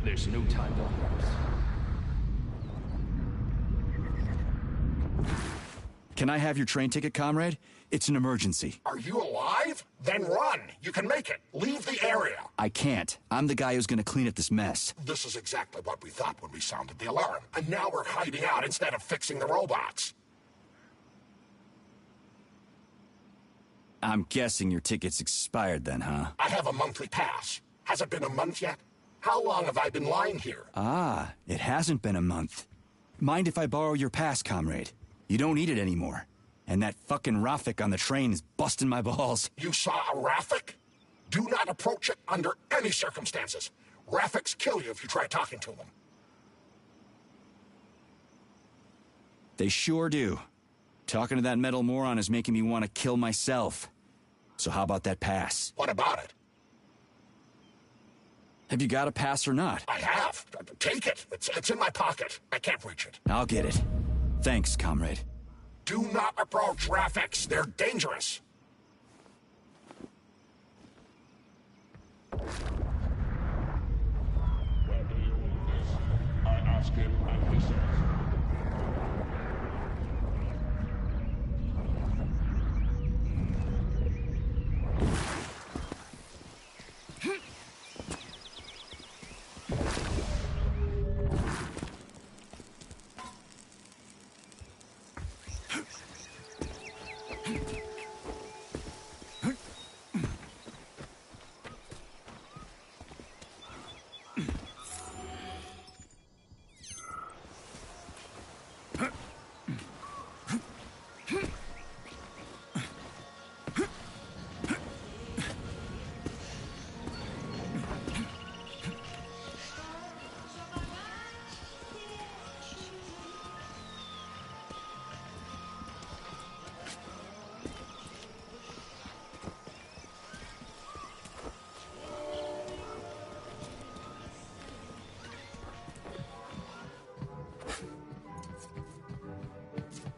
There's no time to lose. Can I have your train ticket, comrade? It's an emergency. Are you alive? Then run. You can make it. Leave the area. I can't. I'm the guy who's gonna clean up this mess. This is exactly what we thought when we sounded the alarm. And now we're hiding out instead of fixing the robots. I'm guessing your ticket's expired then, huh? I have a monthly pass. Has it been a month yet? How long have I been lying here? Ah, it hasn't been a month. Mind if I borrow your pass, comrade? You don't need it anymore. And that fucking Rafik on the train is busting my balls. You saw a Rafik? Do not approach it under any circumstances. Rafiks kill you if you try talking to them. They sure do. Talking to that metal moron is making me want to kill myself. So how about that pass? What about it? Have you got a pass or not? I have. Take it. It's in my pocket. I can't reach it. I'll get it. Thanks, comrade. Do not approach Rafiks. They're dangerous. Where do you want this? I ask him and he says.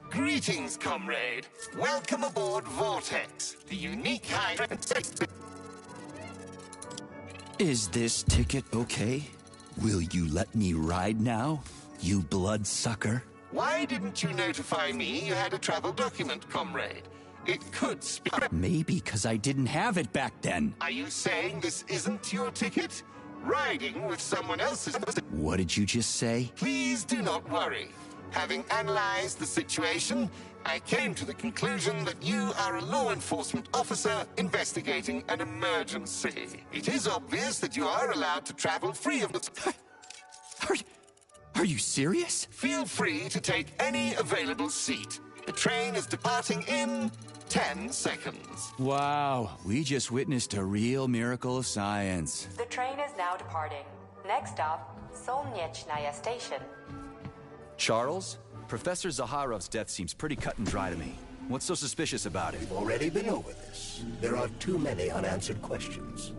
Greetings, comrade. Welcome aboard Vortex, the unique hydrogen. Is this ticket okay? Will you let me ride now, you bloodsucker? Why didn't you notify me you had a travel document, comrade? It could speak. Maybe because I didn't have it back then. Are you saying this isn't your ticket? Riding with someone else's... What did you just say? Please do not worry. Having analyzed the situation, I came to the conclusion that you are a law enforcement officer investigating an emergency. It is obvious that you are allowed to travel free of the... Are you serious? Feel free to take any available seat. The train is departing in 10 seconds. Wow, we just witnessed a real miracle of science. The train is now departing. Next stop, Solnechnaya Station. Charles, Professor Zaharov's death seems pretty cut and dry to me. What's so suspicious about it? We've already been over this. There are too many unanswered questions.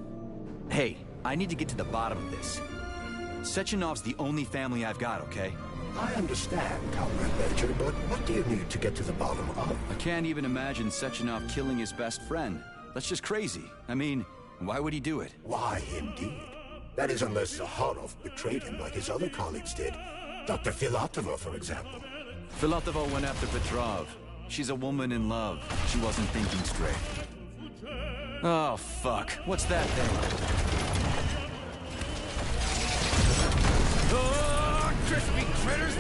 Hey, I need to get to the bottom of this. Sechenov's the only family I've got, okay? I understand, Comrade Major, but what do you need to get to the bottom of? I can't even imagine Sechenov killing his best friend. That's just crazy. I mean, why would he do it? Why, indeed. That is unless Zaharov betrayed him like his other colleagues did. Dr. Filatova, for example. Filatova went after Petrov. She's a woman in love. She wasn't thinking straight. Oh, fuck. What's that thing? Oh, crispy critters!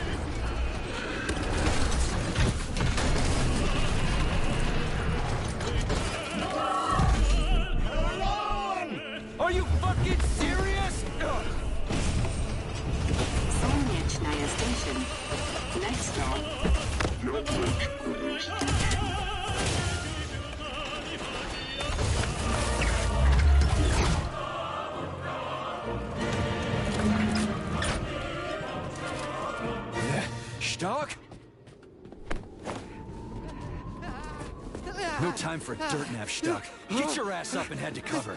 Are you fucking No time for dirt nav stuck. Get your ass up and head to cover.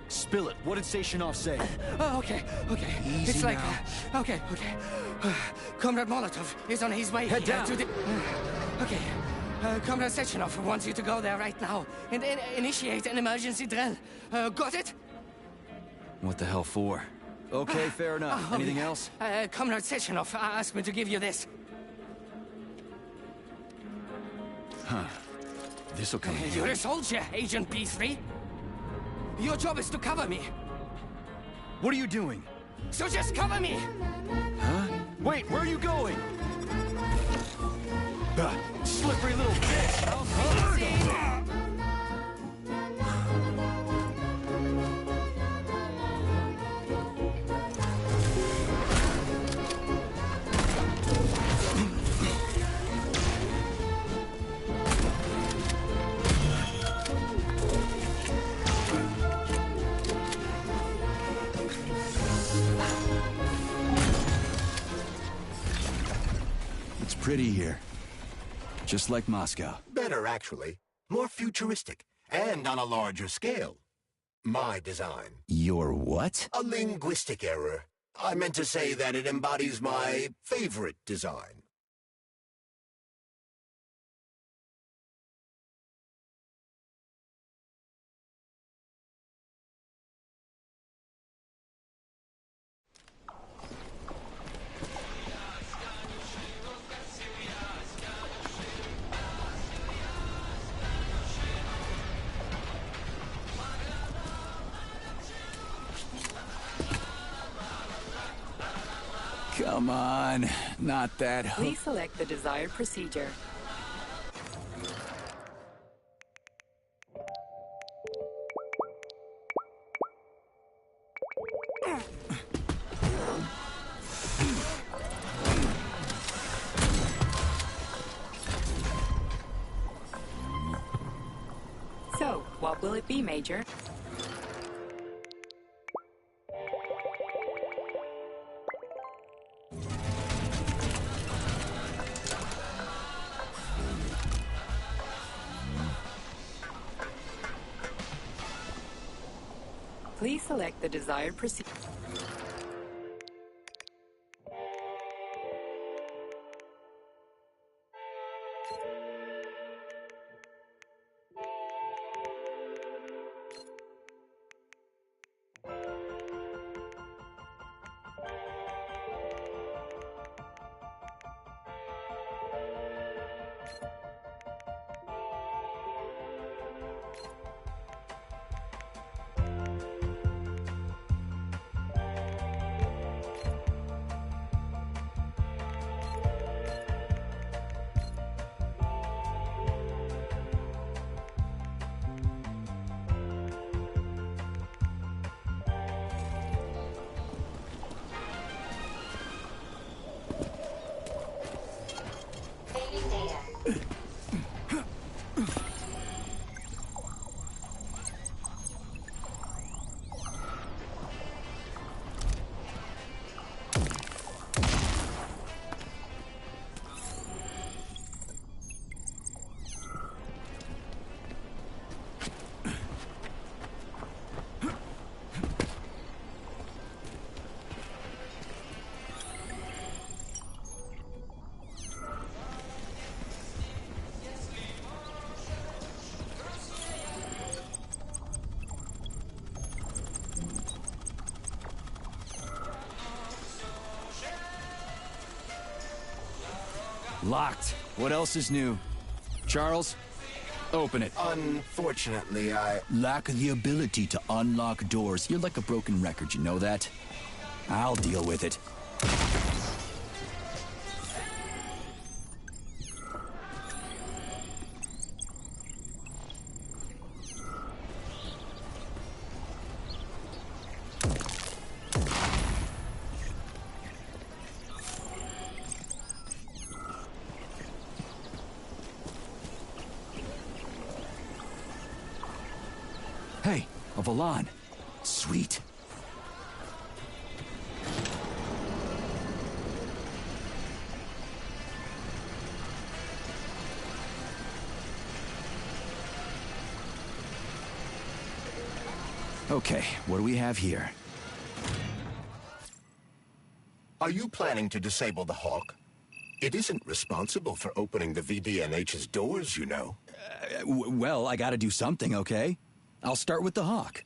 Spill it. What did Sessionov say? Okay. Easy It's like... now. Okay. Comrade Molotov is on his way Head down. to the... Okay. Comrade Sechenov wants you to go there right now and initiate an emergency drill. Got it? What the hell for? Okay, fair enough. Anything else? Comrade Sechenov asked me to give you this. This'll come in You're handy. a soldier, Agent B3. Your job is to cover me. What are you doing? So just cover me! Huh? Wait, where are you going? Slippery little bitch! It's pretty here. Just like Moscow. Better, actually. More futuristic. And on a larger scale. My design. Your what? A linguistic error. I meant to say that it embodies my favorite design. Come on, not that. Please select the desired procedure. So, what will it be, Major? Please select the desired procedure. Locked. What else is new? Charles, open it. Unfortunately, I... Lack the ability to unlock doors. You're like a broken record, you know that? I'll deal with it. Hey, a Valan. Sweet. Okay, what do we have here? Are you planning to disable the Hawk? It isn't responsible for opening the VDNH's doors, you know. Well, I gotta do something, okay? I'll start with the Hawk.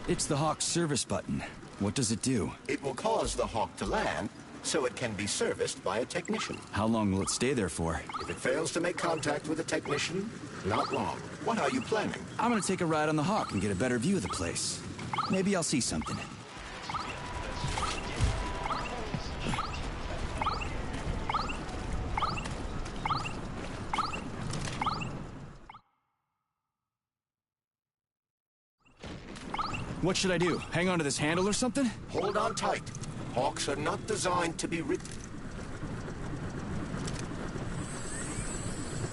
It's the Hawk's service button. What does it do? It will cause the Hawk to land, so it can be serviced by a technician. How long will it stay there for? If it fails to make contact with a technician, not long. What are you planning? I'm gonna take a ride on the Hawk and get a better view of the place. Maybe I'll see something. What should I do? Hang on to this handle or something? Hold on tight. Hawks are not designed to be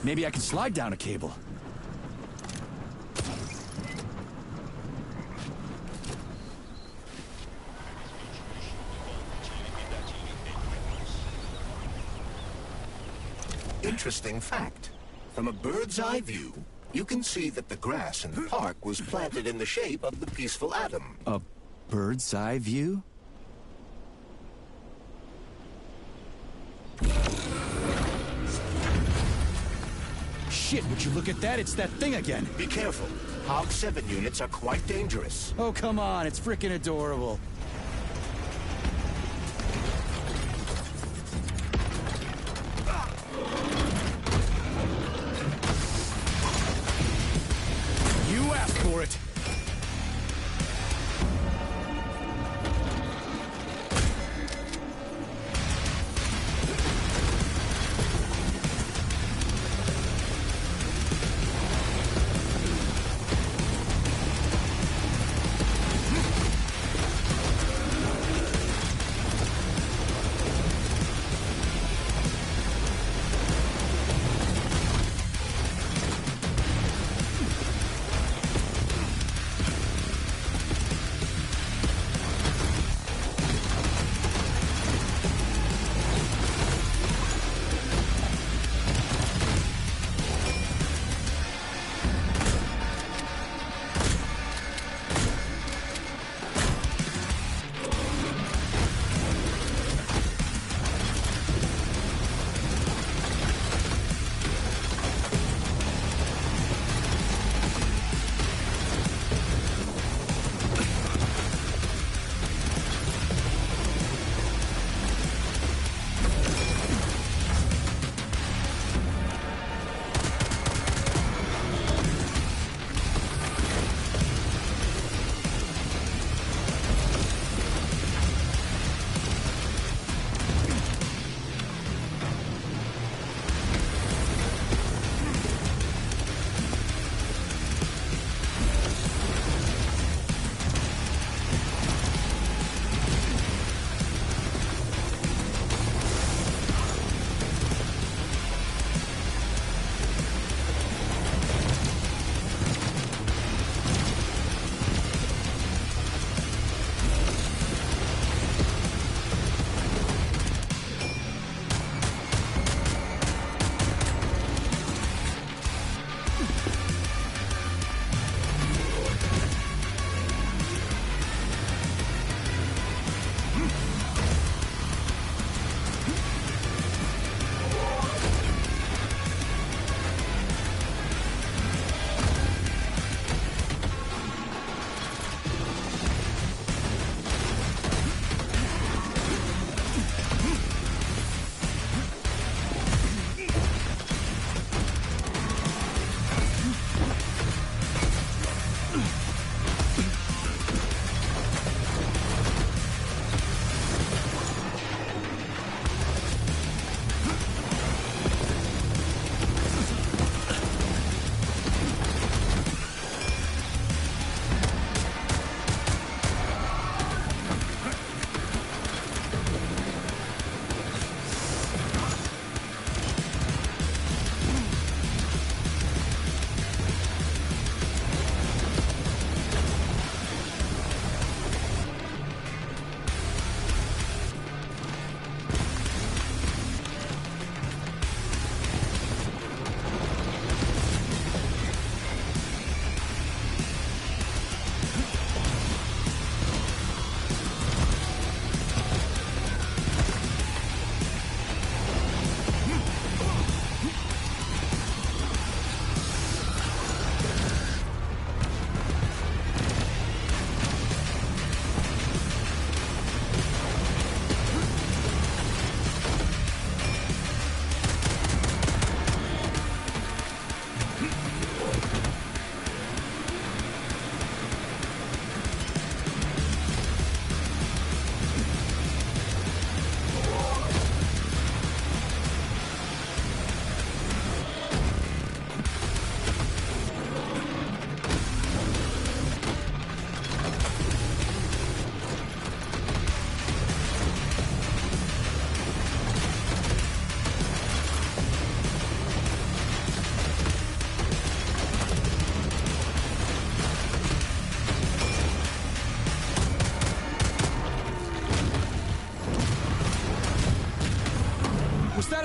Maybe I can slide down a cable. Interesting fact. From a bird's eye view, you can see that the grass in the park was planted in the shape of the peaceful atom. A bird's eye view? Shit, would you look at that? It's that thing again. Be careful. Hog 7 units are quite dangerous. Oh, come on. It's freaking adorable. You asked for it.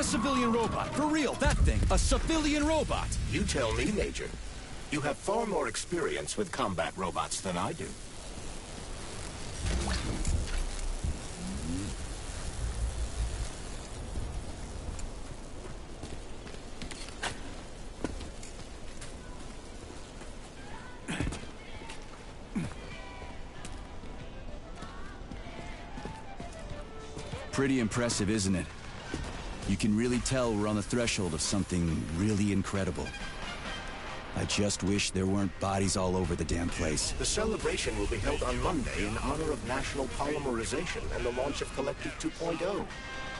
civilian robot. For real, that thing. A civilian robot. You tell me, Major. You have far more experience with combat robots than I do. Pretty impressive, isn't it? You can really tell we're on the threshold of something really incredible. I just wish there weren't bodies all over the damn place. The celebration will be held on Monday in honor of National Polymerization and the launch of Collective 2.0.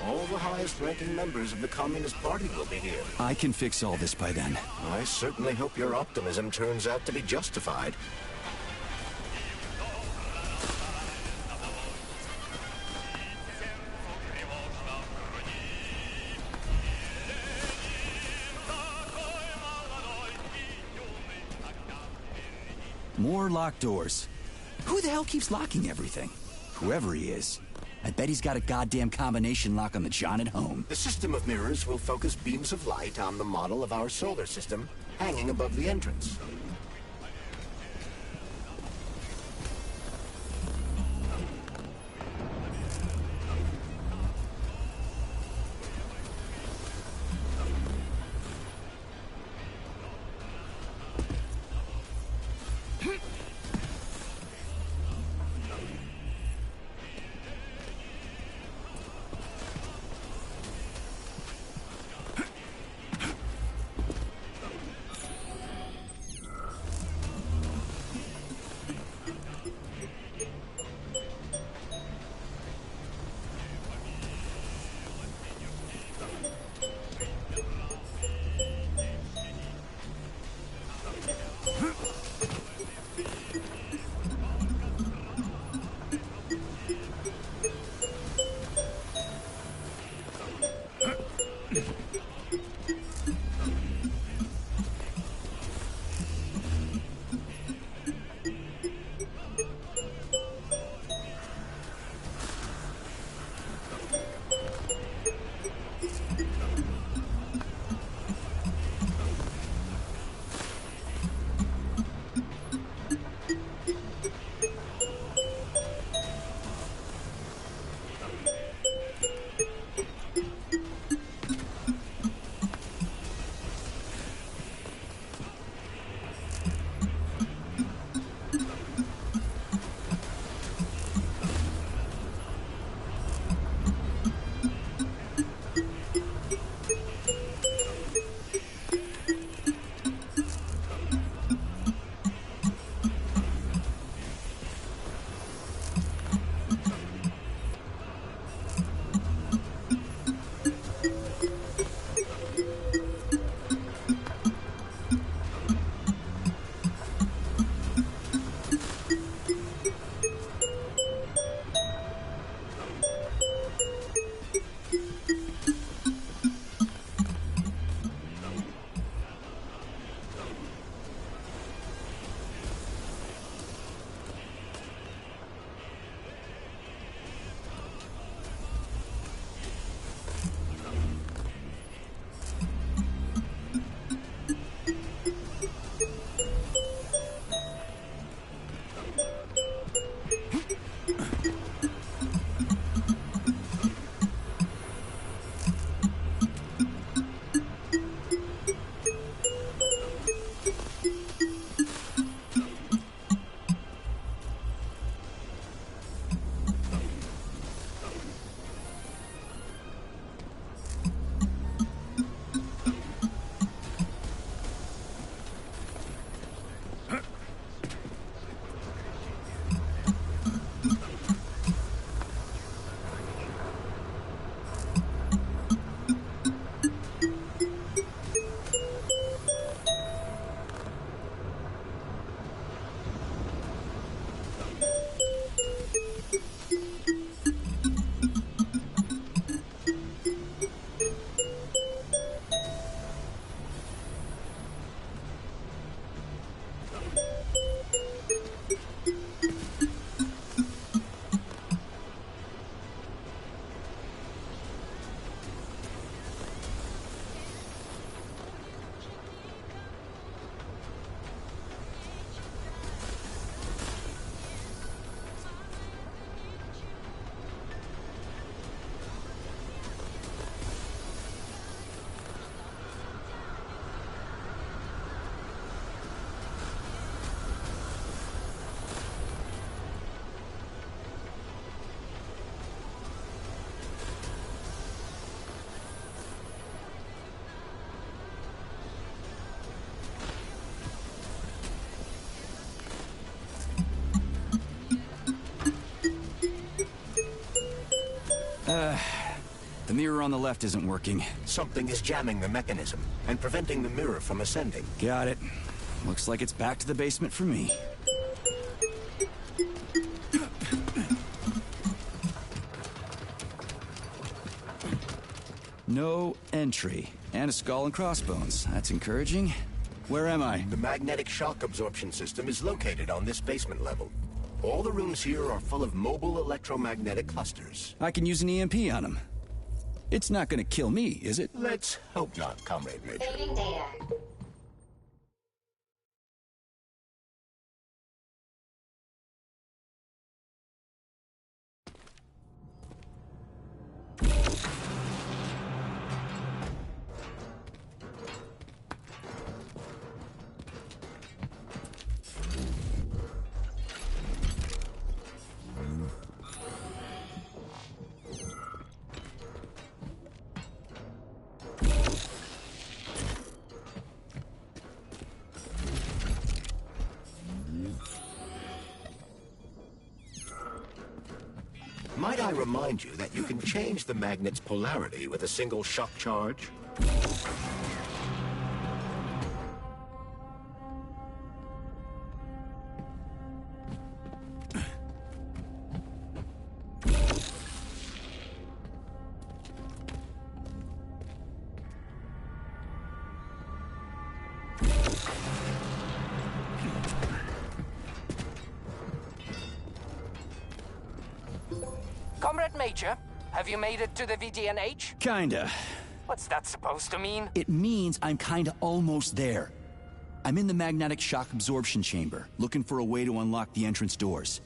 All the highest-ranking members of the Communist Party will be here. I can fix all this by then. I certainly hope your optimism turns out to be justified. More locked doors. Who the hell keeps locking everything? Whoever he is. I bet he's got a goddamn combination lock on the John at home. The system of mirrors will focus beams of light on the model of our solar system hanging above the entrance. The mirror on the left isn't working. Something is jamming the mechanism and preventing the mirror from ascending. Got it. Looks like it's back to the basement for me. No entry. And a skull and crossbones. That's encouraging. Where am I? The magnetic shock absorption system is located on this basement level. All the rooms here are full of mobile electromagnetic clusters. I can use an EMP on them. It's not gonna kill me, is it? Let's hope not, Comrade Major. Saving data. Might I remind you that you can change the magnet's polarity with a single shock charge? Comrade Major, have you made it to the VDNH? Kinda. What's that supposed to mean? It means I'm kinda almost there. I'm in the magnetic shock absorption chamber, looking for a way to unlock the entrance doors.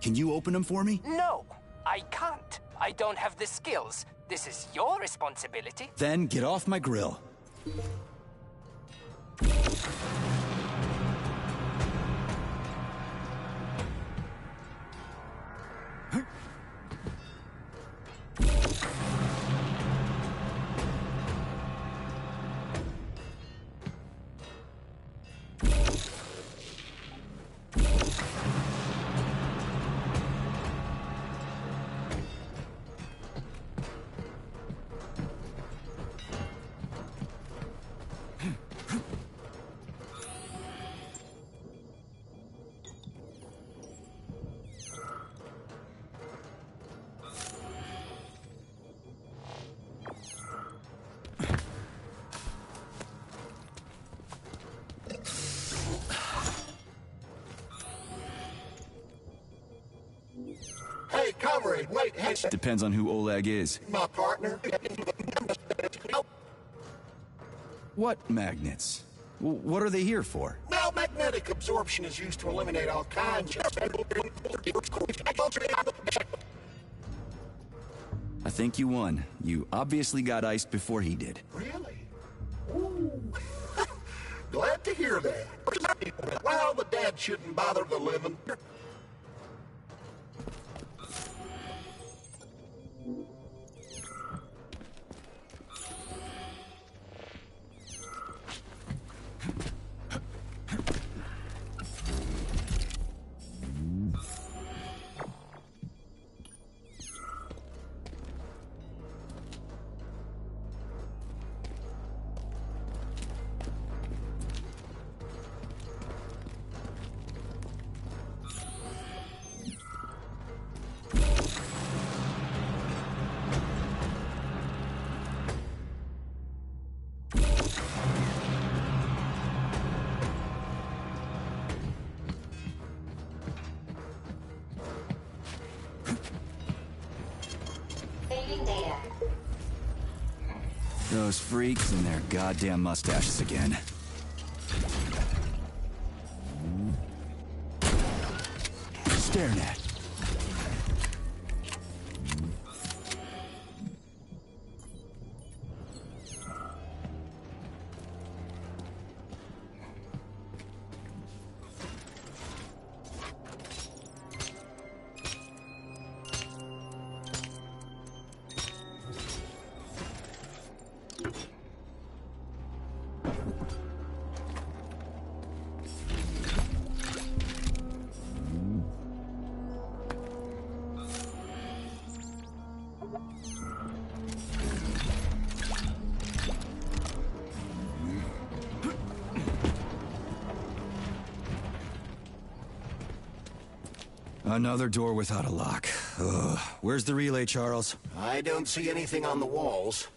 Can you open them for me? No, I can't. I don't have the skills. This is your responsibility. Then get off my grill. Hey, comrade, wait, hey, Depends on who Oleg is. my partner. What magnets? What are they here for? Now, magnetic absorption is used to eliminate all kinds of... I think you won. You obviously got iced before he did. Really? Ooh. Glad to hear that. Well, the dad shouldn't bother the living. Saving data. Those freaks and their goddamn mustaches again. Staring at. Another door without a lock. Ugh. Where's the relay, Charles? I don't see anything on the walls.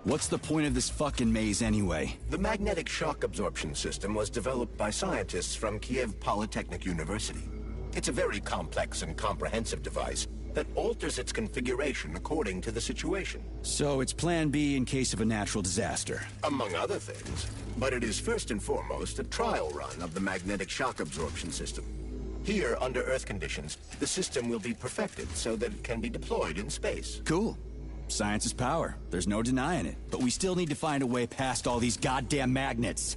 What's the point of this fucking maze anyway? The magnetic shock absorption system was developed by scientists from Kiev Polytechnic University. It's a very complex and comprehensive device that alters its configuration according to the situation. So it's plan B in case of a natural disaster. Among other things. But it is first and foremost a trial run of the magnetic shock absorption system. Here, under Earth conditions, the system will be perfected so that it can be deployed in space. Cool. Science is power. There's no denying it. But we still need to find a way past all these goddamn magnets.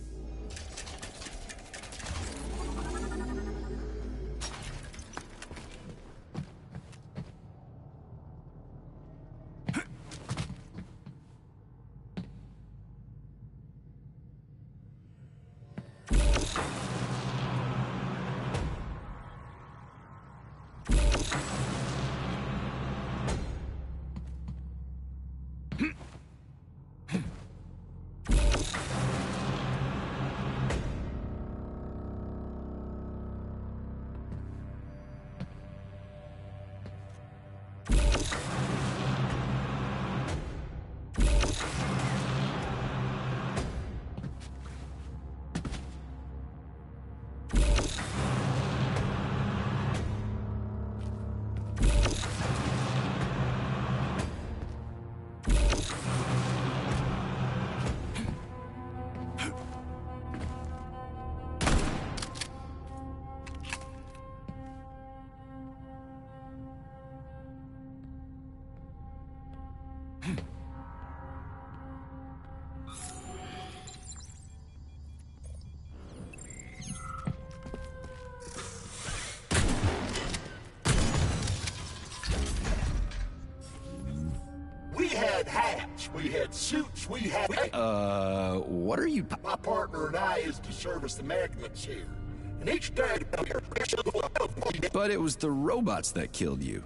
had hats, we had suits, we had... What are you... My partner and I is to service the magnets here. And each day... But it was the robots that killed you.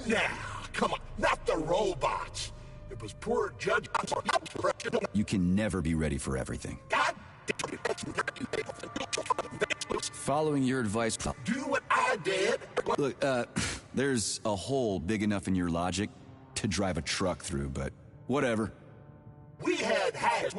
Now, come on, not the robots. It was poor Judge... You can never be ready for everything. God... Following your advice... Do what I did. Look, there's a hole big enough in your logic to drive a truck through, but whatever. We had hats.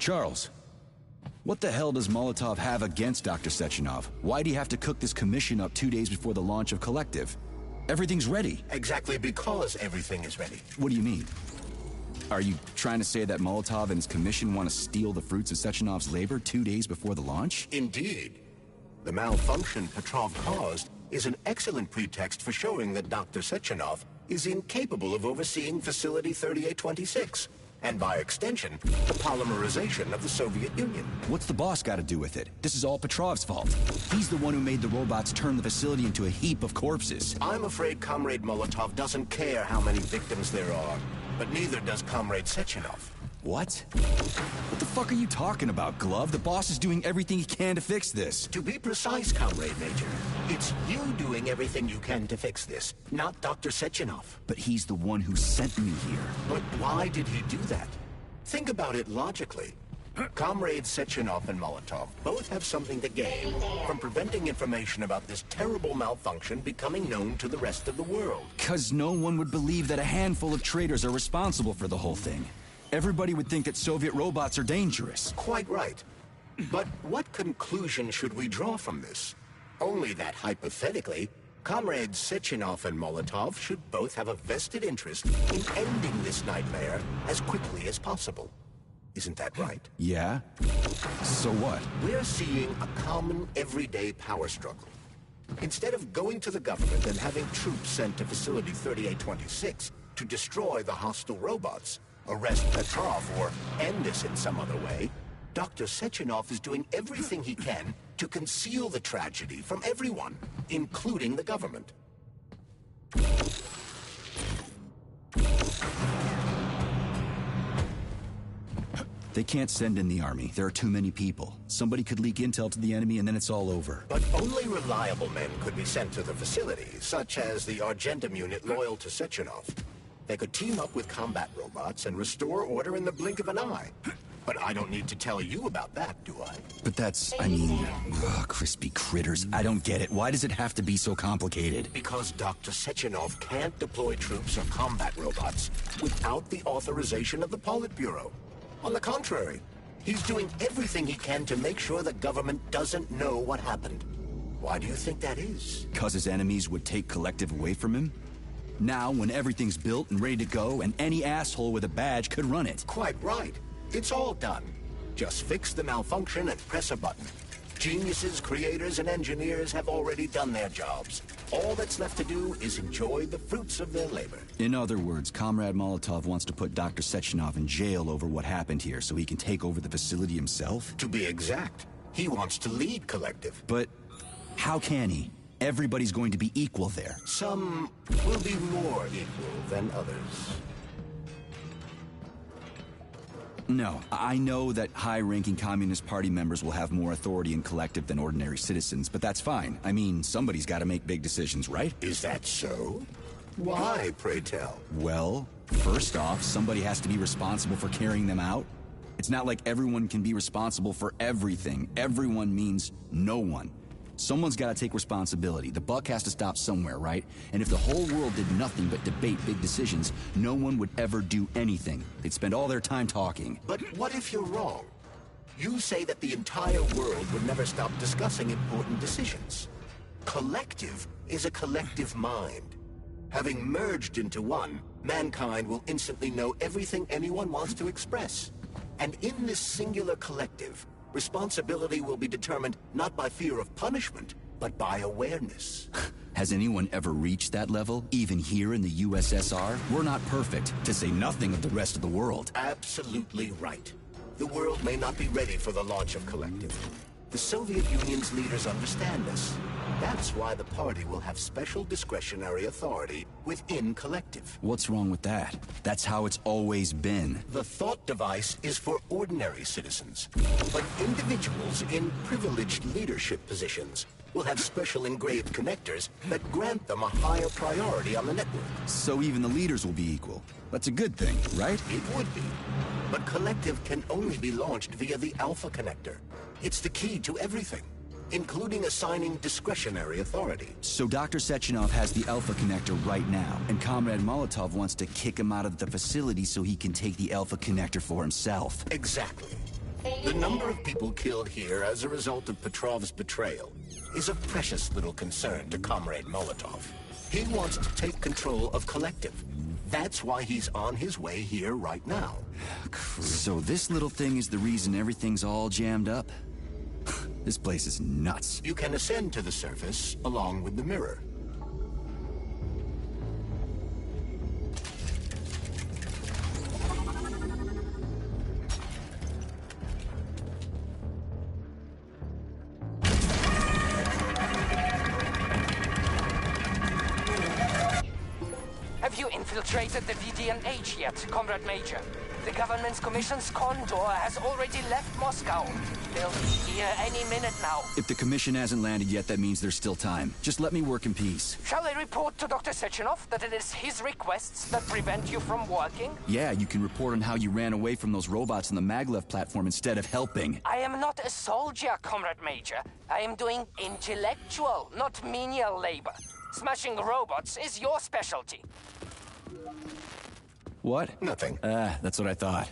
Charles, what the hell does Molotov have against Dr. Sechenov? Why'd he have to cook this commission up 2 days before the launch of Collective? Everything's ready. Exactly because everything is ready. What do you mean? Are you trying to say that Molotov and his commission want to steal the fruits of Sechenov's labor 2 days before the launch? Indeed. The malfunction Petrov caused is an excellent pretext for showing that Dr. Sechenov is incapable of overseeing Facility 3826. And by extension, the polymerization of the Soviet Union. What's the boss got to do with it? This is all Petrov's fault. He's the one who made the robots turn the facility into a heap of corpses. I'm afraid Comrade Molotov doesn't care how many victims there are, but neither does Comrade Sechenov. What? What the fuck are you talking about, Glove? The boss is doing everything he can to fix this. To be precise, Comrade Major, it's you doing everything you can to fix this, not Dr. Sechenov. But he's the one who sent me here. But why did he do that? Think about it logically. Comrades Sechenov and Molotov both have something to gain from preventing information about this terrible malfunction becoming known to the rest of the world. 'Cause no one would believe that a handful of traitors are responsible for the whole thing. Everybody would think that Soviet robots are dangerous. Quite right. But what conclusion should we draw from this? Only that hypothetically, Comrades Sechenov and Molotov should both have a vested interest in ending this nightmare as quickly as possible. Isn't that right? Yeah? So what? We're seeing a common, everyday power struggle. Instead of going to the government and having troops sent to Facility 3826 to destroy the hostile robots, arrest Petrov, or end this in some other way, Dr. Sechenov is doing everything he can to conceal the tragedy from everyone, including the government. They can't send in the army. There are too many people. Somebody could leak intel to the enemy and then it's all over. But only reliable men could be sent to the facility, such as the Argentum unit loyal to Sechenov. They could team up with combat robots and restore order in the blink of an eye. But I don't need to tell you about that, do I? But that's, crispy critters. I don't get it. Why does it have to be so complicated? Because Dr. Sechenov can't deploy troops or combat robots without the authorization of the Politburo. On the contrary, he's doing everything he can to make sure the government doesn't know what happened. Why do you think that is? 'Cause his enemies would take Collective away from him? Now, when everything's built and ready to go, and any asshole with a badge could run it. Quite right. It's all done. Just fix the malfunction and press a button. Geniuses, creators, and engineers have already done their jobs. All that's left to do is enjoy the fruits of their labor. In other words, Comrade Molotov wants to put Dr. Sechenov in jail over what happened here so he can take over the facility himself? To be exact, he wants to lead Collective. But how can he? Everybody's going to be equal there. Some will be more equal than others. No, I know that high-ranking Communist Party members will have more authority in Collective than ordinary citizens, but that's fine. I mean, somebody's got to make big decisions, right? Is that so? Why, pray tell? Well, first off, somebody has to be responsible for carrying them out. It's not like everyone can be responsible for everything. Everyone means no one. Someone's got to take responsibility. The buck has to stop somewhere, right? And if the whole world did nothing but debate big decisions, no one would ever do anything. They'd spend all their time talking. But what if you're wrong? You say that the entire world would never stop discussing important decisions. Collective is a collective mind. Having merged into one, mankind will instantly know everything anyone wants to express. And in this singular collective, responsibility will be determined not by fear of punishment, but by awareness. Has anyone ever reached that level, even here in the USSR? We're not perfect, to say nothing of the rest of the world. Absolutely right. The world may not be ready for the launch of Collective. The Soviet Union's leaders understand this. That's why the party will have special discretionary authority within Collective. What's wrong with that? That's how it's always been. The thought device is for ordinary citizens, but individuals in privileged leadership positions will have special engraved connectors that grant them a higher priority on the network. So even the leaders will be equal. That's a good thing, right? It would be. But Collective can only be launched via the Alpha Connector. It's the key to everything, including assigning discretionary authority. So Dr. Sechenov has the Alpha Connector right now, and Comrade Molotov wants to kick him out of the facility so he can take the Alpha Connector for himself. Exactly. The number of people killed here as a result of Petrov's betrayal is a precious little concern to Comrade Molotov. He wants to take control of Collective. That's why he's on his way here right now. So this little thing is the reason everything's all jammed up? This place is nuts. You can ascend to the surface along with the mirror. Have you infiltrated the VDNH yet, Comrade Major? The government's commission's Condor has already left Moscow. They'll be here any minute now. If the commission hasn't landed yet, that means there's still time. Just let me work in peace. Shall I report to Dr. Sechenov that it is his requests that prevent you from working? Yeah, you can report on how you ran away from those robots on the maglev platform instead of helping. I am not a soldier, Comrade Major. I am doing intellectual, not menial labor. Smashing robots is your specialty. What? Nothing. That's what I thought.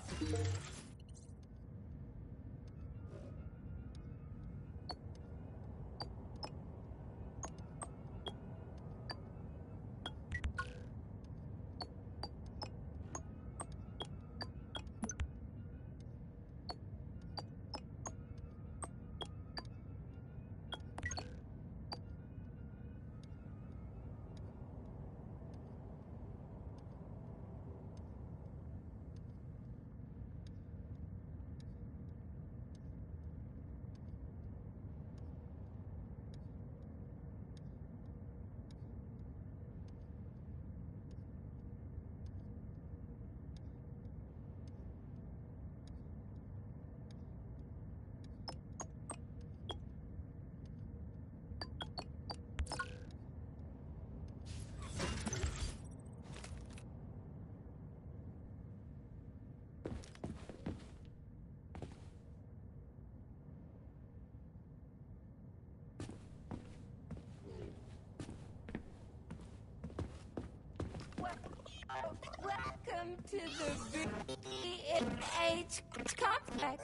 Welcome to the VDNH complex.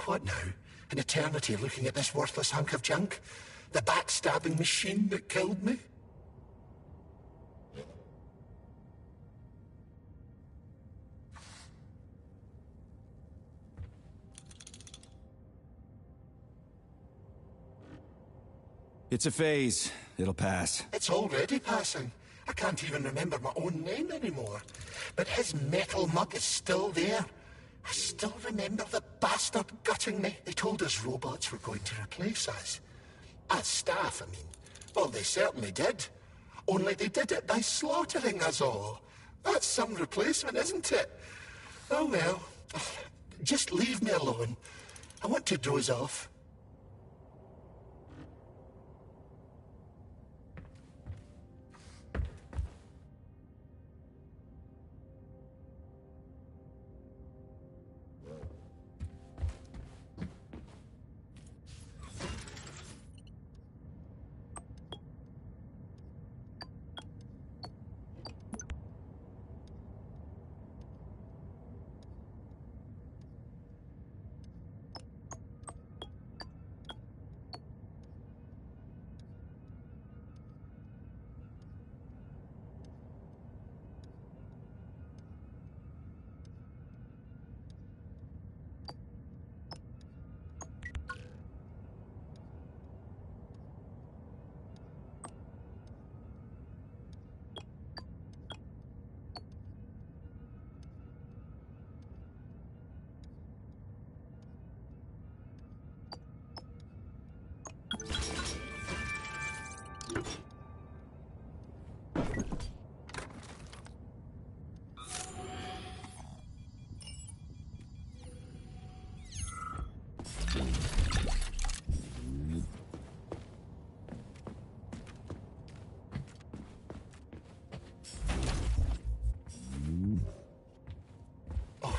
What now? An eternity looking at this worthless hunk of junk? The backstabbing machine that killed me? It's a phase. It'll pass. It's already passing. I can't even remember my own name anymore. But his metal mug is still there. I still remember the bastard gutting me. They told us robots were going to replace us. As staff, I mean. Well, they certainly did. Only they did it by slaughtering us all. That's some replacement, isn't it? Oh well. Just leave me alone. I want to doze off.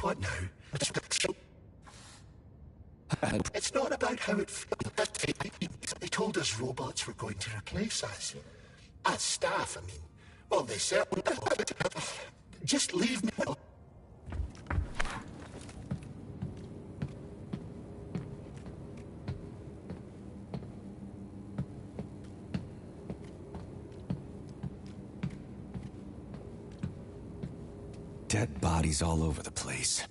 What now? It's not about how it feels. They told us robots were going to replace us. As staff, I mean. Well, they certainly... Just leave me... Dead bodies all over the place.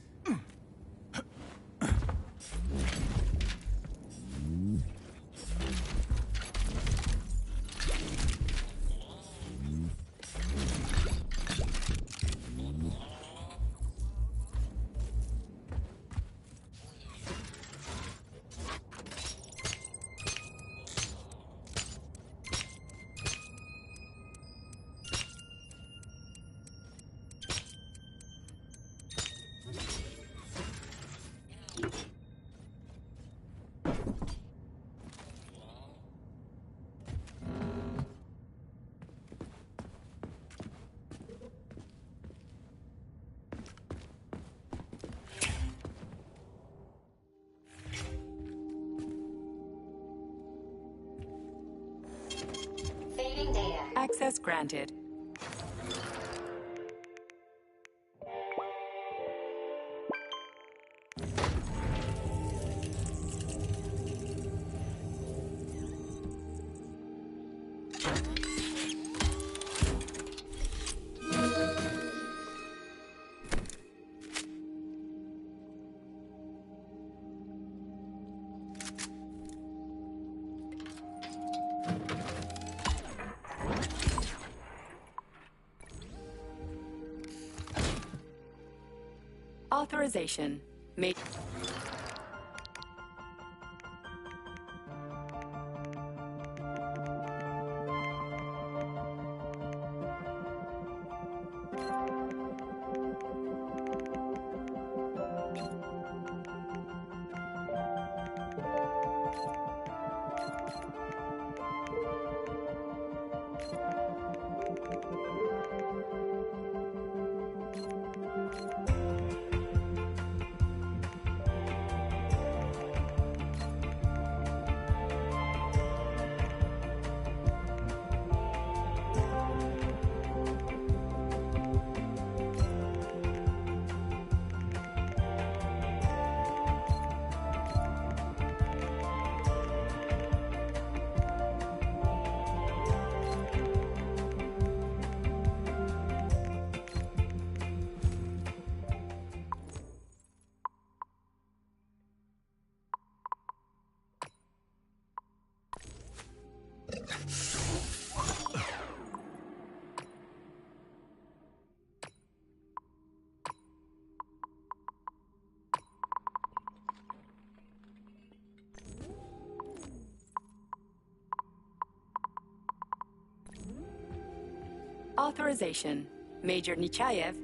Saving data. Access granted. Authorization. Authorization. Major Nechayev.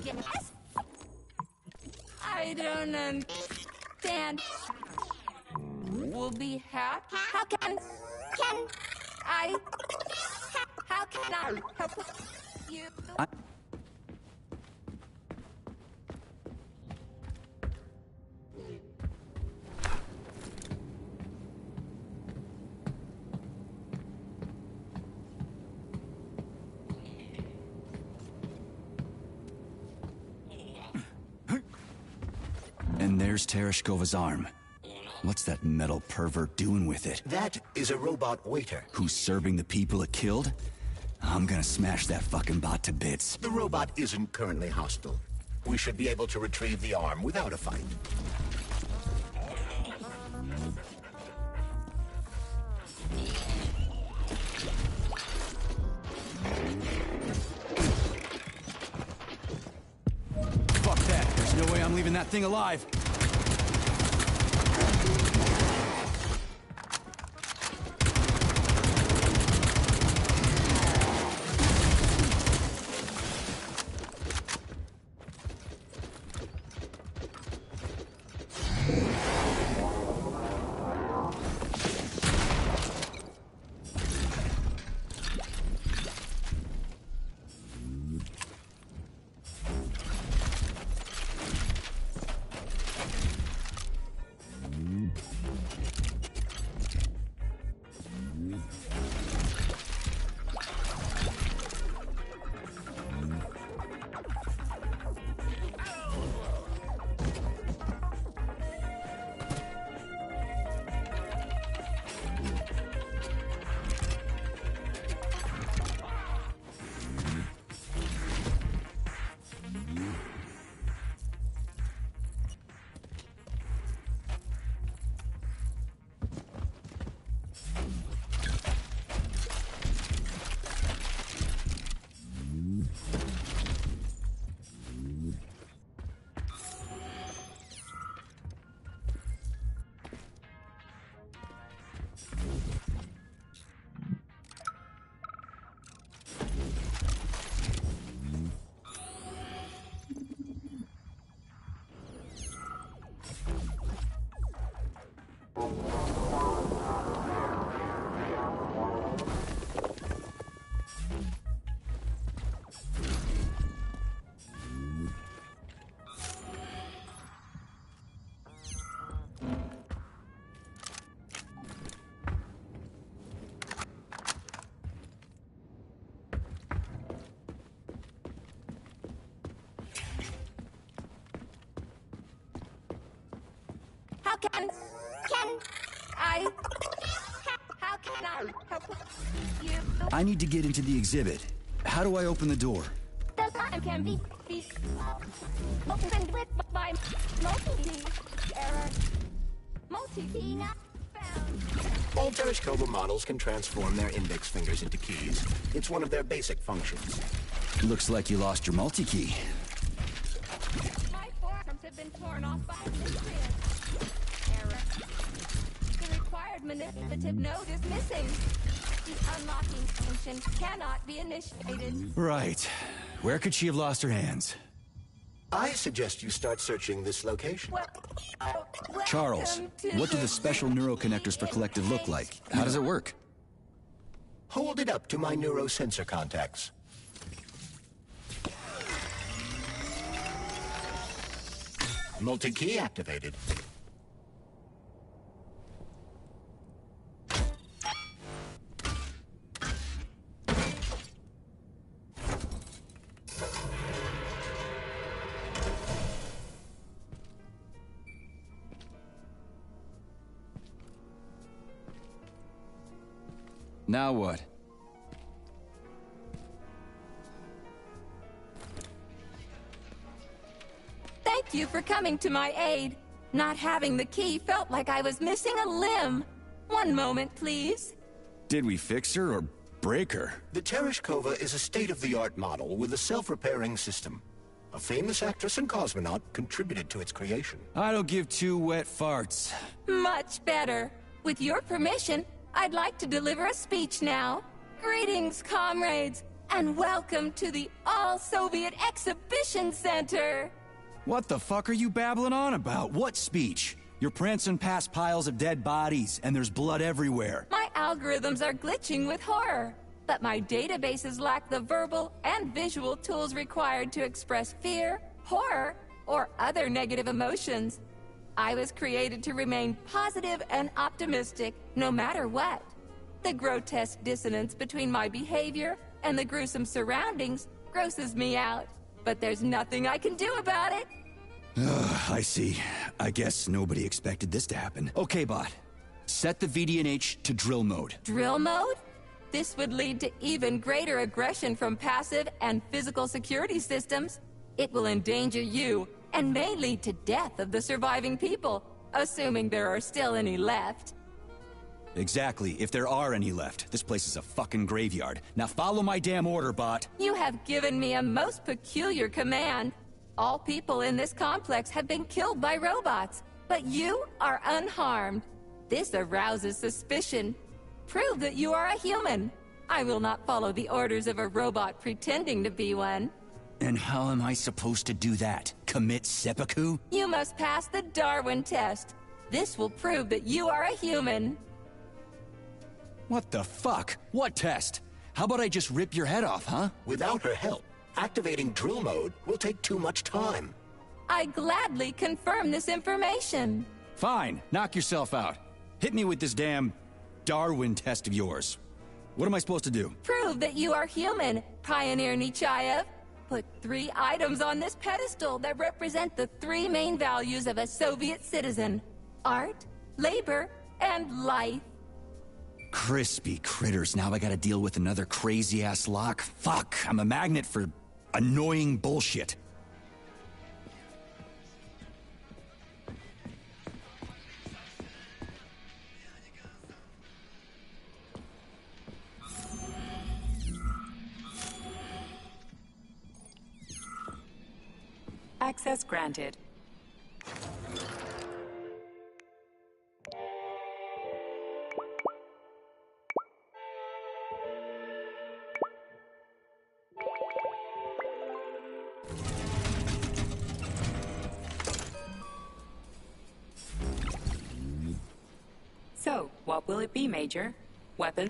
Yes? I don't understand. We'll be happy. How can I help you? And there's Tereshkova's arm. What's that metal pervert doing with it? That is a robot waiter. Who's serving the people it killed? I'm gonna smash that fucking bot to bits. The robot isn't currently hostile. We should be able to retrieve the arm without a fight. Fuck that. There's no way I'm leaving that thing alive. How can I help you? I need to get into the exhibit. How do I open the door? The time can be opened with by multi-key error. Multi-key not found. All Tereshkova models can transform their index fingers into keys. It's one of their basic functions. Looks like you lost your multi-key. My forearms have been torn off by miscreants. Error. The required manipulative node is missing. The unlocking function cannot be initiated. Right. Where could she have lost her hands? I suggest you start searching this location. Charles, what do the special neuroconnectors for Collective look like? How does it work? Hold it up to my neurosensor contacts. Multi-key activated. Now what? Thank you for coming to my aid. Not having the key felt like I was missing a limb. One moment, please. Did we fix her or break her? The Tereshkova is a state-of-the-art model with a self-repairing system. A famous actress and cosmonaut contributed to its creation. I don't give two wet farts. Much better. With your permission, I'd like to deliver a speech now. Greetings, comrades, and welcome to the All-Soviet Exhibition Center. What the fuck are you babbling on about? What speech? You're prancing past piles of dead bodies, and there's blood everywhere. My algorithms are glitching with horror, but my databases lack the verbal and visual tools required to express fear, horror, or other negative emotions. I was created to remain positive and optimistic, no matter what. The grotesque dissonance between my behavior and the gruesome surroundings grosses me out, but there's nothing I can do about it. I see. I guess nobody expected this to happen. Okay, bot. Set the VDNH to drill mode. Drill mode? This would lead to even greater aggression from passive and physical security systems. It will endanger you, and may lead to death of the surviving people, assuming there are still any left. Exactly, if there are any left. This place is a fucking graveyard. Now follow my damn order, bot. You have given me a most peculiar command. All people in this complex have been killed by robots, but you are unharmed. This arouses suspicion. Prove that you are a human. I will not follow the orders of a robot pretending to be one. And how am I supposed to do that? Commit seppuku? You must pass the Darwin test. This will prove that you are a human. What the fuck? What test? How about I just rip your head off, huh? Without her help, activating drill mode will take too much time. I gladly confirm this information. Fine, knock yourself out. Hit me with this damn Darwin test of yours. What am I supposed to do? Prove that you are human, Pioneer Nechayev. Put 3 items on this pedestal that represent the 3 main values of a Soviet citizen: art, labor, and life. Crispy critters, now I gotta deal with another crazy-ass lock. Fuck, I'm a magnet for annoying bullshit. Access granted. So, what will it be, Major? Weapon?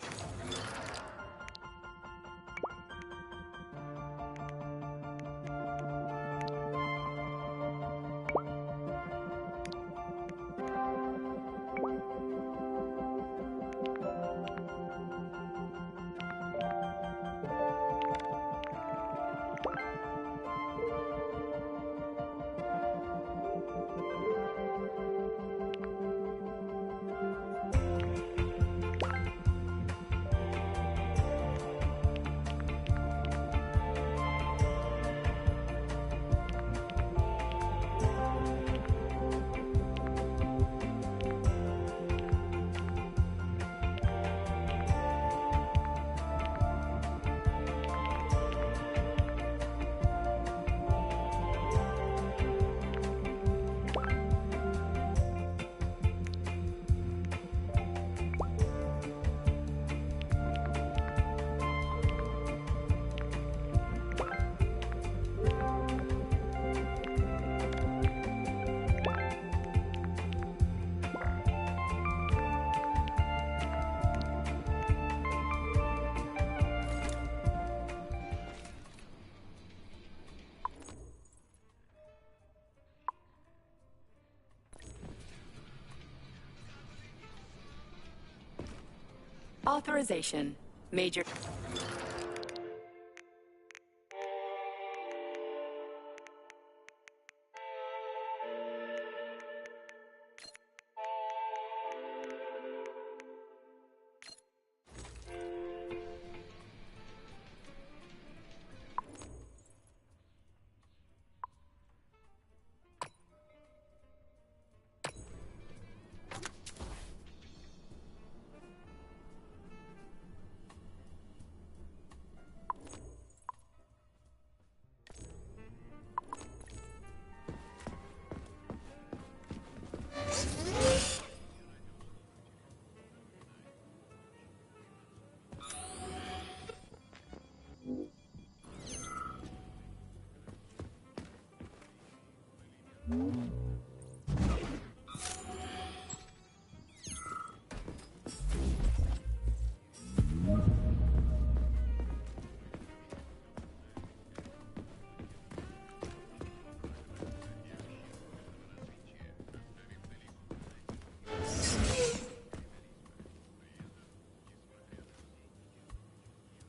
Authorization. Major.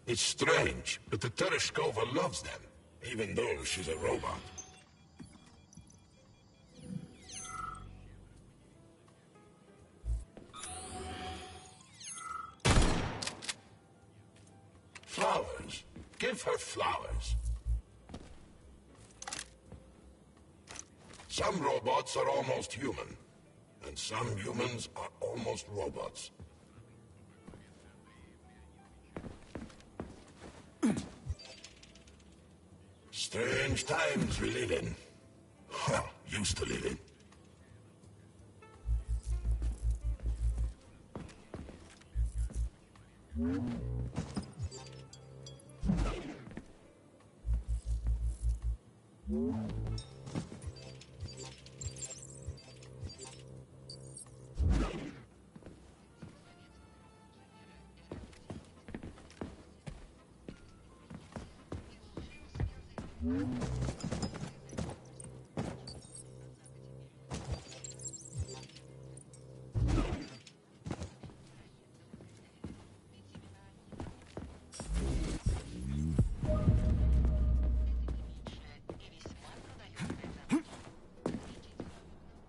It's strange, but the Tereshkova loves them, even though she's a robot. Flowers. Give her flowers. Some robots are almost human, and some humans are almost robots. Strange times we live in. Well, used to live in.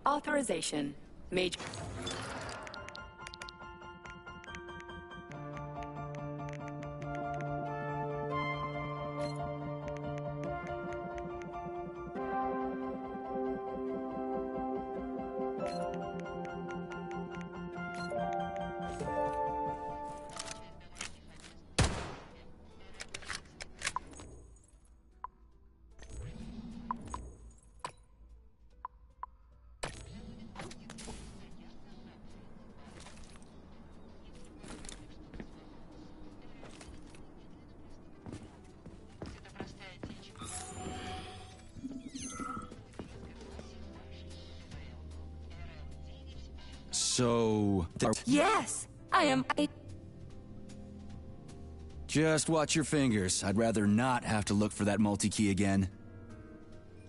Authorization. Major. So... Yes, I am... Just watch your fingers. I'd rather not have to look for that multi-key again.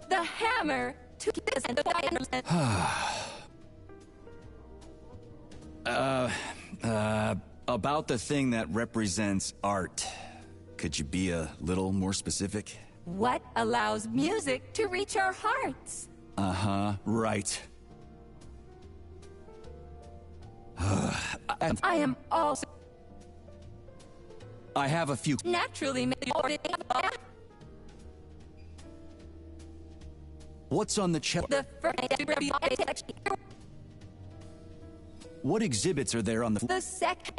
The hammer to this and about the thing that represents art. Could you be a little more specific? What allows music to reach our hearts? Uh-huh, right. I am also... I have a few... Naturally... What's on the chest? The first... What exhibits are there on the... The second...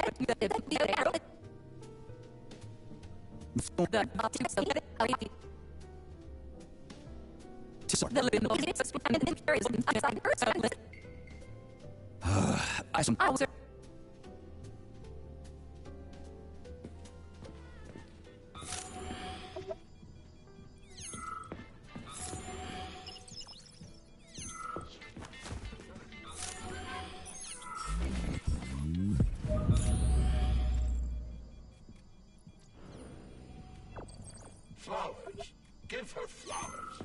Flowers. Give her flowers.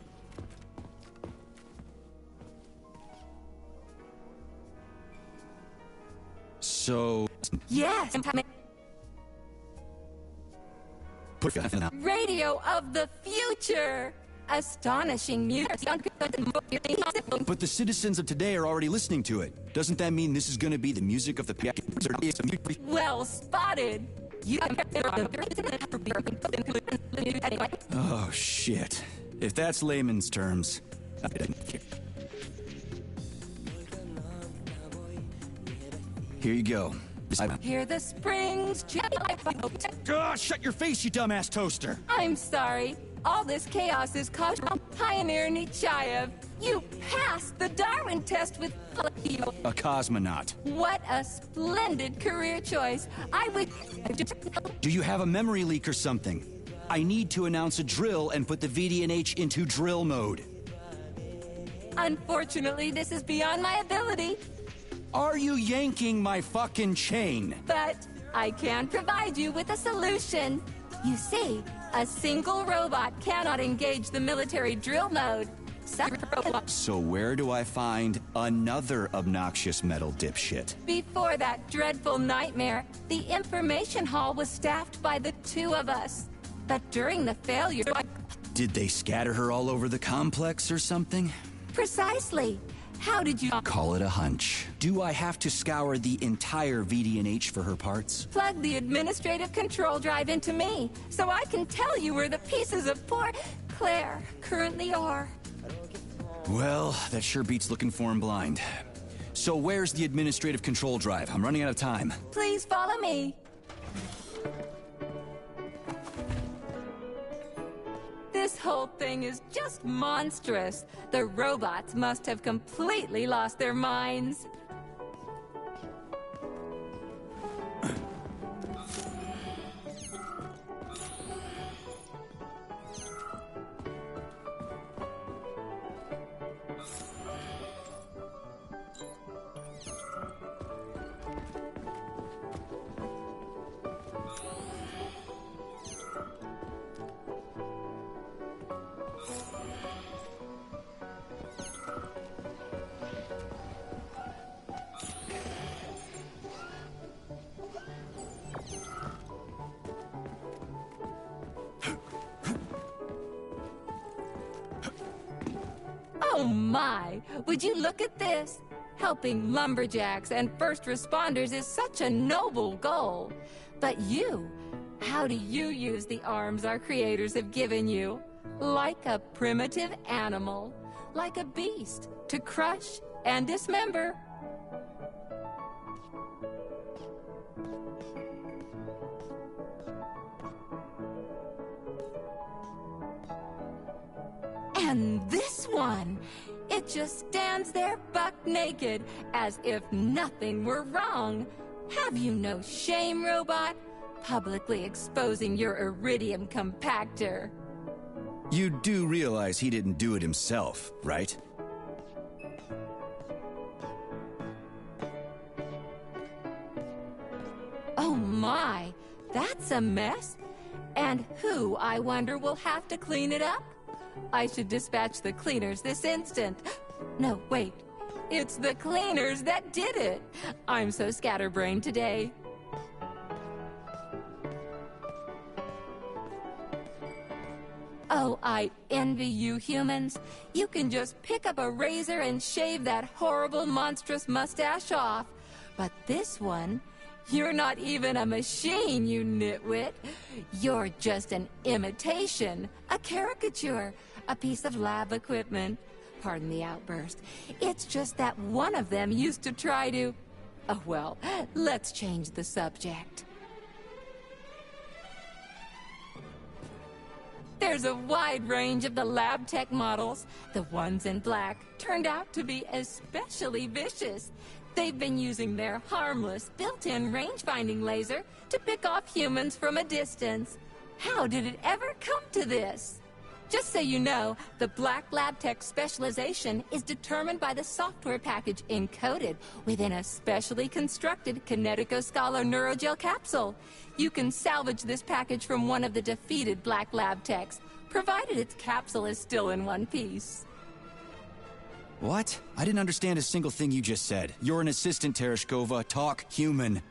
So... Yes! Radio of the future! Astonishing music. But the citizens of today are already listening to it. Doesn't that mean this is going to be the music of the... Well spotted! You Oh, shit. If that's layman's terms, I don't care. Here you go. Hear the springs. Shut your face, you dumbass toaster! I'm sorry. All this chaos is caused by Pioneer Nechayev. You passed the Darwin test with a cosmonaut. What a splendid career choice. I would... Do you have a memory leak or something? I need to announce a drill and put the VDNH into drill mode. Unfortunately, this is beyond my ability, Are you yanking my fucking chain? but I can provide you with a solution. You see, a single robot cannot engage the military drill mode. So where do I find another obnoxious metal dipshit? Before that dreadful nightmare, the information hall was staffed by the two of us. But during the failure... Did they scatter her all over the complex or something? Precisely. How did you... Call it a hunch. Do I have to scour the entire VD&H for her parts? Plug the administrative control drive into me, so I can tell you where the pieces of poor Claire currently are. Well, that sure beats looking for him blind. So where's the administrative control drive? I'm running out of time. Please follow me. This whole thing is just monstrous. The robots must have completely lost their minds. Oh my! Would you look at this? Helping lumberjacks and first responders is such a noble goal. But you, how do you use the arms our creators have given you? Like a primitive animal, like a beast, to crush and dismember. And this one, it just stands there buck naked, as if nothing were wrong. Have you no shame, robot? Publicly exposing your iridium compactor. You do realize he didn't do it himself, right? Oh my, that's a mess. And who, I wonder, will have to clean it up? I should dispatch the cleaners this instant. No, wait. It's the cleaners that did it. I'm so scatterbrained today. Oh, I envy you humans. You can just pick up a razor and shave that horrible, monstrous mustache off. But this one, you're not even a machine, you nitwit. You're just an imitation, a caricature, a piece of lab equipment. Pardon the outburst. It's just that one of them used to try to... Oh, well, let's change the subject. There's a wide range of the lab tech models. The ones in black turned out to be especially vicious. They've been using their harmless, built-in range-finding laser to pick off humans from a distance. How did it ever come to this? Just so you know, the Black Lab Tech specialization is determined by the software package encoded within a specially constructed Kinetico Scala Neurogel capsule. You can salvage this package from one of the defeated Black Lab Techs, provided its capsule is still in one piece. What? I didn't understand a single thing you just said. You're an assistant, Tereshkova. Talk human.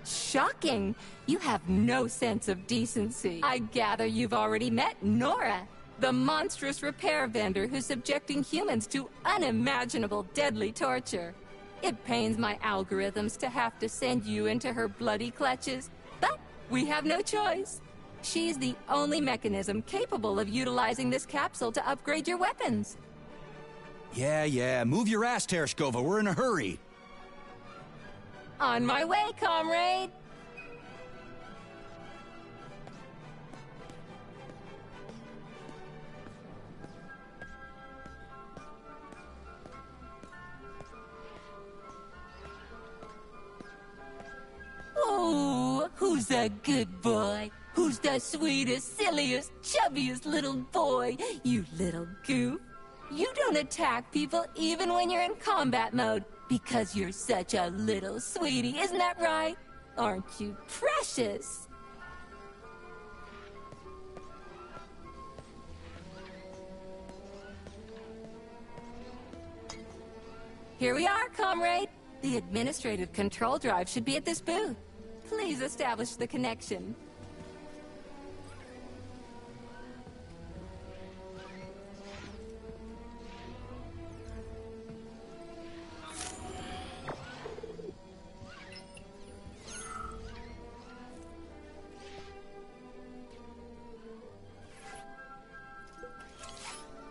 Shocking! You have no sense of decency. I gather you've already met Nora, the monstrous repair vendor who's subjecting humans to unimaginable deadly torture. It pains my algorithms to have to send you into her bloody clutches, but we have no choice. She's the only mechanism capable of utilizing this capsule to upgrade your weapons. Yeah, move your ass, Tereshkova. We're in a hurry. On my way, comrade! Oh, who's a good boy? Who's the sweetest, silliest, chubbiest little boy? You little goof. You don't attack people even when you're in combat mode because you're such a little sweetie, isn't that right? Aren't you precious? Here we are, comrade. The administrative control drive should be at this booth. Please establish the connection.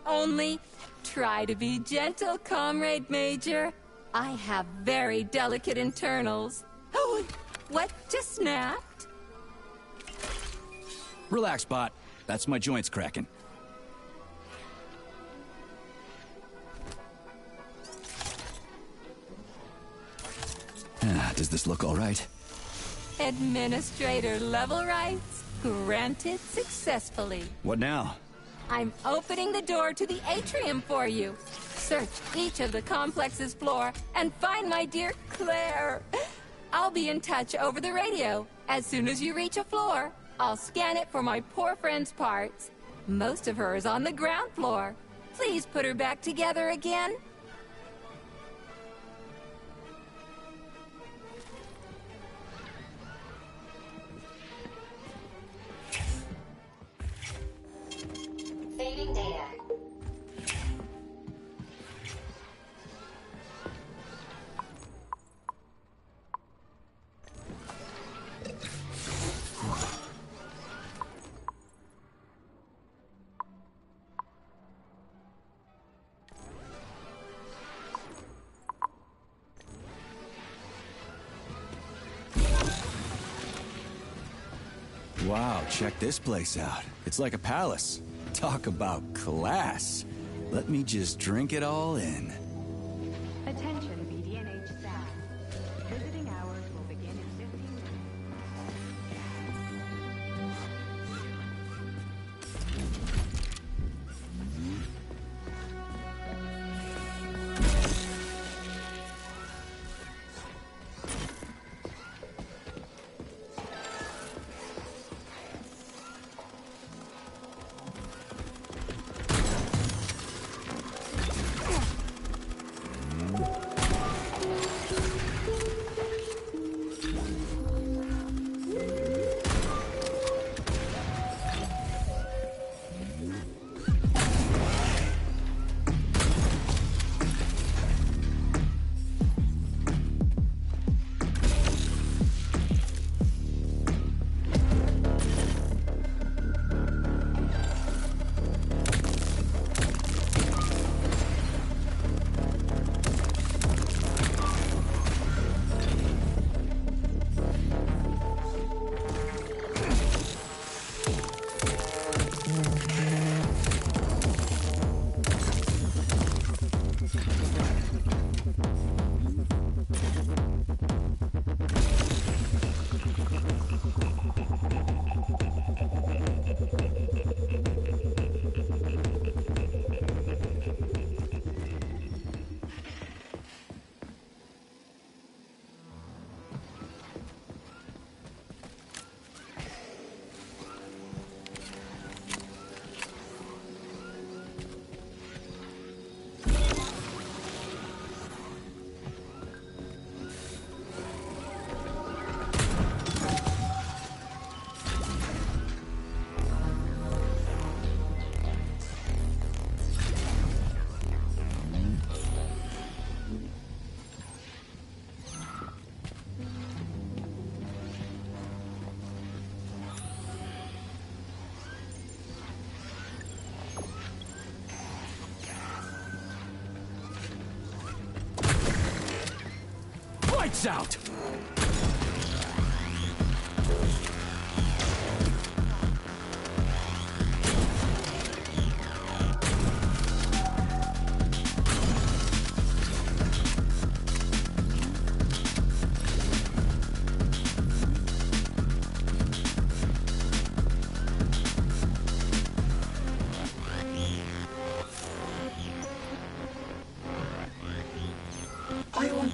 Only try to be gentle, Comrade Major. I have very delicate internals. Oh, what just snapped? Relax, bot. That's my joints cracking. Does this look all right? Administrator level rights granted successfully. What now? I'm opening the door to the atrium for you. Search each of the complex's floor and find my dear Claire. I'll be in touch over the radio. As soon as you reach a floor, I'll scan it for my poor friend's parts. Most of her is on the ground floor. Please put her back together again. Saving data. Wow, check this place out. It's like a palace. Talk about class. Let me just drink it all in. Attention, BDNH staff. Visiting hours will begin in 15 minutes. Lights out!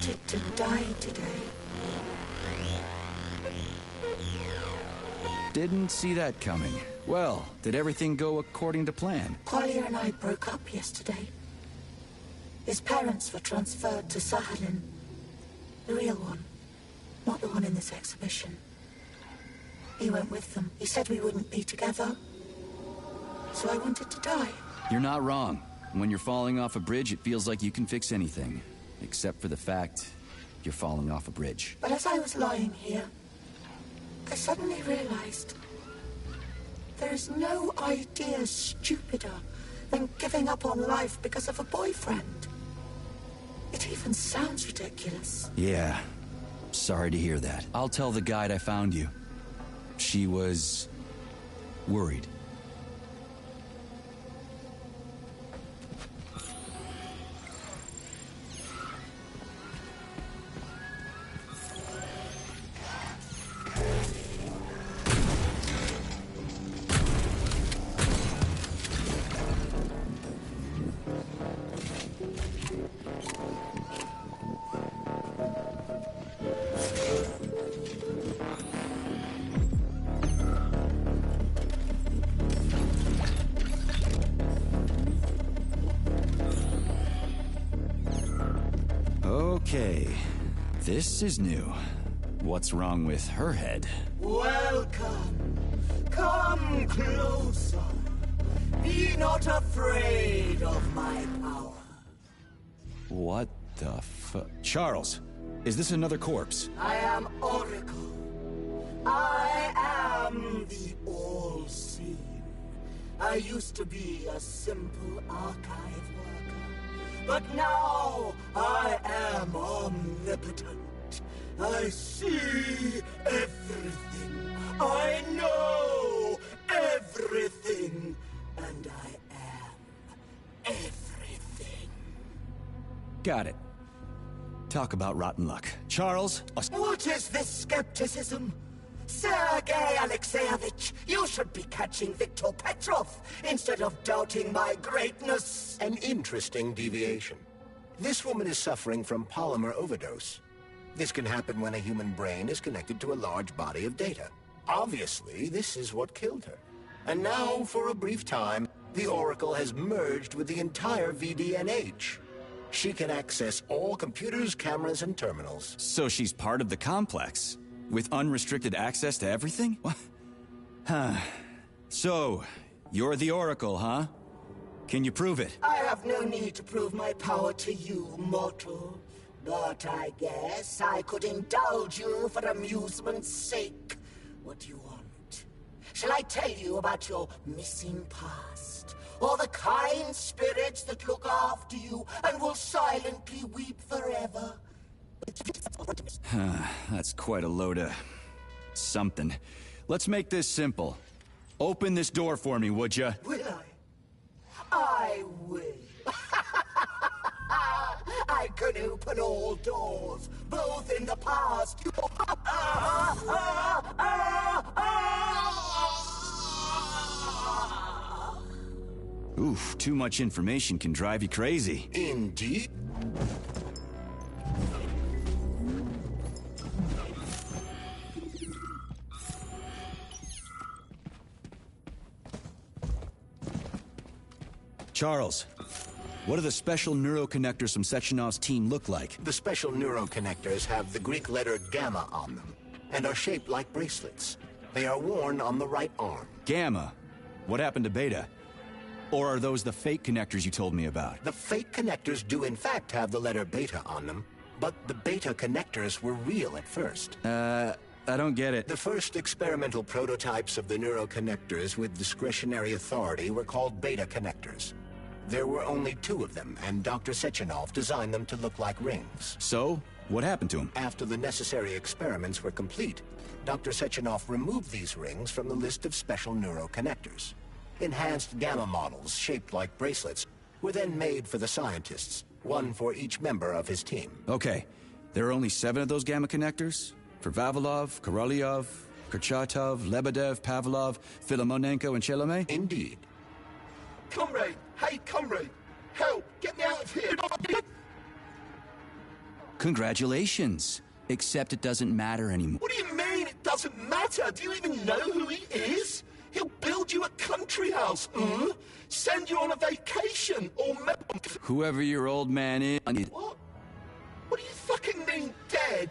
wanted to die today. Didn't see that coming. Well, did everything go according to plan? Collier and I broke up yesterday. His parents were transferred to Sahalin. The real one, not the one in this exhibition. He went with them. He said we wouldn't be together. So I wanted to die. You're not wrong. When you're falling off a bridge, it feels like you can fix anything. Except for the fact you're falling off a bridge. But as I was lying here, I suddenly realized there is no idea stupider than giving up on life because of a boyfriend. It even sounds ridiculous. Yeah. Sorry to hear that. I'll tell the guide I found you. She was worried. Okay, this is new. What's wrong with her head? Welcome. Come closer. Be not afraid of my power. What the fu- Charles, is this another corpse? I am Oracle. I am the All-Seeing. I used to be a simple archive worker, but now I am omnipotent. I see everything. I know everything. And I am everything. Got it. Talk about rotten luck. Charles? What is this skepticism? Sergei Alexeyevich, you should be catching Viktor Petrov instead of doubting my greatness. An interesting deviation. This woman is suffering from polymer overdose. This can happen when a human brain is connected to a large body of data. Obviously, this is what killed her. And now, for a brief time, the Oracle has merged with the entire VDNH. She can access all computers, cameras, and terminals. So she's part of the complex? With unrestricted access to everything? What? Huh. So, you're the Oracle, huh? Can you prove it? I have no need to prove my power to you, mortal. But I guess I could indulge you for amusement's sake. What do you want? Shall I tell you about your missing past? Or the kind spirits that look after you and will silently weep forever? That's quite a load of something. Let's make this simple. Open this door for me, would ya? Will I? I will. I can open all doors, both in the past. Oof, too much information can drive you crazy. Indeed. Charles, what do the special neuroconnectors from Sechenov's team look like? The special neuroconnectors have the Greek letter Gamma on them, and are shaped like bracelets. They are worn on the right arm. Gamma? What happened to Beta? Or are those the fake connectors you told me about? The fake connectors do in fact have the letter Beta on them, but the Beta connectors were real at first. I don't get it. The first experimental prototypes of the neuroconnectors with discretionary authority were called Beta connectors. There were only 2 of them, and Dr. Sechenov designed them to look like rings. So, what happened to them? After the necessary experiments were complete, Dr. Sechenov removed these rings from the list of special neuroconnectors. Enhanced gamma models, shaped like bracelets, were then made for the scientists, one for each member of his team. Okay, there are only 7 of those gamma connectors? For Vavilov, Korolyov, Kurchatov, Lebedev, Pavlov, Filimonenko, and Chelomey? Indeed. Comrade! Hey, comrade! Help! Get me out of here! Congratulations. Except it doesn't matter anymore. What do you mean it doesn't matter? Do you even know who he is? He'll build you a country house, send you on a vacation, or whoever your old man is. What? What do you fucking mean, dead?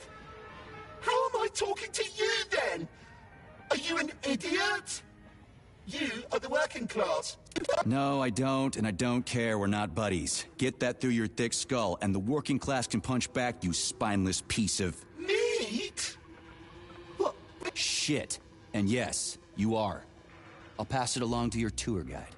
How am I talking to you, then? Are you an idiot? You are the working class. No, I don't, and I don't care. We're not buddies. Get that through your thick skull, and the working class can punch back, you spineless piece of... Meat? What? Shit. And yes, you are. I'll pass it along to your tour guide.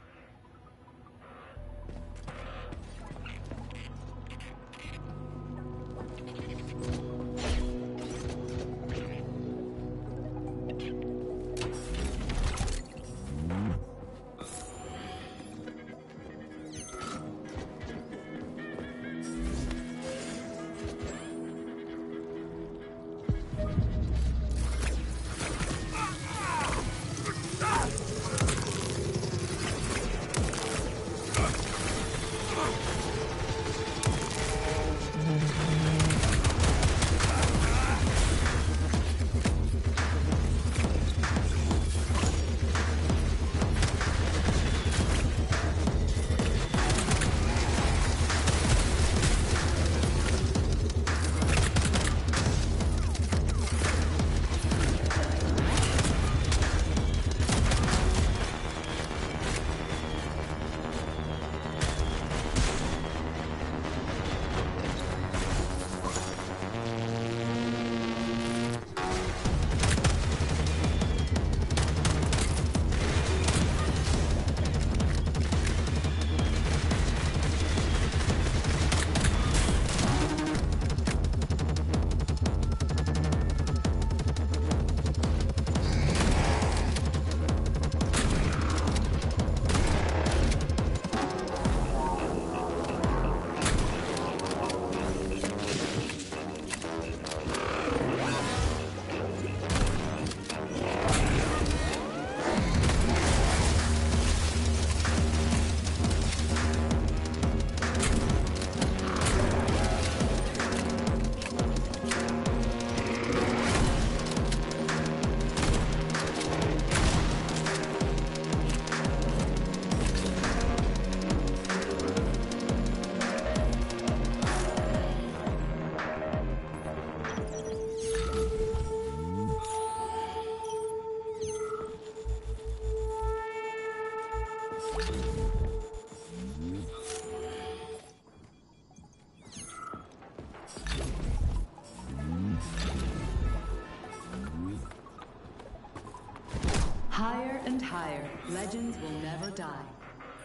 Higher and higher, legends will never die.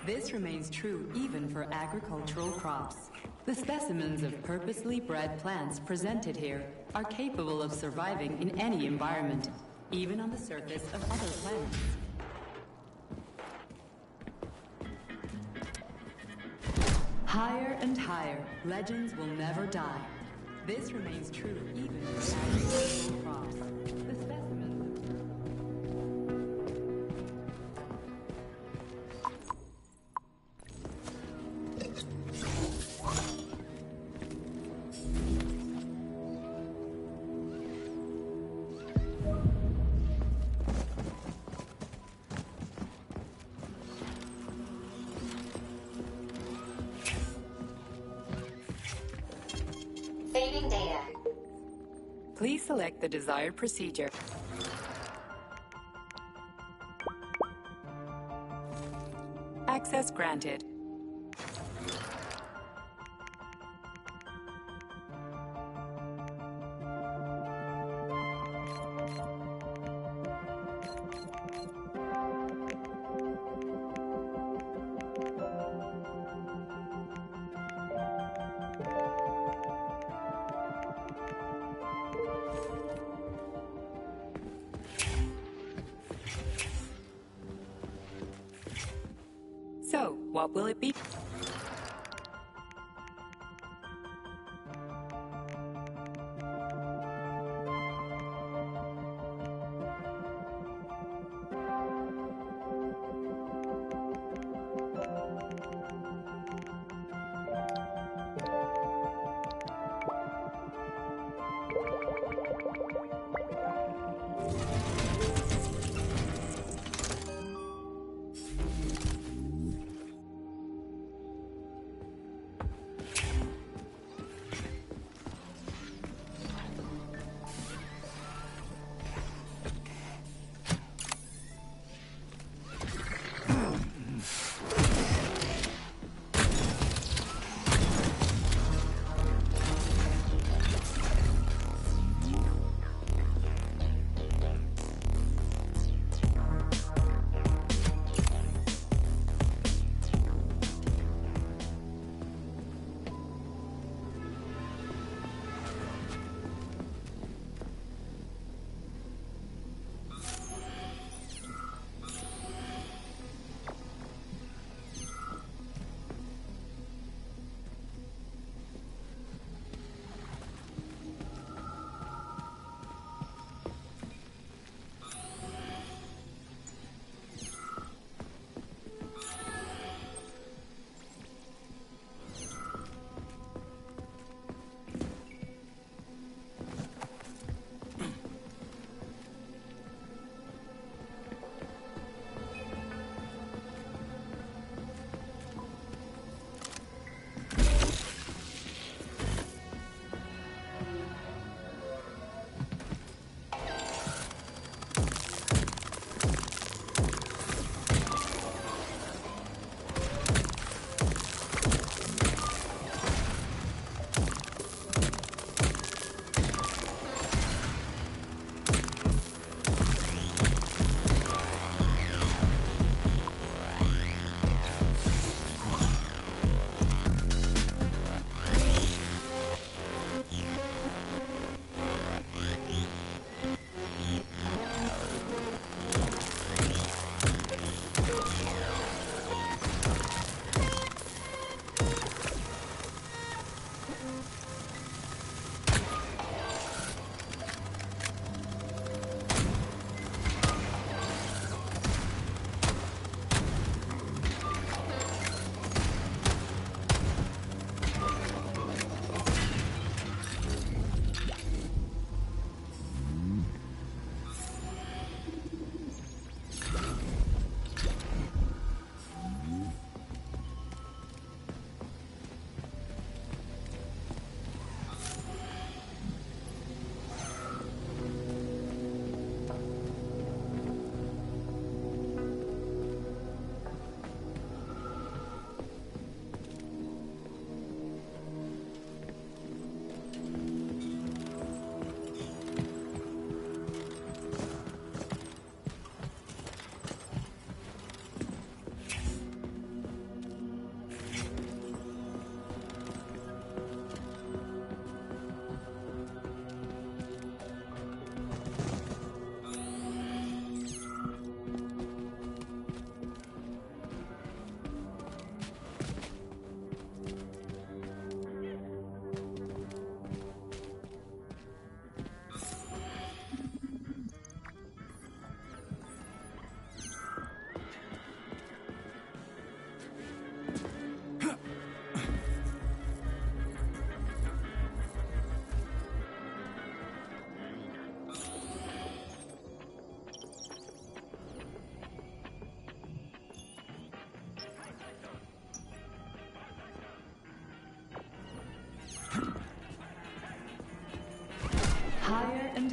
This remains true even for agricultural crops. The specimens of purposely bred plants presented here are capable of surviving in any environment, even on the surface of other planets. Higher and higher, legends will never die. This remains true even for agricultural crops. The specimens Saving data. Please select the desired procedure. Access granted. So, what will it be?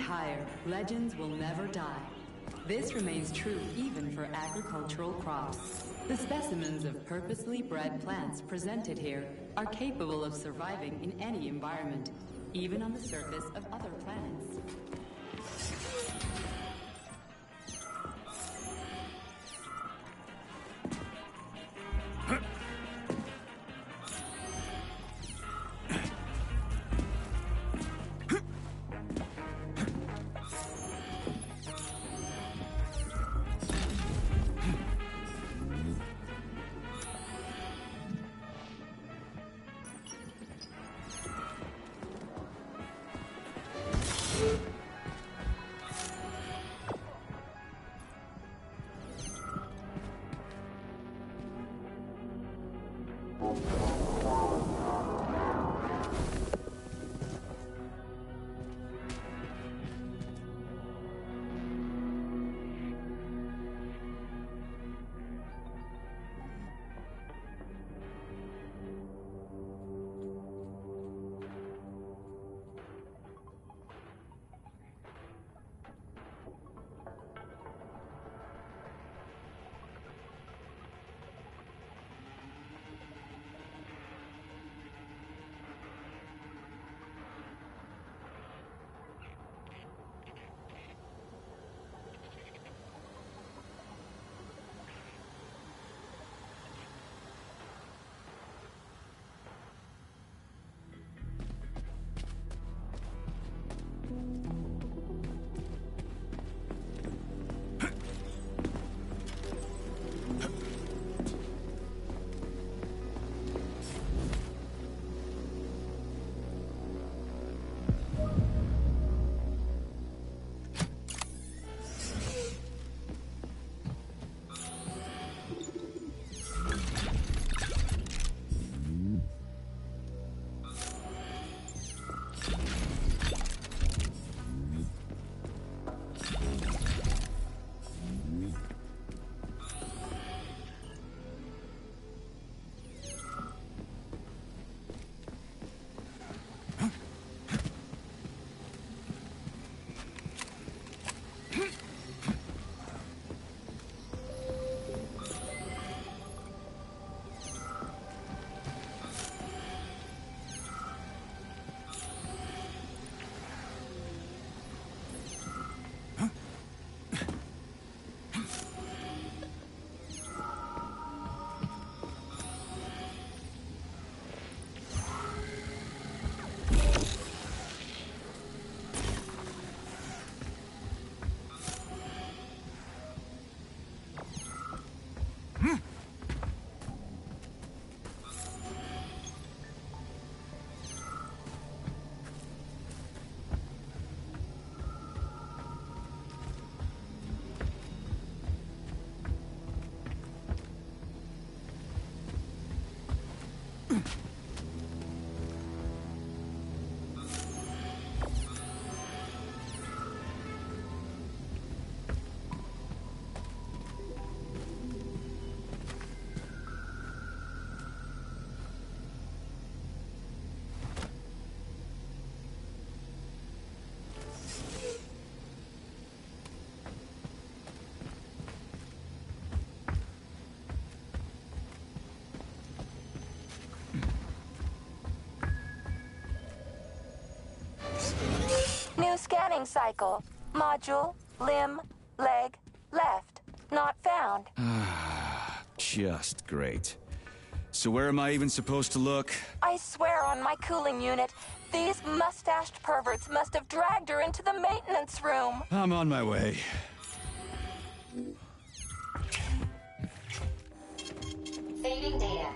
higher, legends will never die. This remains true even for agricultural crops. The specimens of purposely bred plants presented here are capable of surviving in any environment, even on the surface of other planets. Scanning cycle. Module, limb, leg, left. Not found. Just great. So where am I even supposed to look? I swear on my cooling unit, these mustached perverts must have dragged her into the maintenance room. I'm on my way. Saving data.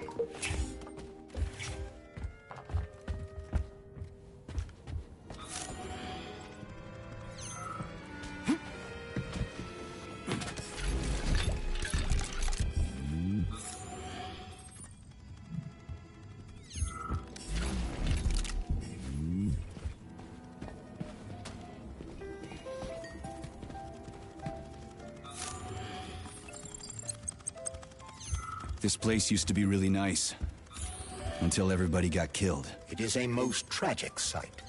This place used to be really nice. Until everybody got killed. It is a most tragic sight.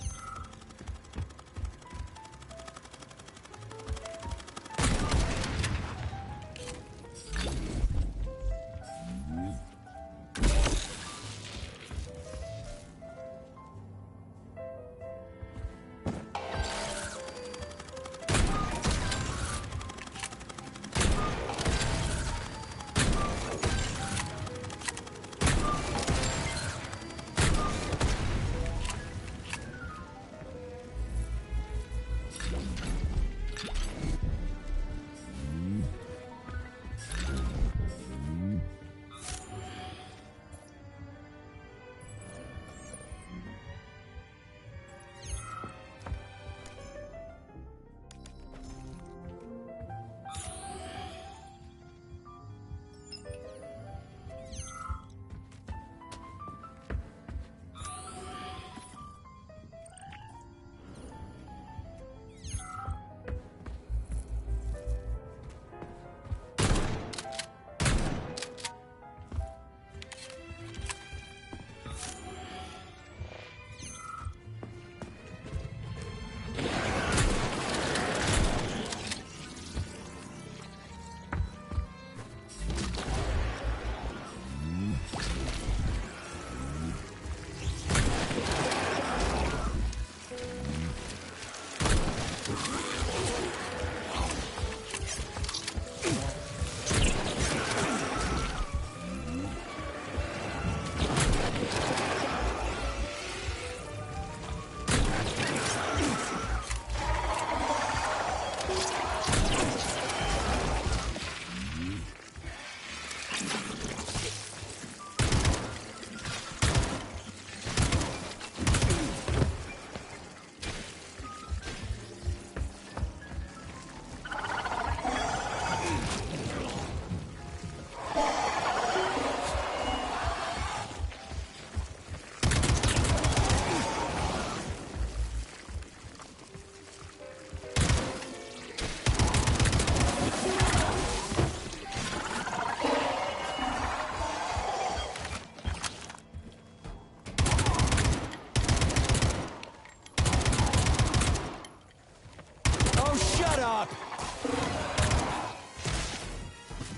up!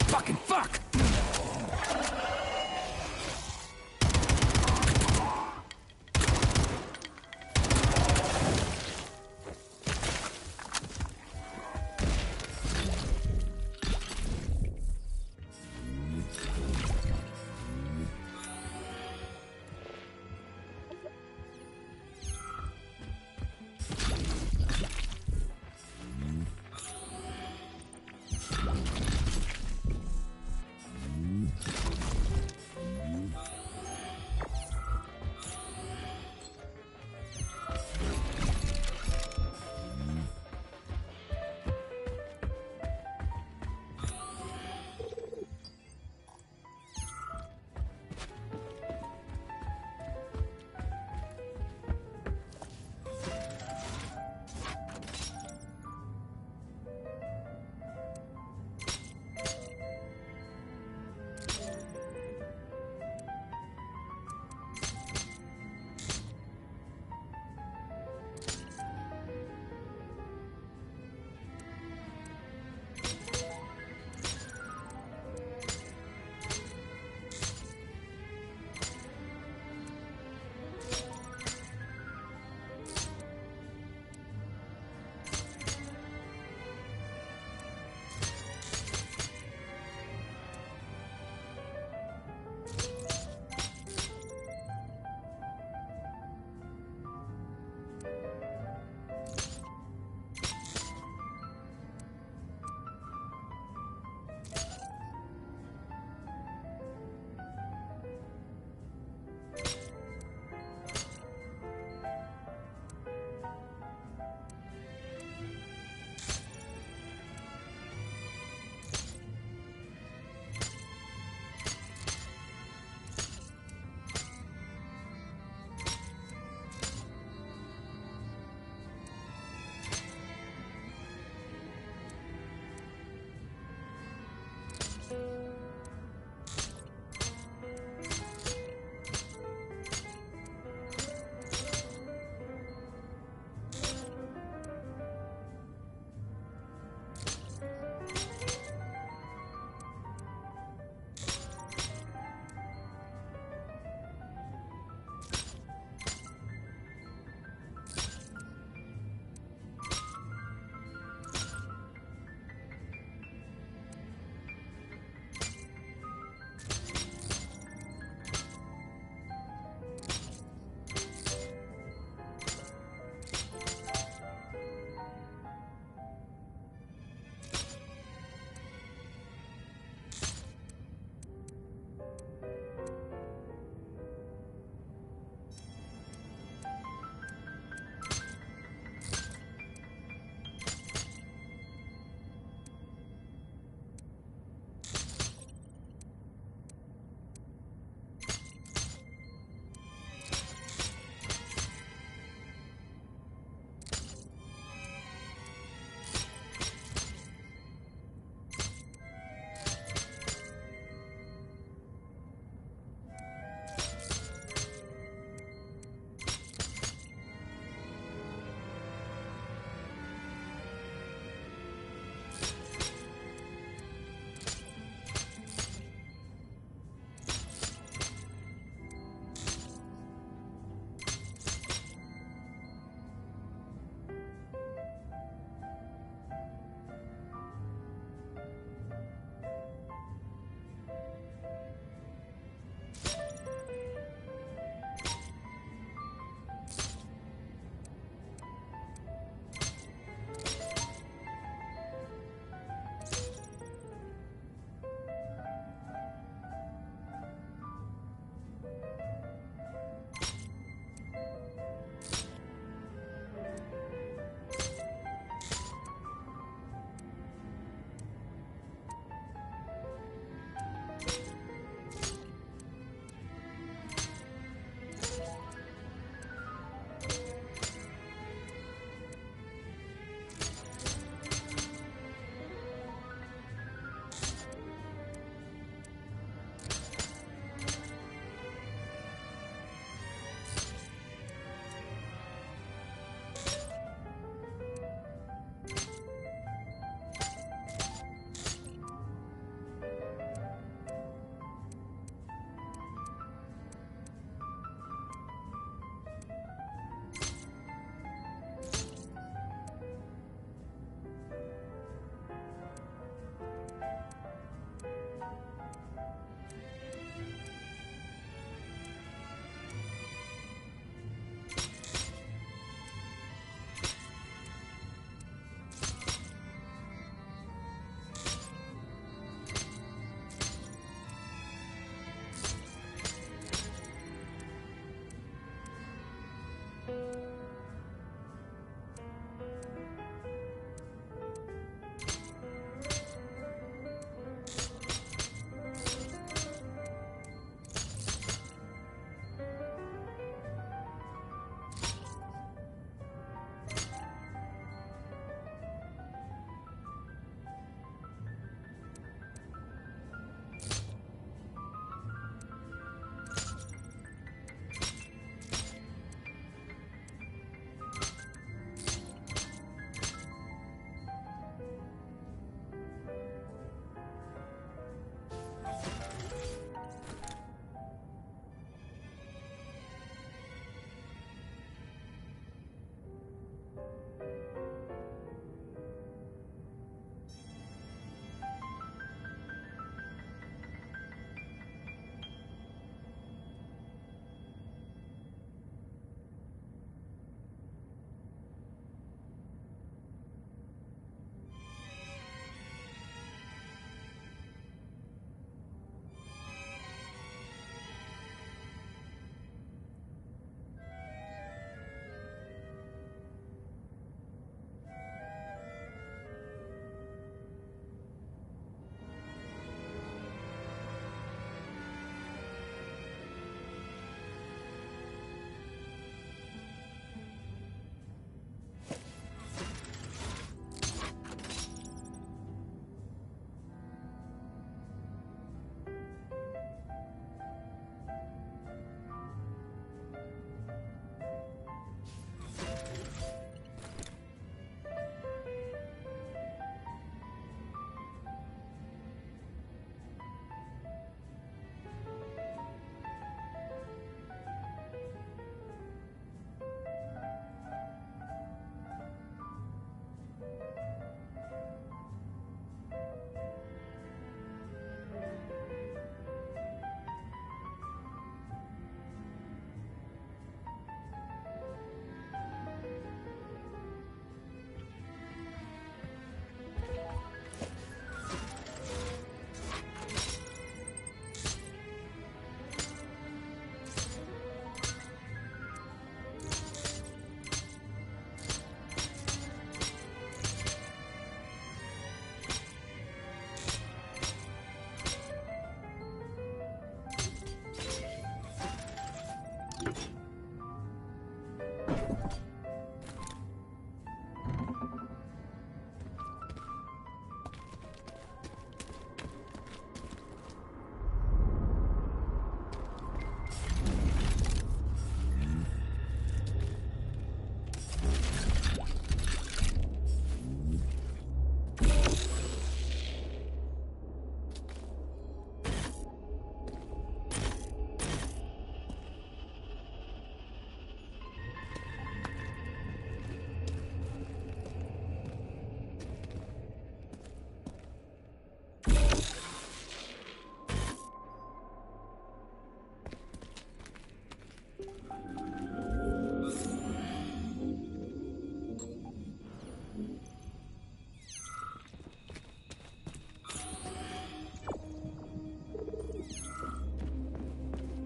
Fucking fuck!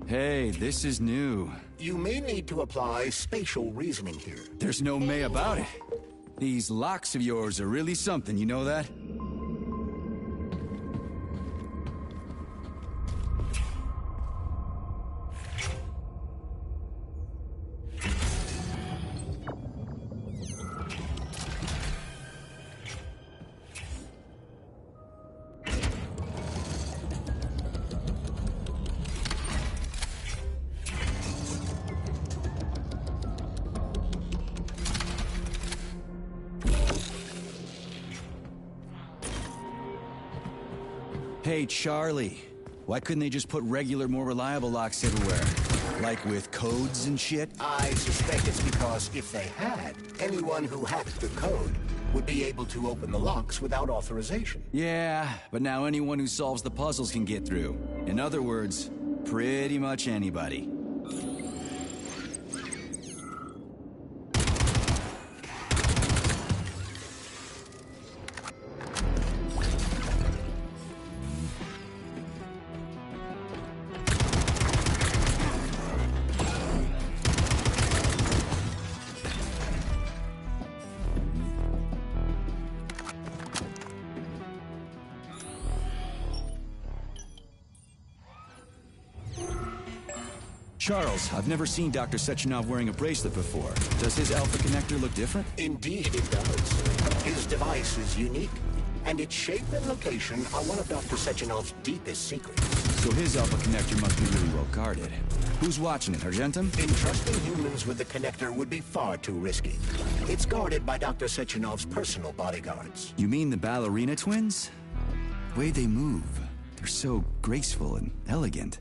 Hey, this is new. You may need to apply spatial reasoning here. There's no may about it. These locks of yours are really something, you know that? Hey, Charlie. Why couldn't they just put regular, more reliable locks everywhere? Like with codes and shit? I suspect it's because if they had, anyone who hacked the code would be able to open the locks without authorization. Yeah, but now anyone who solves the puzzles can get through. In other words, pretty much anybody. Charles, I've never seen Dr. Sechenov wearing a bracelet before. Does his Alpha connector look different? Indeed it does. His device is unique, and its shape and location are one of Dr. Sechenov's deepest secrets. So his Alpha connector must be really well guarded. Who's watching it, Argentum? Entrusting humans with the connector would be far too risky. It's guarded by Dr. Sechenov's personal bodyguards. You mean the ballerina twins? The way they move, they're so graceful and elegant.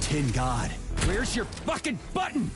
Tin God. Where's your fucking button?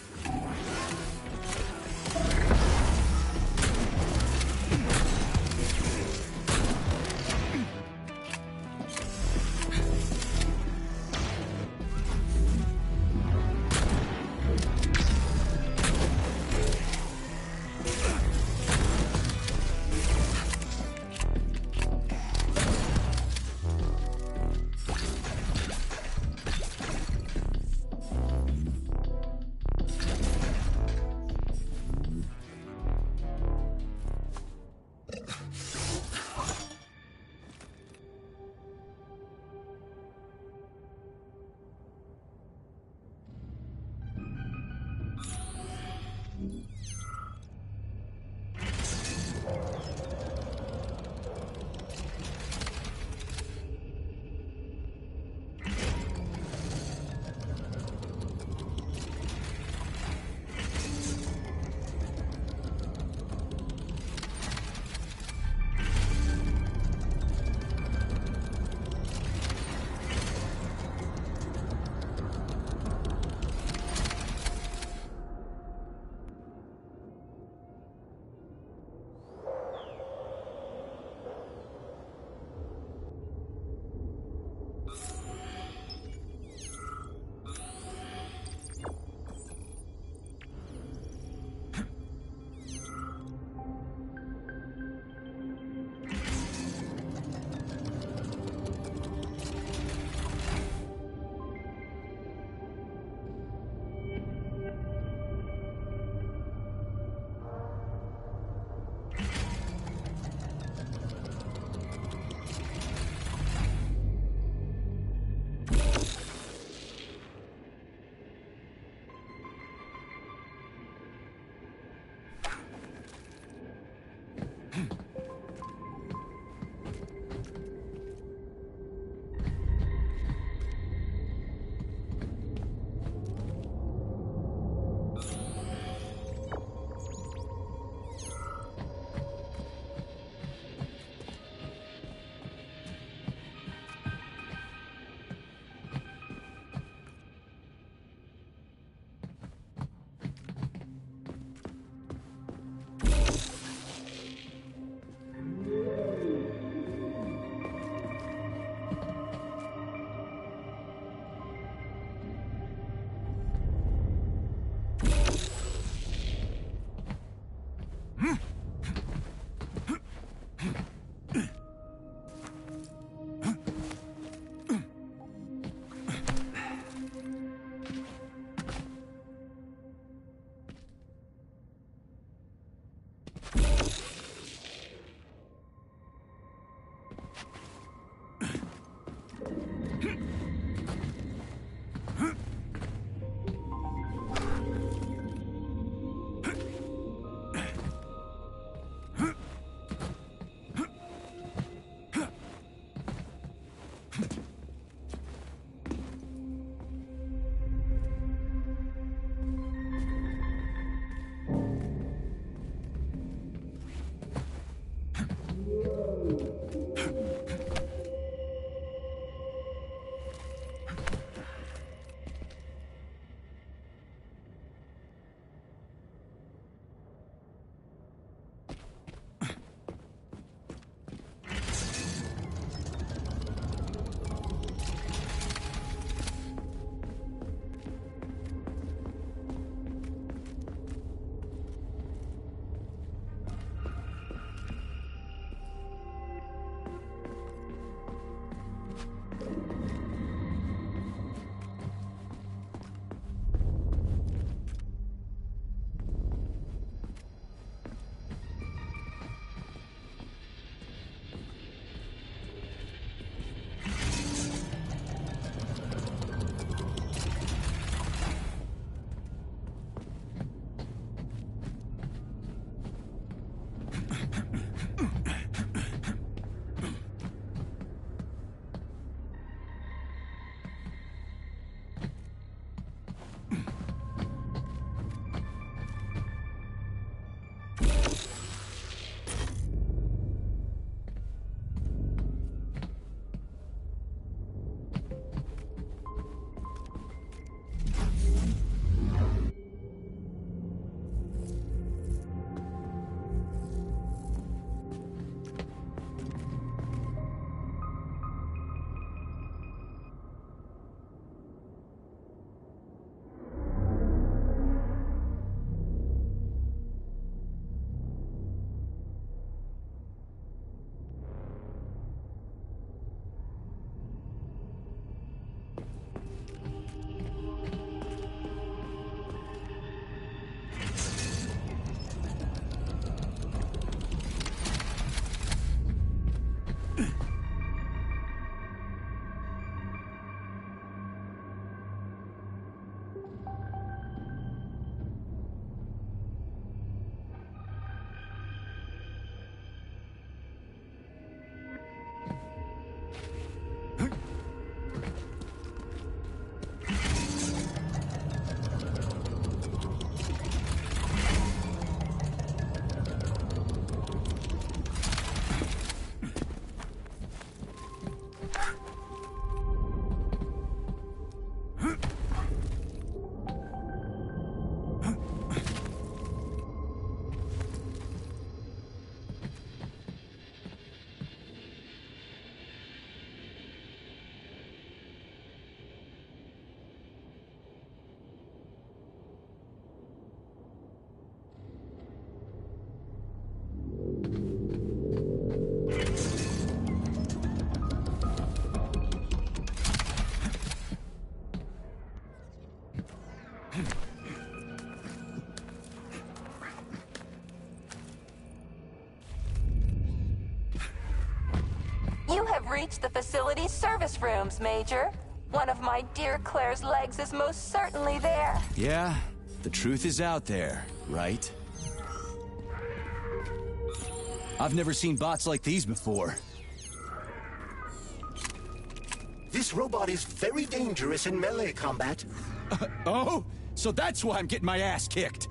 reached the facility's service rooms, Major. One of my dear Claire's legs is most certainly there. Yeah, the truth is out there, right? I've never seen bots like these before. This robot is very dangerous in melee combat. Oh? So that's why I'm getting my ass kicked.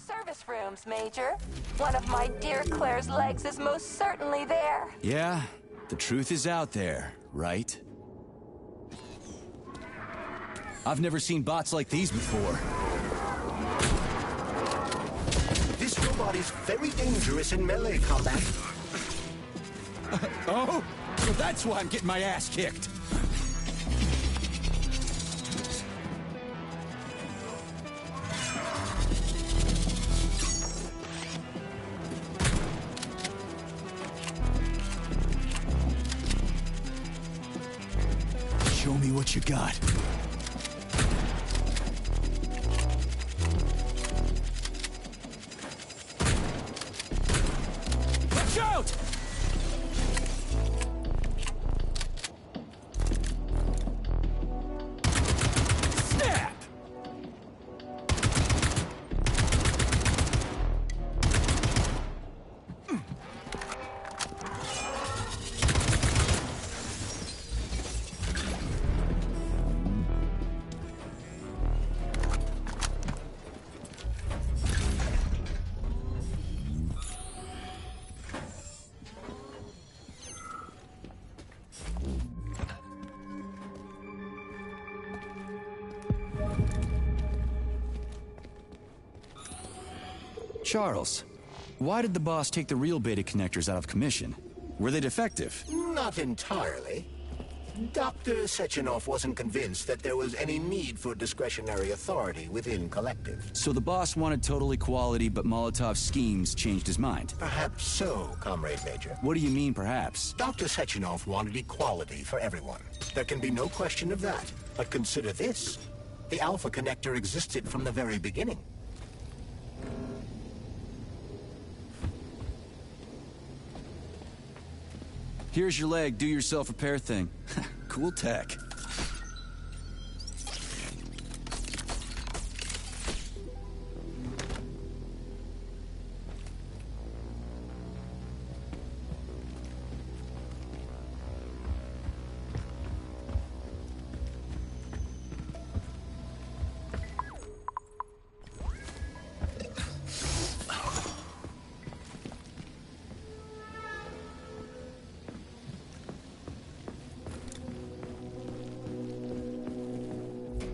Service rooms, Major. One of my dear Claire's legs is most certainly there. Yeah, the truth is out there, right? I've never seen bots like these before. This robot is very dangerous in melee combat. Oh? So that's why I'm getting my ass kicked. Show me what you got. Watch out! Snap! Charles, why did the boss take the real beta connectors out of commission? Were they defective? Not entirely. Dr. Sechenov wasn't convinced that there was any need for discretionary authority within Collective. So the boss wanted total equality, but Molotov's schemes changed his mind? Perhaps so, Comrade Major. What do you mean, perhaps? Dr. Sechenov wanted equality for everyone. There can be no question of that. But consider this. The Alpha Connector existed from the very beginning. Here's your leg, do yourself repair thing. Cool tech.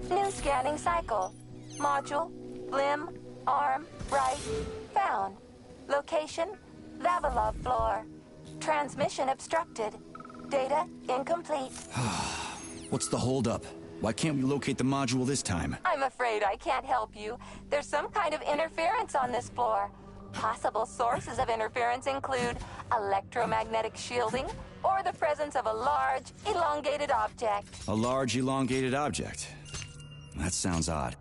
New scanning cycle. Module, limb, arm, right, found. Location, Vavilov floor. Transmission obstructed. Data incomplete. What's the holdup? Why can't we locate the module this time? I'm afraid I can't help you. There's some kind of interference on this floor. Possible sources of interference include electromagnetic shielding or the presence of a large, elongated object. A large, elongated object. That sounds odd.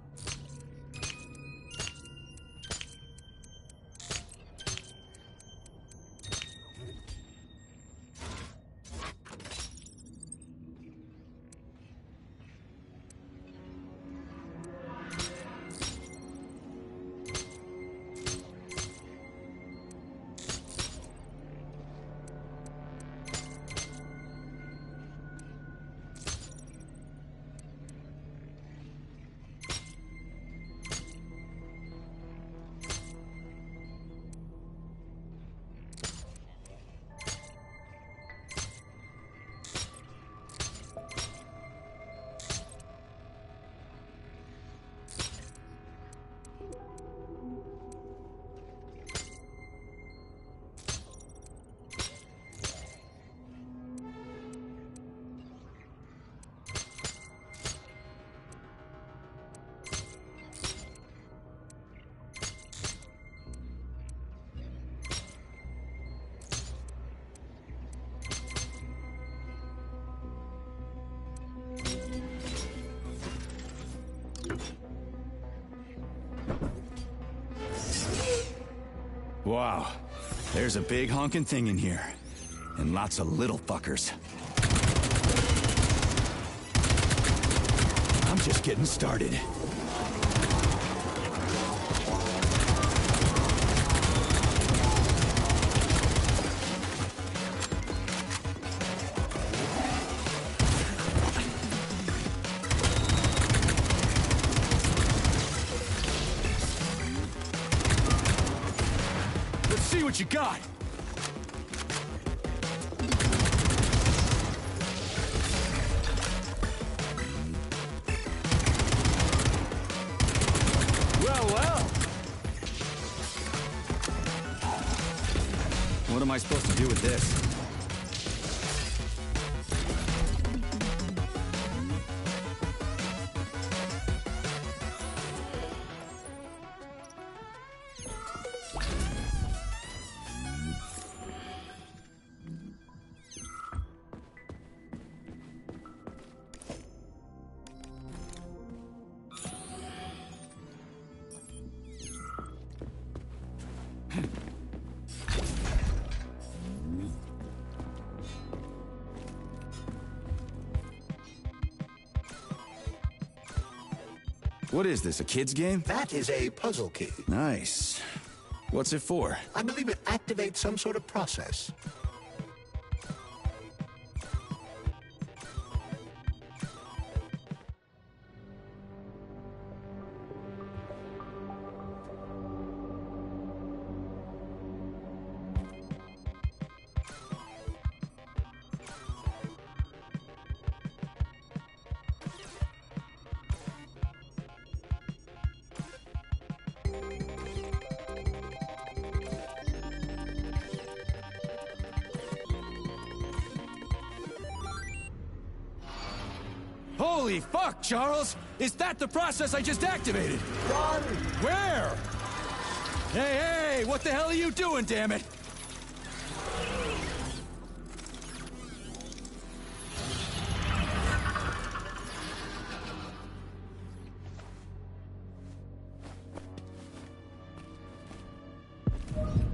Wow. There's a big honking thing in here. And lots of little fuckers. I'm just getting started. Let's see what you got. What am I supposed to do with this? What is this, a kid's game? That is a puzzle key. Nice. What's it for? I believe it activates some sort of process. Holy fuck, Charles! Is that the process I just activated? Run! Where? Hey, hey! What the hell are you doing, damn it?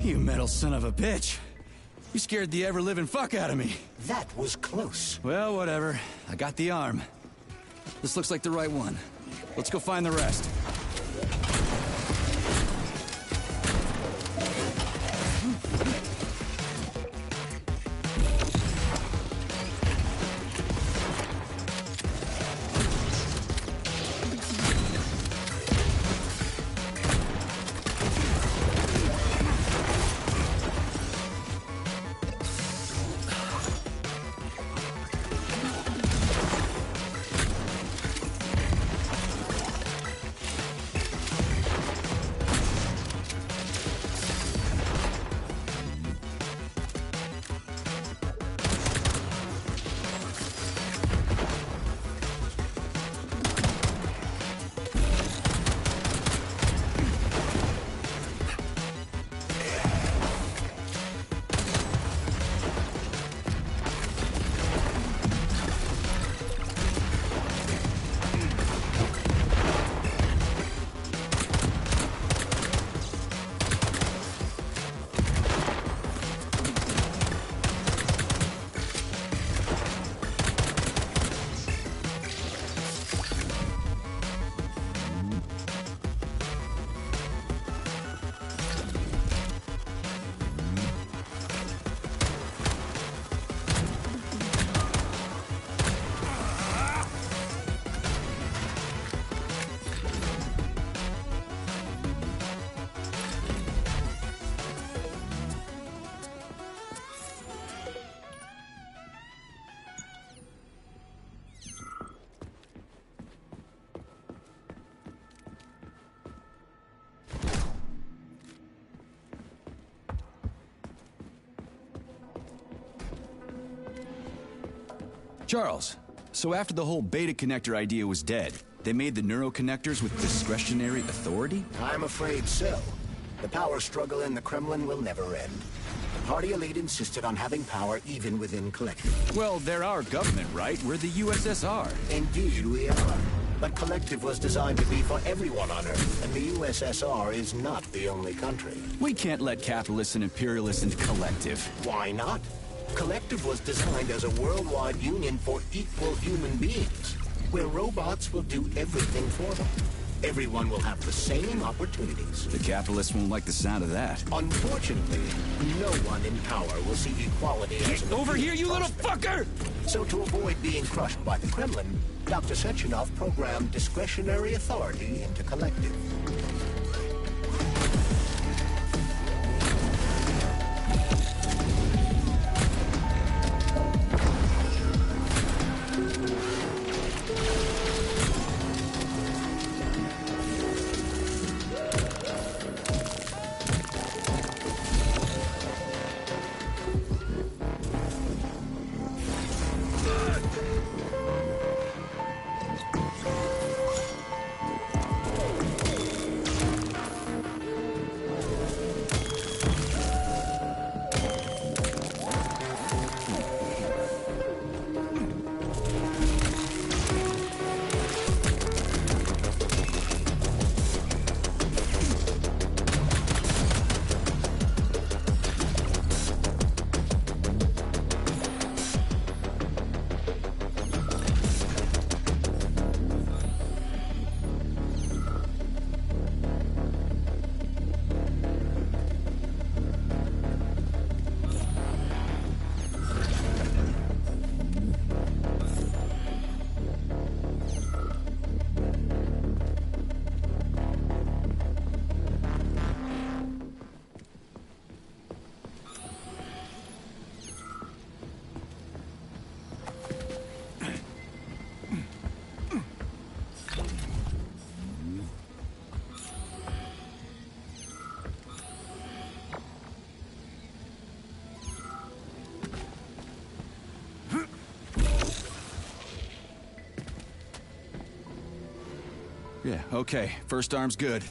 You metal son of a bitch. You scared the ever-living fuck out of me. That was close. Well, whatever. I got the arm. This looks like the right one. Let's go find the rest. Charles, so after the whole beta connector idea was dead, they made the neuroconnectors with discretionary authority? I'm afraid so. The power struggle in the Kremlin will never end. The party elite insisted on having power even within Collective. Well, they're our government, right? We're the USSR. Indeed we are. But Collective was designed to be for everyone on Earth, and the USSR is not the only country. We can't let capitalists and imperialists into Collective. Why not? Collective was designed as a worldwide union for equal human beings, where robots will do everything for them. Everyone will have the same opportunities. The capitalists won't like the sound of that. Unfortunately, no one in power will see equality as an Over here, you prospect. little fucker! So to avoid being crushed by the Kremlin, Dr. Sechenov programmed discretionary authority into Collective. Yeah, okay. First arm's good.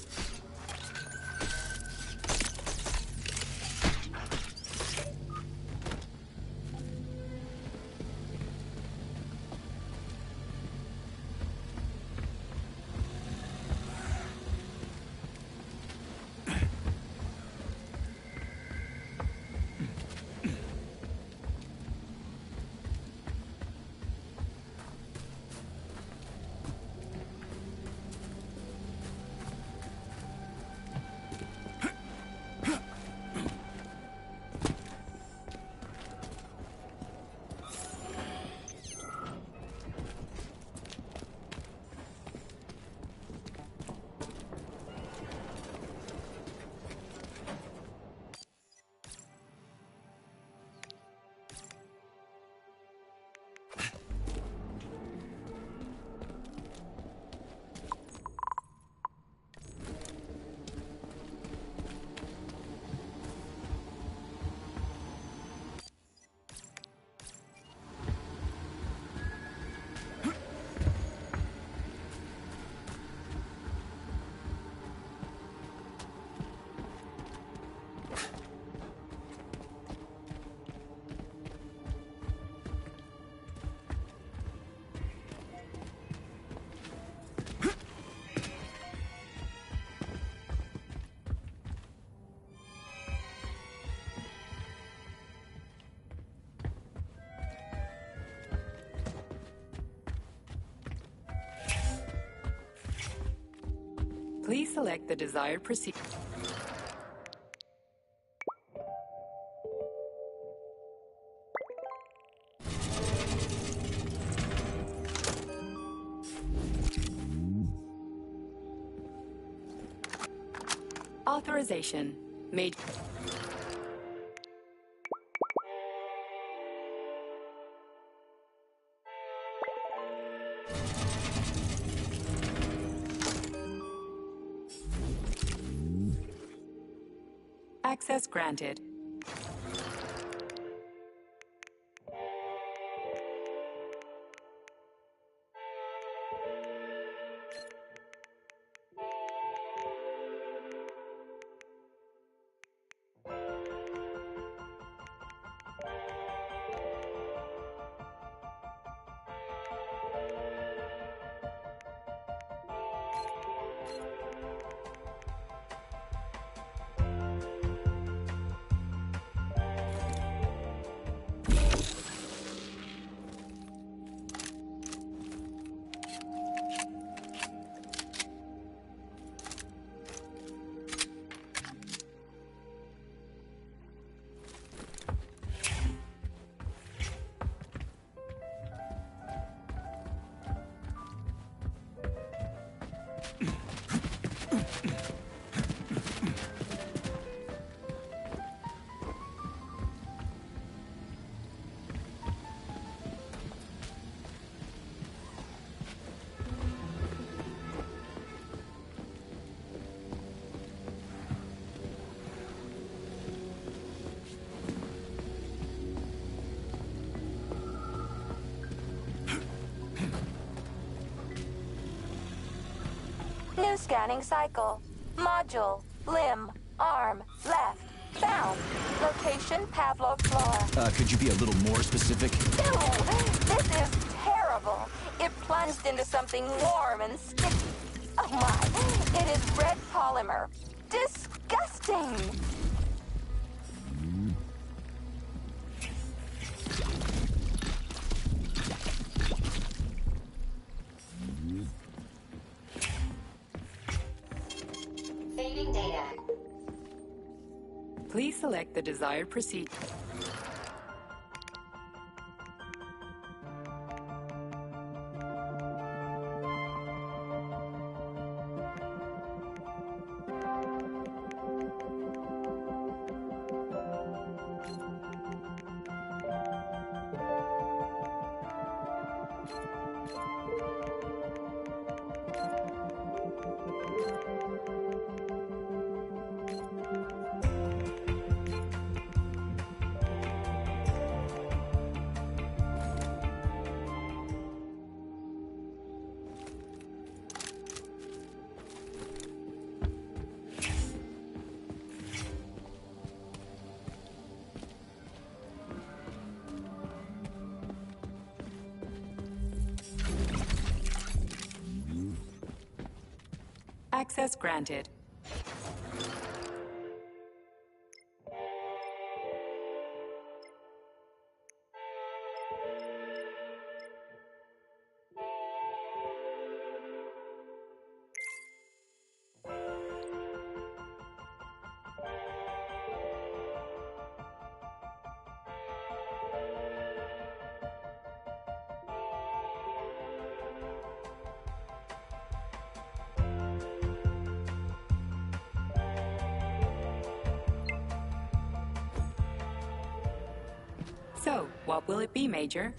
Please select the desired procedure. Authorization. Made. Access granted. scanning cycle. Module, limb, arm, left. Found. Location, Pavlov floor. Could you be a little more specific? Ew! This is terrible. It plunged into something warm and sticky. Oh my, it is red polymer. Disgusting! Saving data. Please select the desired procedure. Access granted. So, what will it be, Major?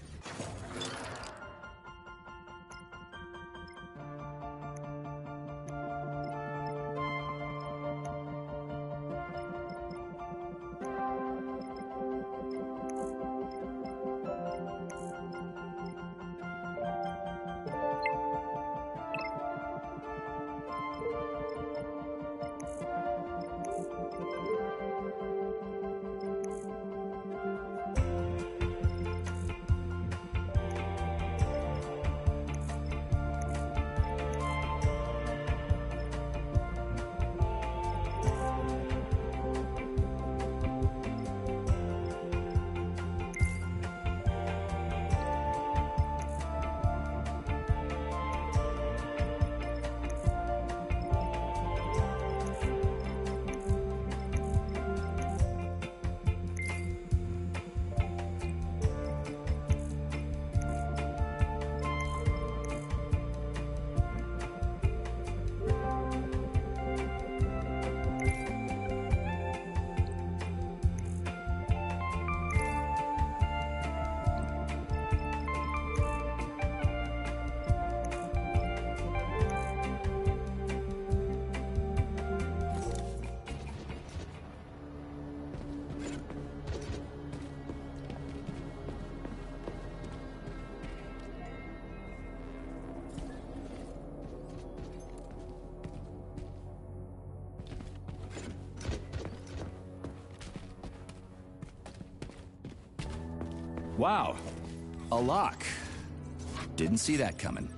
Wow. A lock. Didn't see that coming.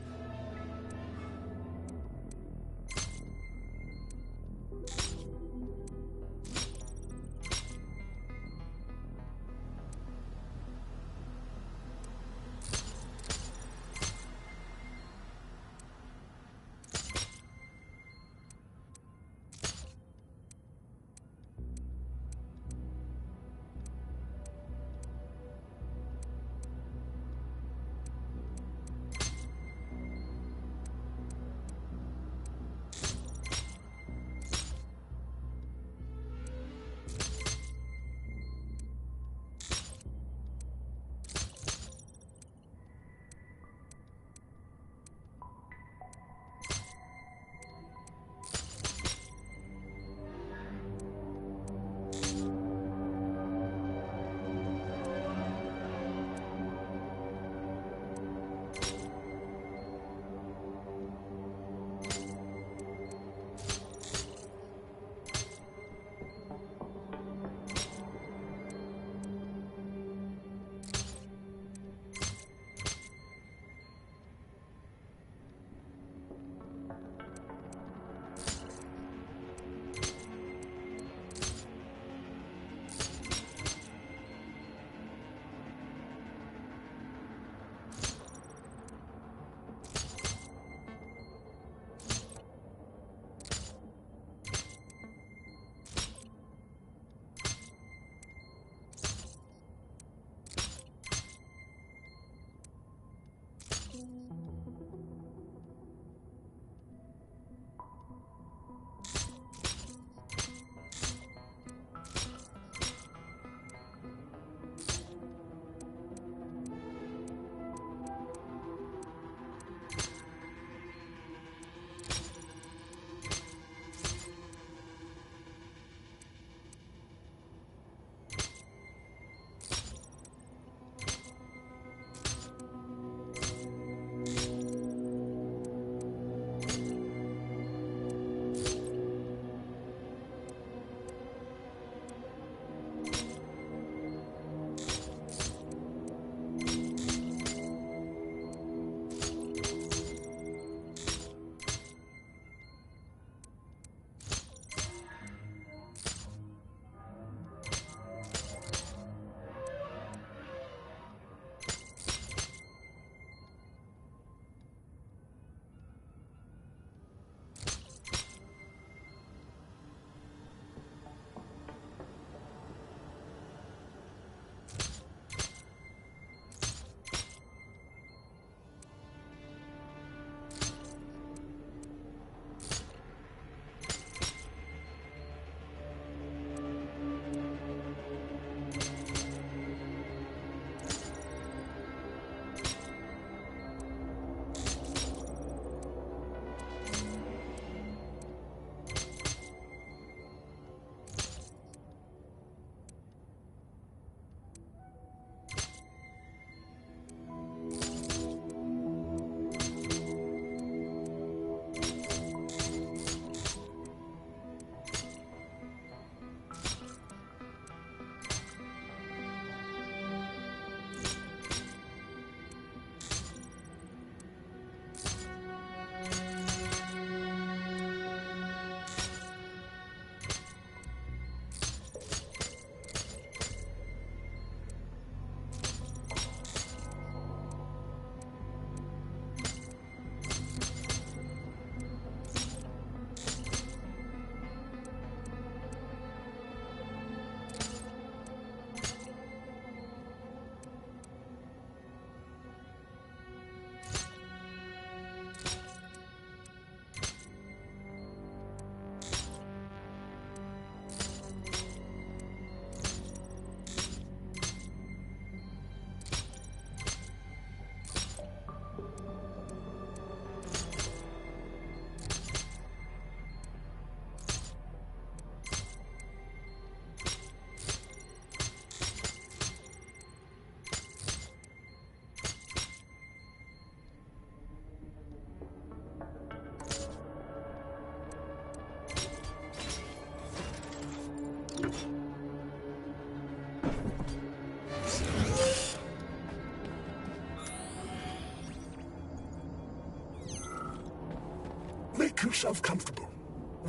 yourself comfortable.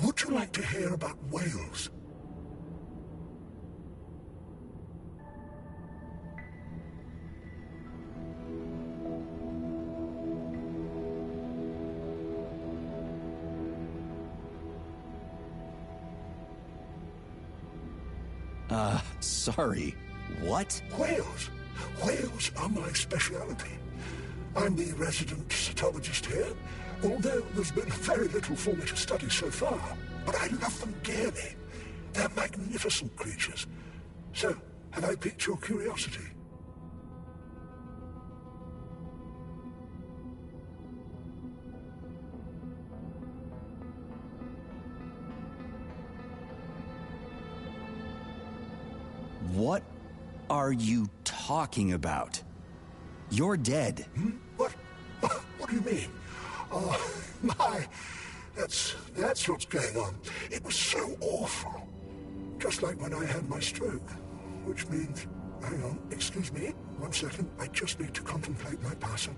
Would you like to hear about whales? Sorry. What? Whales. Whales are my speciality. I'm the resident cetologist here, although there's been very little for me to study so far. But I love them dearly. They're magnificent creatures. So, have I piqued your curiosity? What are you talking about? You're dead. What? What do you mean? Oh, my. That's what's going on. It was so awful. Just like when I had my stroke. Which means... Hang on, excuse me. 1 second. I just need to contemplate my passing.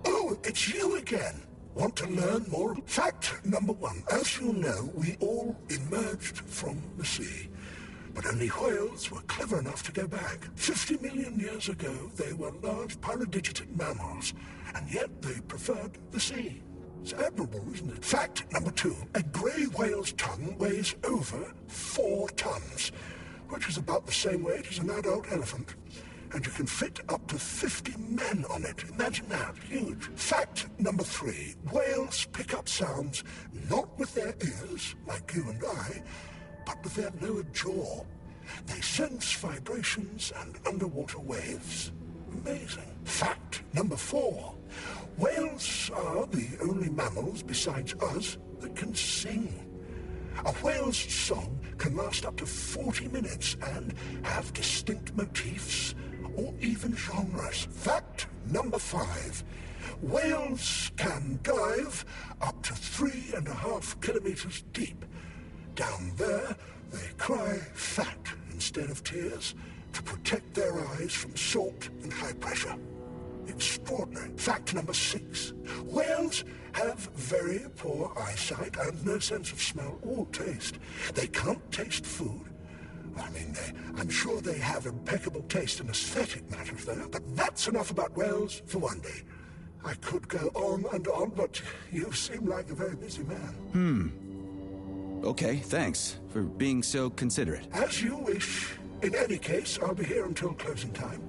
Oh, it's you again. Want to learn more? Fact number 1. As you know, we all emerged from the sea. But only whales were clever enough to go back. 50 million years ago, they were large paradigitic mammals, and yet they preferred the sea. It's admirable, isn't it? Fact number 2. A grey whale's tongue weighs over 4 tons, which is about the same weight as an adult elephant. And you can fit up to 50 men on it. Imagine that. Huge. Fact number 3. Whales pick up sounds not with their ears, like you and I, but with their lower jaw. They sense vibrations and underwater waves. Amazing. Fact number 4. Whales are the only mammals besides us that can sing. A whale's song can last up to 40 minutes and have distinct motifs or even genres. Fact number 5. Whales can dive up to 3.5 kilometers deep. Down there, they cry fat instead of tears to protect their eyes from salt and high pressure. Extraordinary. Fact number 6. Whales have very poor eyesight and no sense of smell or taste. They can't taste food. I mean, I'm sure they have impeccable taste in aesthetic matters, though. But that's enough about whales for one day. I could go on and on, but you seem like a very busy man. Okay, thanks for being so considerate. As you wish. In any case, I'll be here until closing time.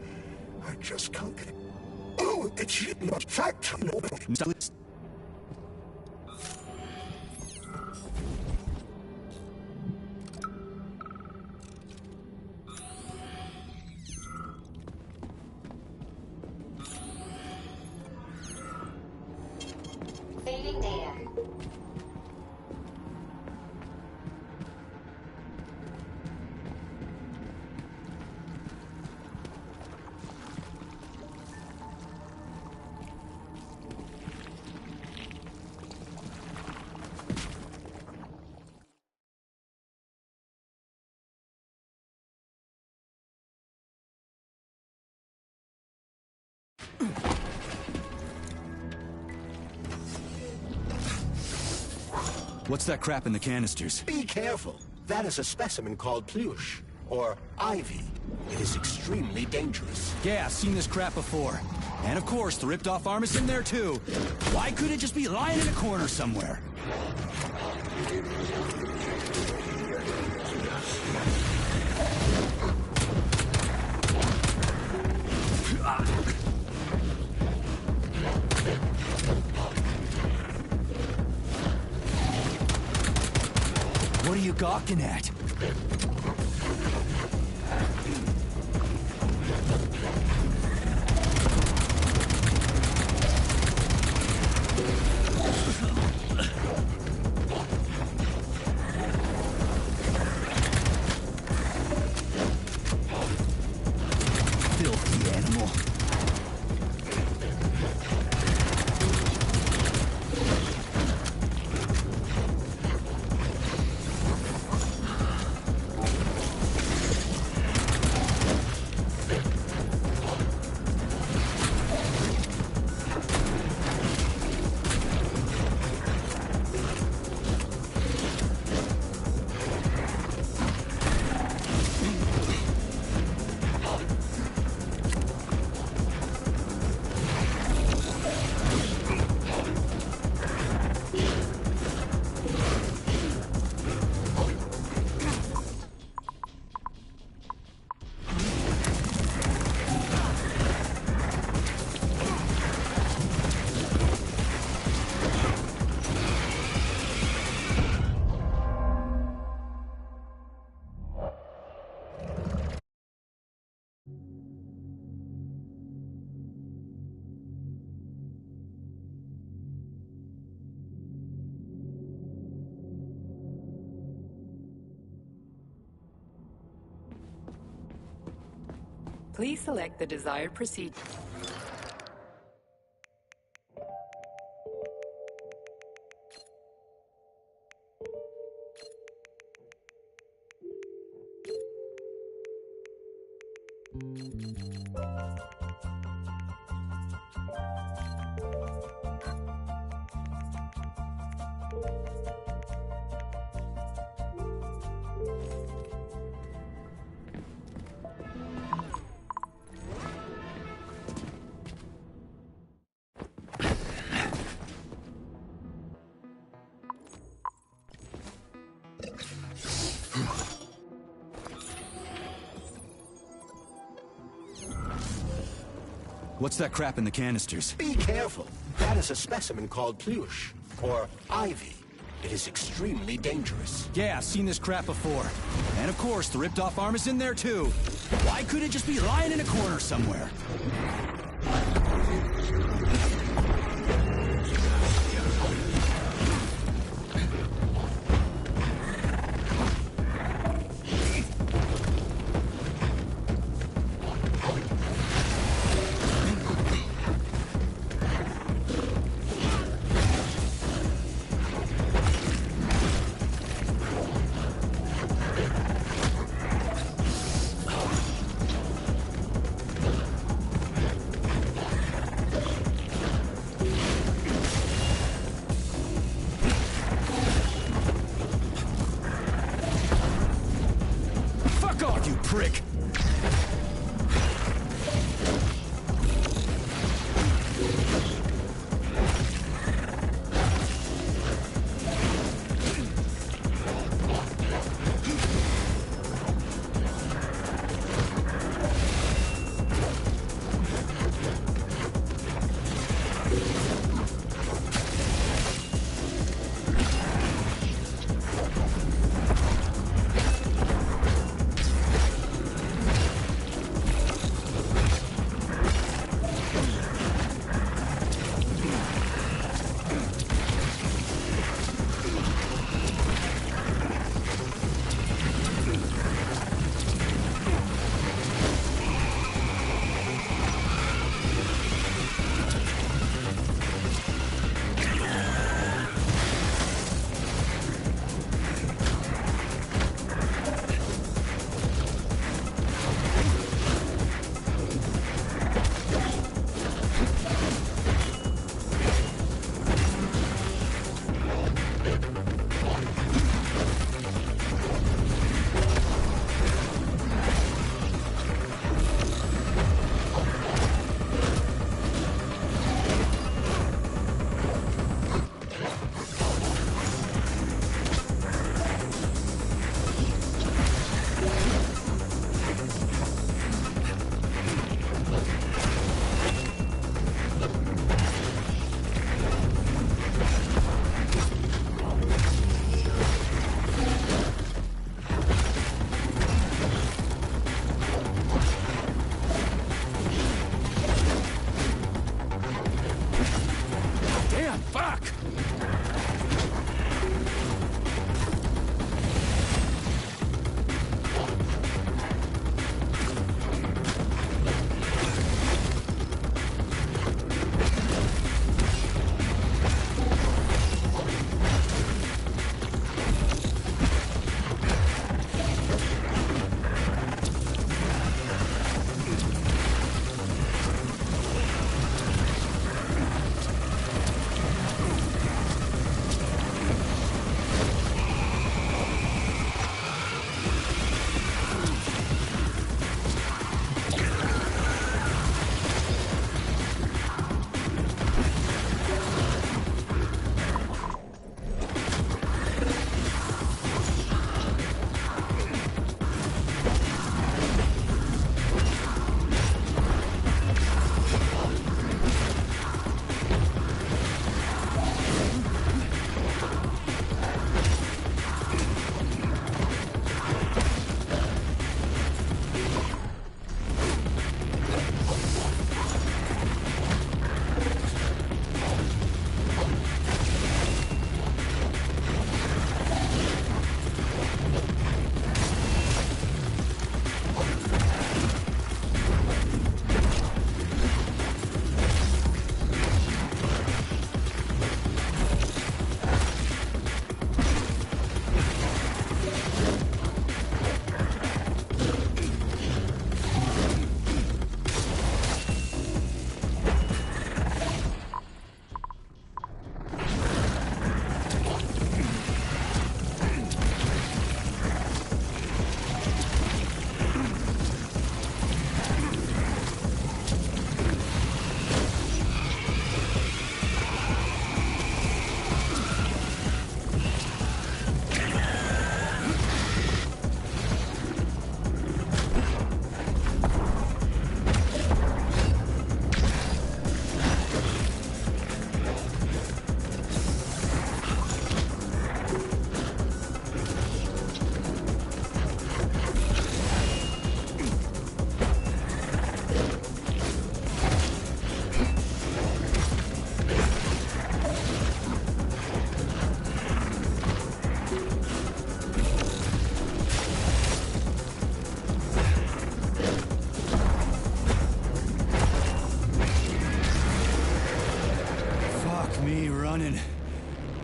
I just can't get... Oh, it's you. Fact. Failing data. What's that crap in the canisters? Be careful. That is a specimen called Plush, or Ivy. It is extremely dangerous. Yeah, I've seen this crap before. And of course, the ripped-off arm is in there too. Why couldn't it just be lying in a corner somewhere? What are you gawking at? Filthy animal. Please select the desired procedure. What's that crap in the canisters? Be careful. That is a specimen called Plush, or Ivy. It is extremely dangerous. Yeah, I've seen this crap before. And of course, the ripped-off arm is in there too. Why couldn't it just be lying in a corner somewhere? Prick!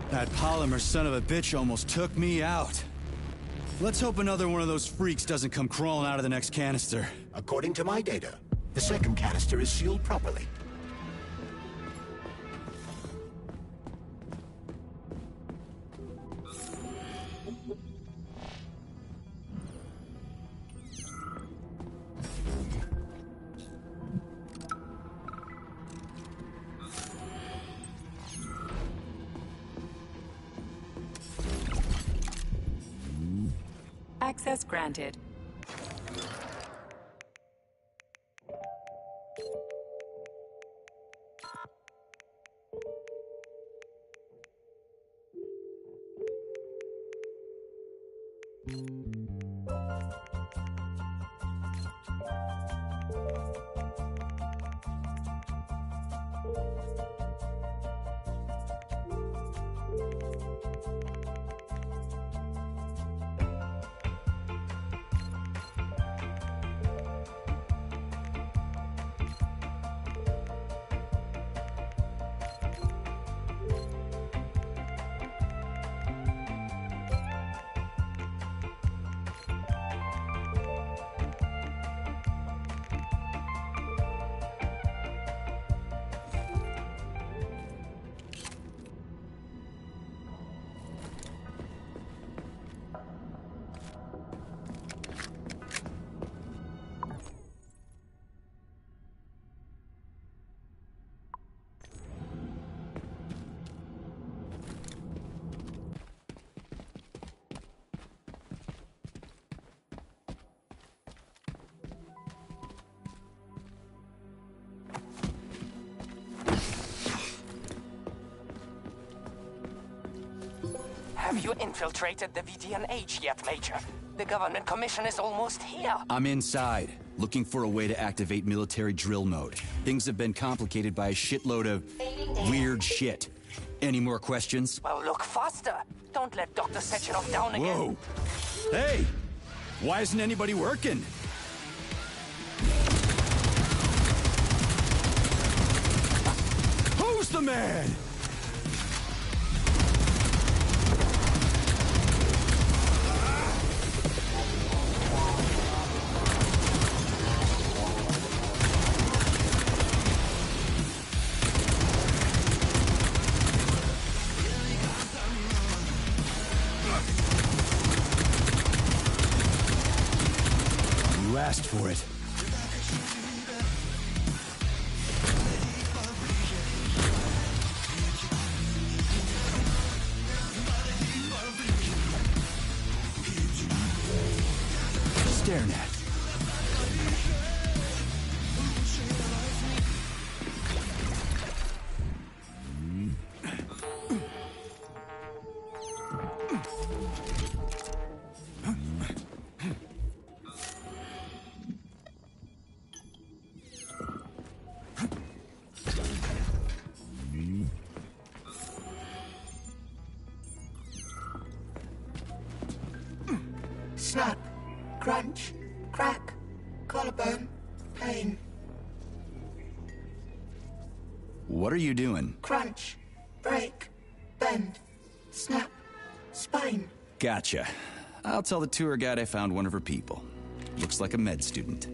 That polymer son of a bitch almost took me out. Let's hope another one of those freaks doesn't come crawling out of the next canister. According to my data, the second canister is sealed properly. Access granted. Have you infiltrated the VDNH yet, Major? The government commission is almost here. I'm inside, looking for a way to activate military drill mode. Things have been complicated by a shitload of weird shit. Any more questions? Well, look faster. Don't let Dr. Sechenov down again. Whoa! Hey! Why isn't anybody working? Who's the man? You asked for it. Staring at. Snap, crunch, crack, collarbone, pain. What are you doing? Crunch, break, bend, snap, spine. Gotcha. I'll tell the tour guide I found one of her people. Looks like a med student.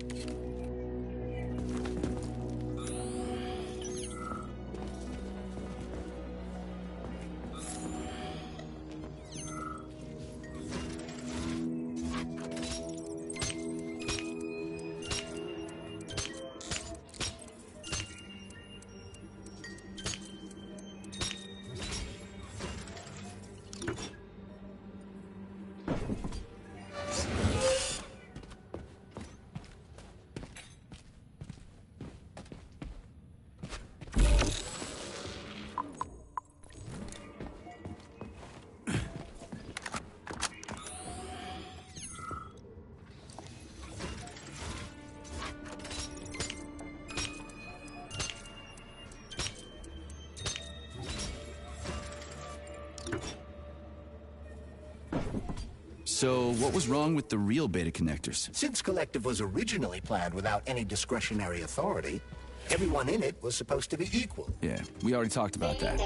So, what was wrong with the real beta connectors? Since Collective was originally planned without any discretionary authority, everyone in it was supposed to be equal. Yeah, we already talked about that.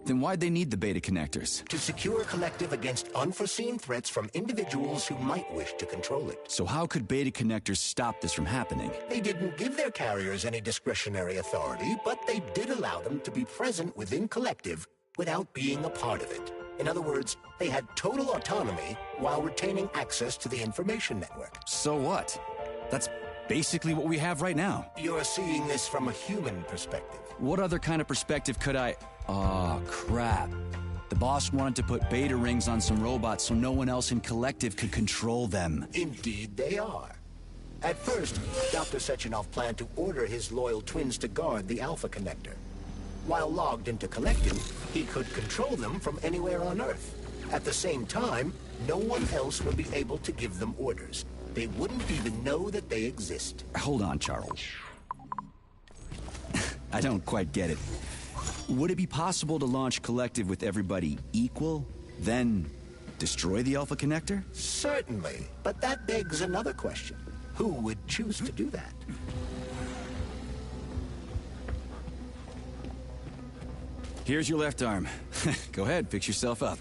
Then why'd they need the beta connectors? To secure Collective against unforeseen threats from individuals who might wish to control it. So how could beta connectors stop this from happening? They didn't give their carriers any discretionary authority, but they did allow them to be present within Collective without being a part of it. In other words, they had total autonomy while retaining access to the information network. So what? That's basically what we have right now. You're seeing this from a human perspective. What other kind of perspective could I... Oh, crap. The boss wanted to put beta rings on some robots so no one else in Collective could control them. Indeed they are. At first, Dr. Sechenov planned to order his loyal twins to guard the Alpha Connector. While logged into Collective, he could control them from anywhere on Earth. At the same time, no one else would be able to give them orders. They wouldn't even know that they exist. Hold on, Charles. I don't quite get it. Would it be possible to launch Collective with everybody equal, then destroy the Alpha Connector? Certainly, but that begs another question. Who would choose to do that? Here's your left arm. Go ahead, fix yourself up.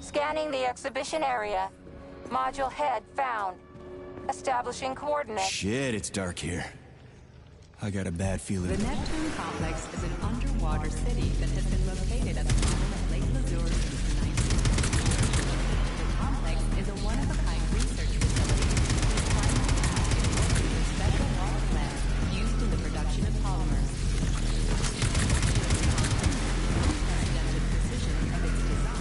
Scanning the exhibition area. Module head found. Establishing coordinates. Shit, it's dark here. I got a bad feeling. The Neptune Complex is an underwater city that has been located at the bottom of Lake Lazur since the 1960s. The complex is a one-of-a-kind research facility whose primary task is working with special water plants used in the production of polymers. Unprecedented precision of its design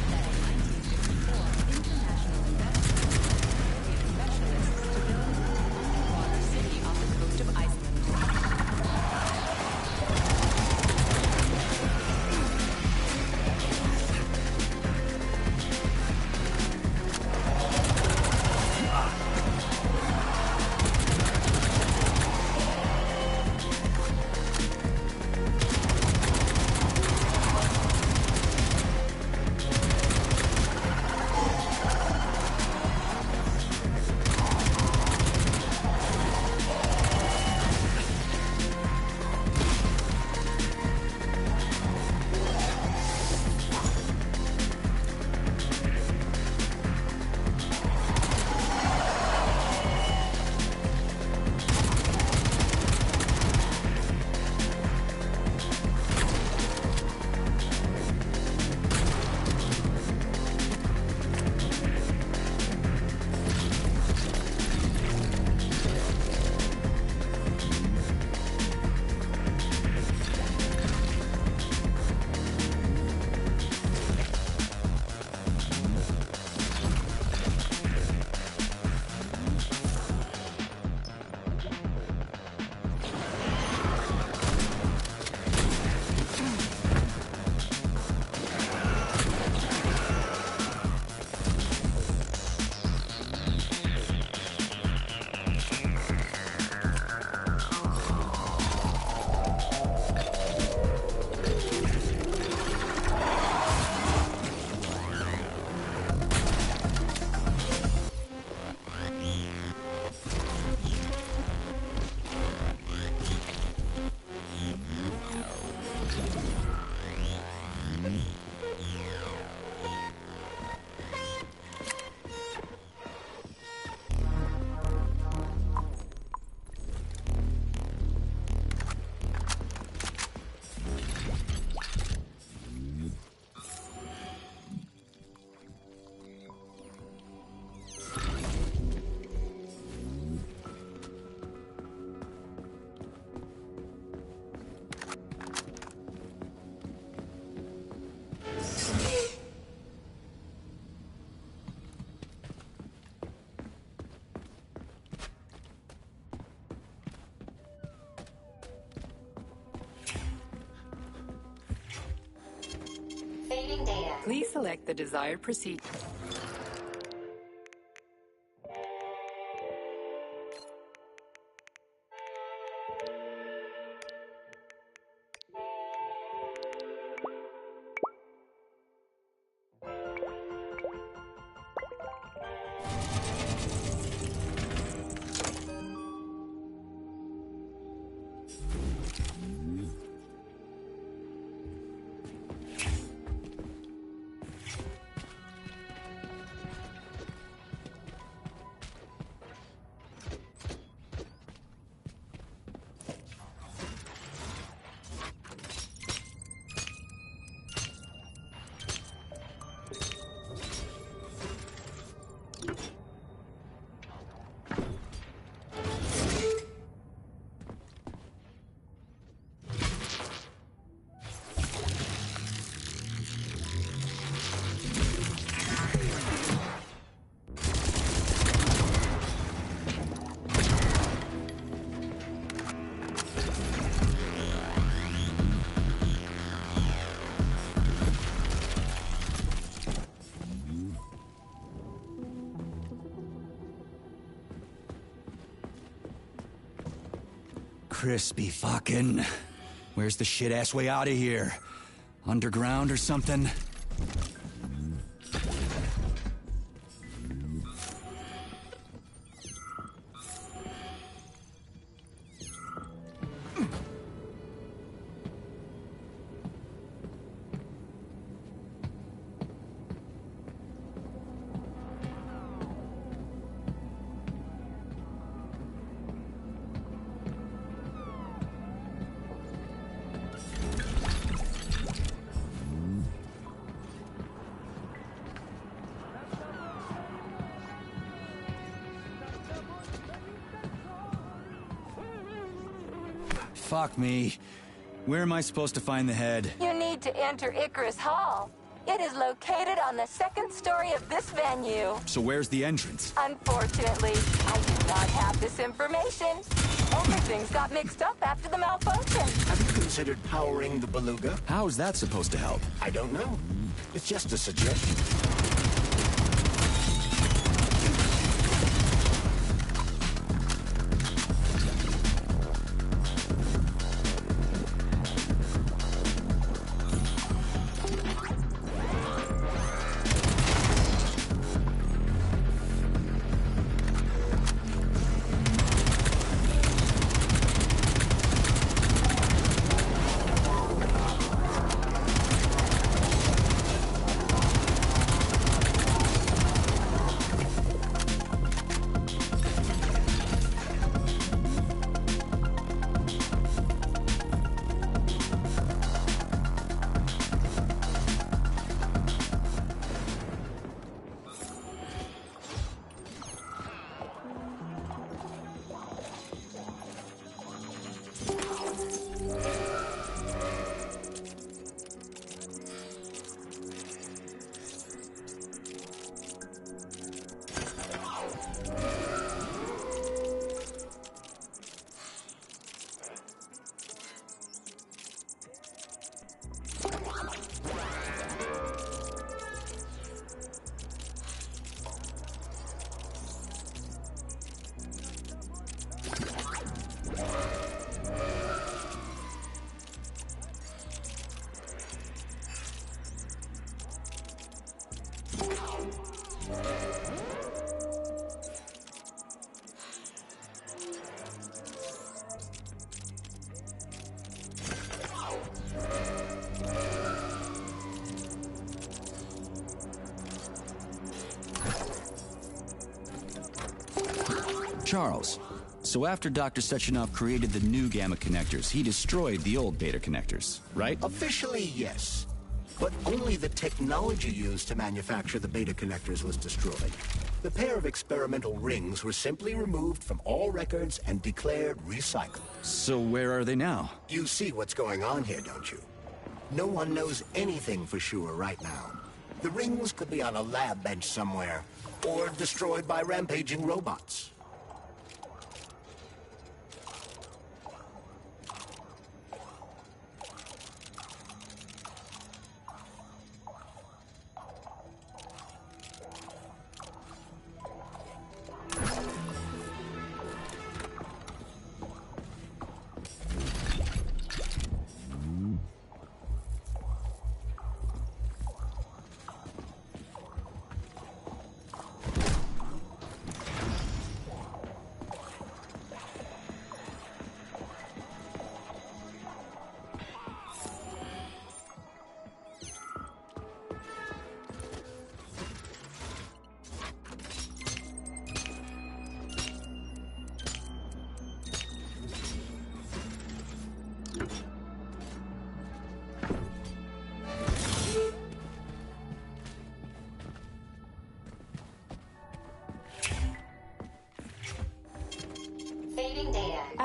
that in 1954 international investors European specialists to build an underwater city off the coast of Iceland. Please select the desired procedure. Crispy fucking. Where's the shit-ass way out of here? Underground or something? Fuck me. Where am I supposed to find the head? You need to enter Icarus Hall. It is located on the second story of this venue. So where's the entrance? Unfortunately, I do not have this information. Everything's got mixed up after the malfunction. Have you considered powering the beluga? How is that supposed to help? I don't know. It's just a suggestion. Charles, so after Dr. Sechenov created the new gamma connectors, he destroyed the old beta connectors, right? Officially, yes. But only the technology used to manufacture the beta connectors was destroyed. The pair of experimental rings were simply removed from all records and declared recycled. So where are they now? You see what's going on here, don't you? No one knows anything for sure right now. The rings could be on a lab bench somewhere, or destroyed by rampaging robots.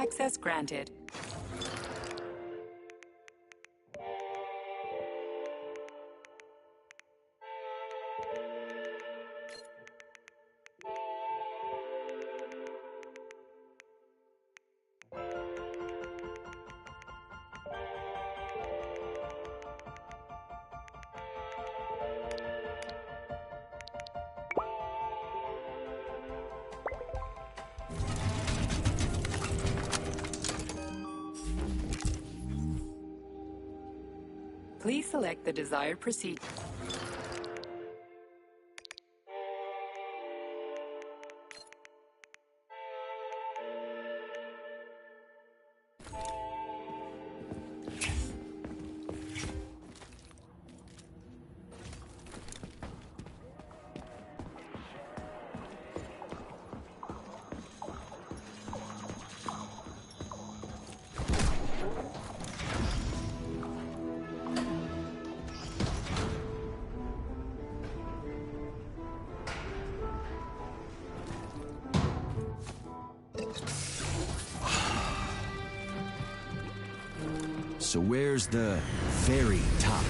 Access granted. Please select the desired procedure. So where's the very top?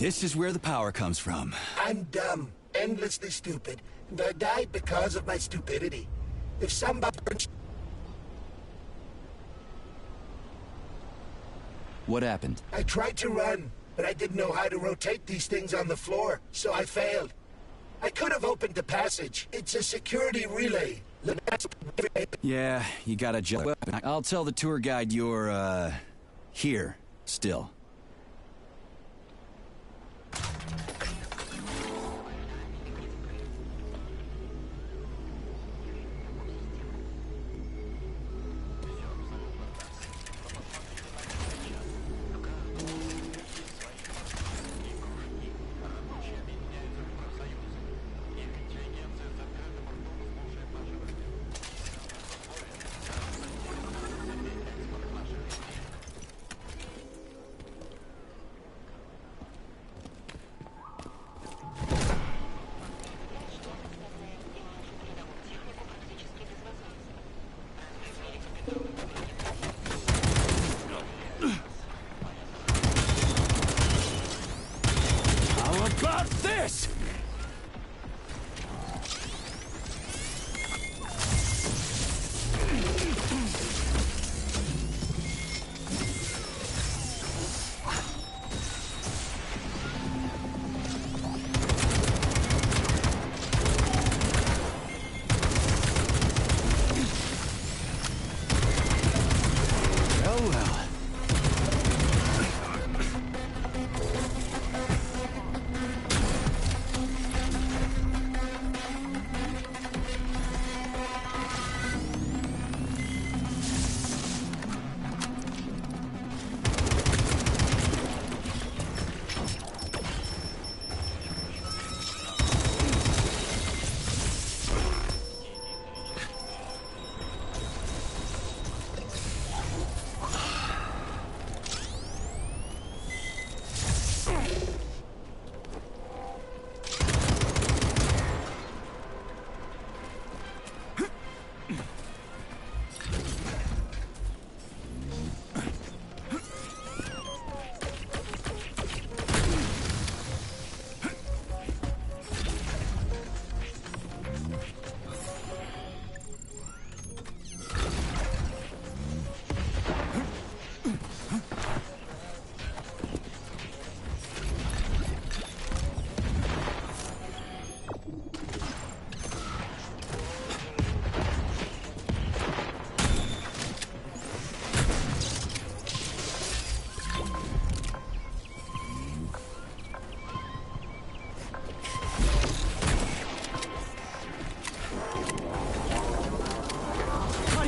This is where the power comes from. I'm dumb, endlessly stupid, and I died because of my stupidity. If somebody... What happened? I tried to run, but I didn't know how to rotate these things on the floor, so I failed. I could have opened the passage. It's a security relay. Yeah, you gotta jump. I'll tell the tour guide you're, here, still.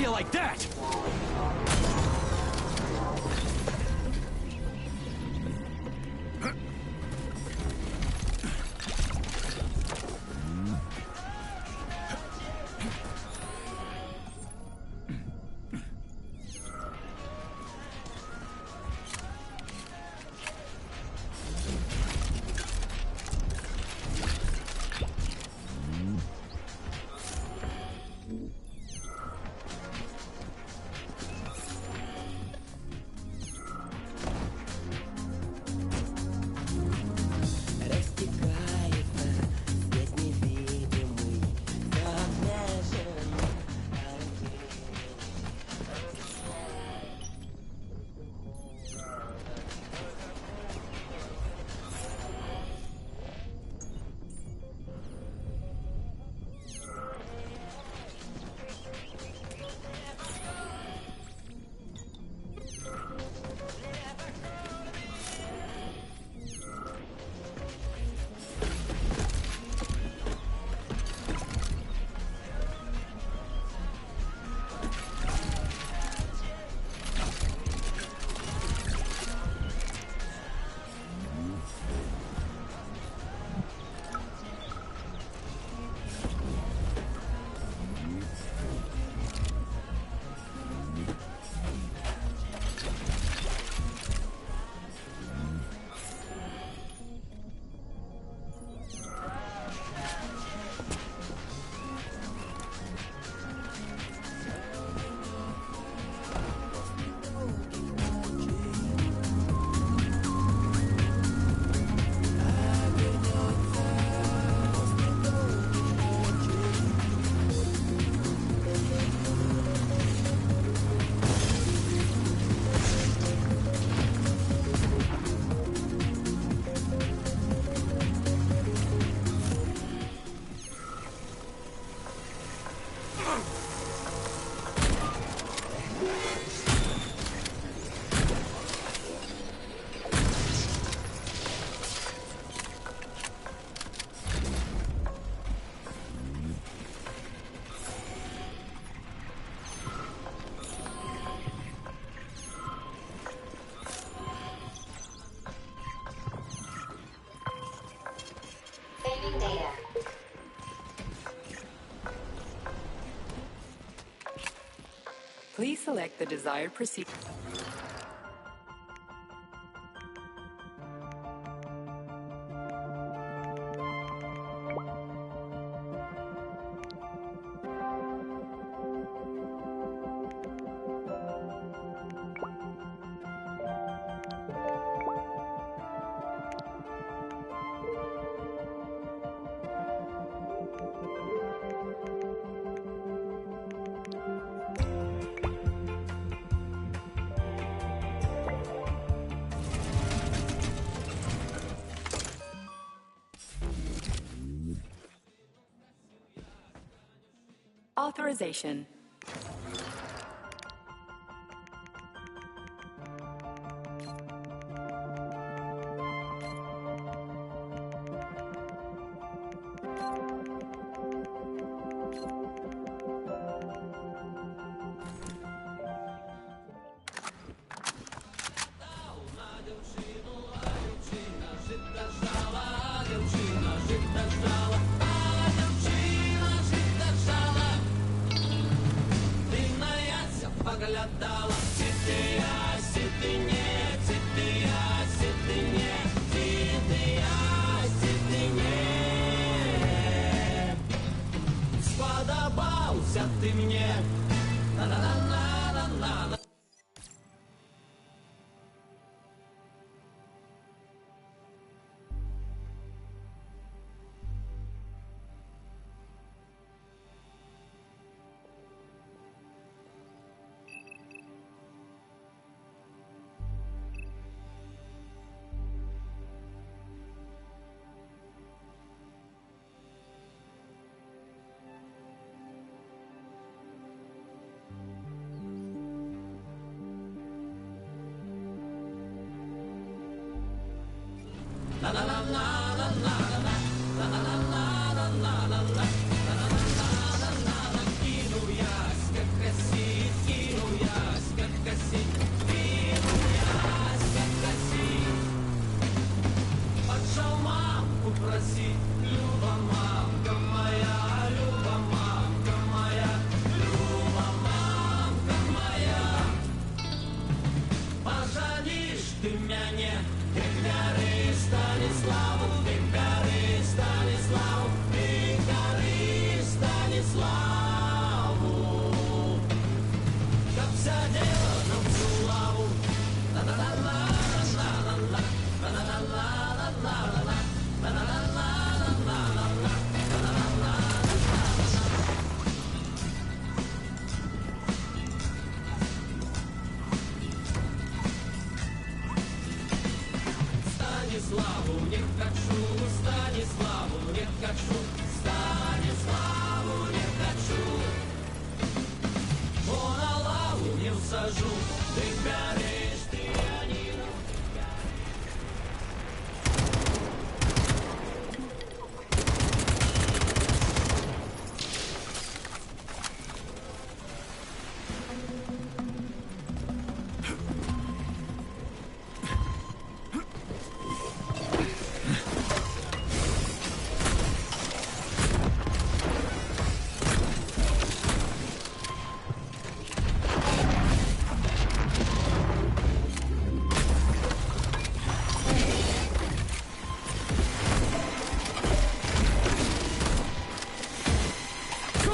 Like that! Please select the desired procedure. Authorization.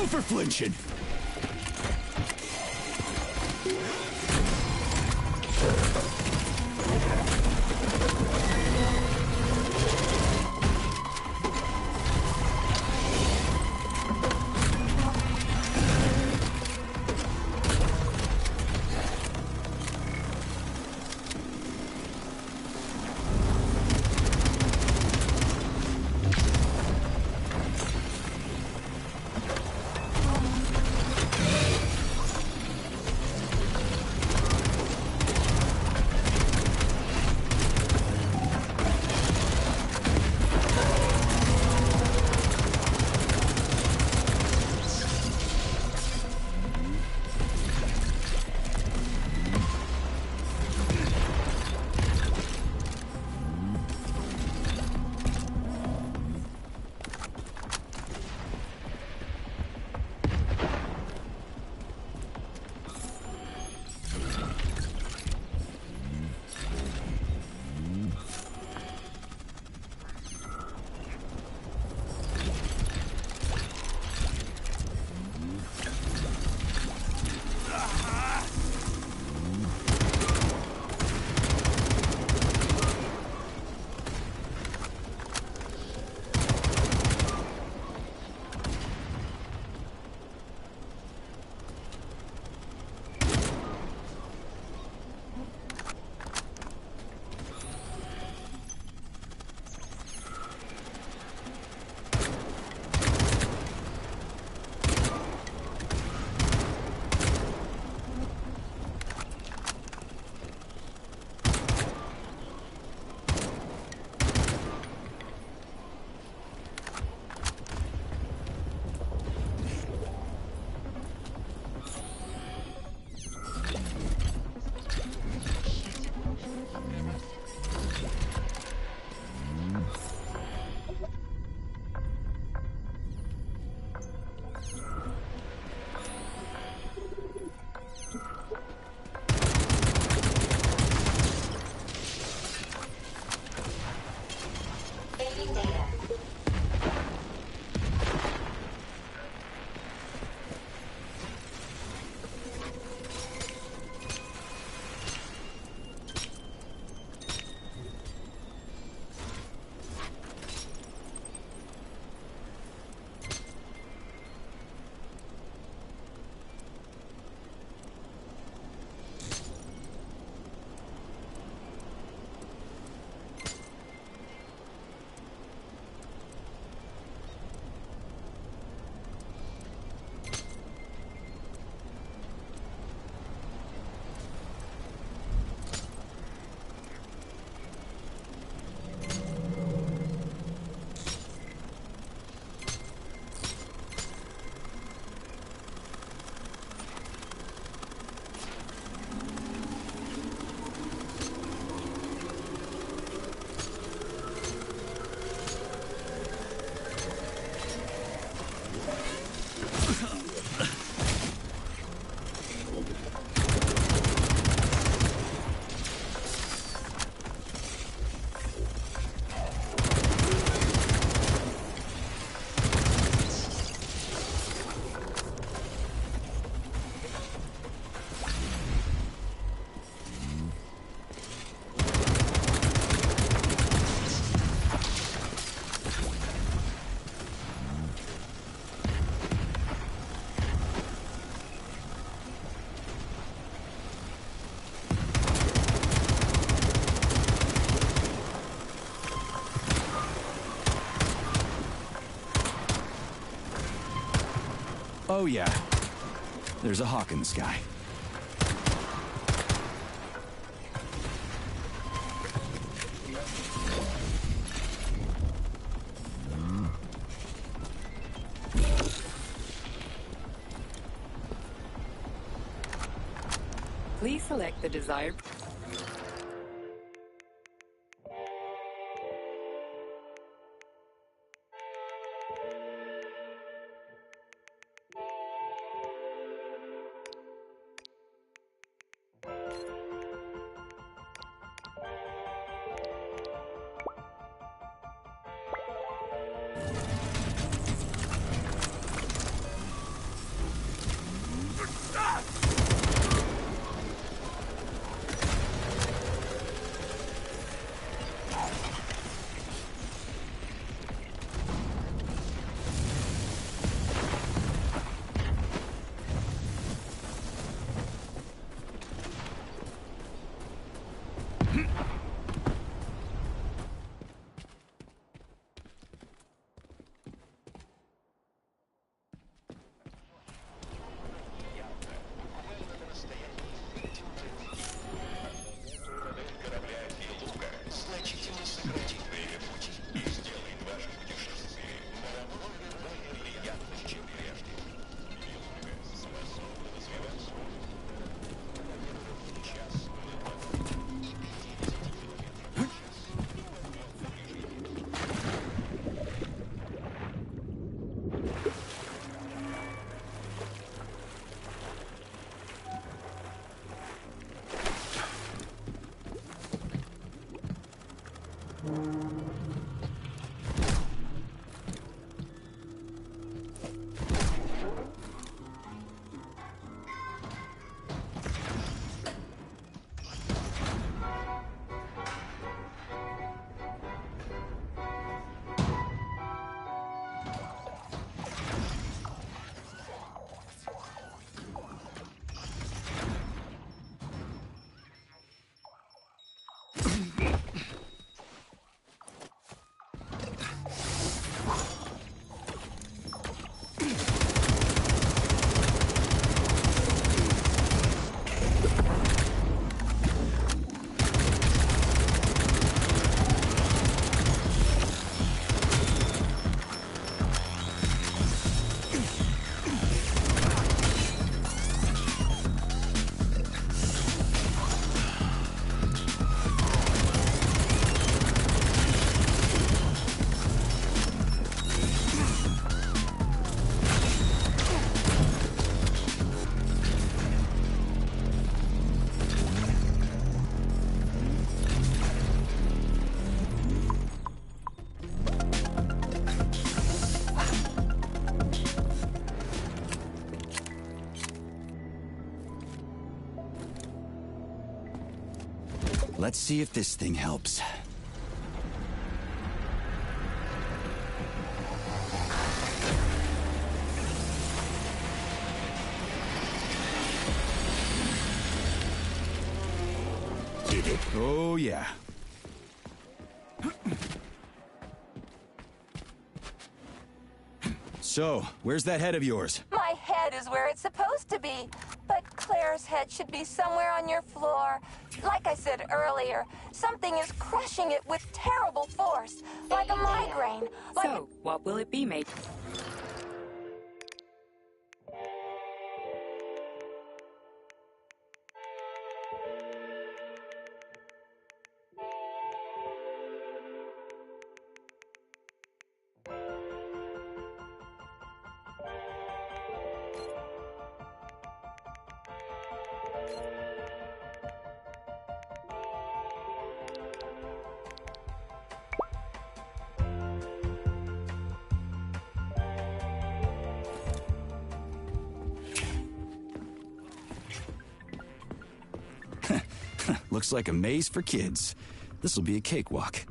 For flinching. Oh yeah, there's a hawk in the sky. Please select the desired... Let's see if this thing helps. Did it? Oh, yeah. So, where's that head of yours? My head is where it's supposed to be, but Claire's head should be somewhere on your floor. Like I said earlier, something is crushing it with terrible force, like a migraine. So, what will it be, mate? Looks like a maze for kids. This'll be a cakewalk.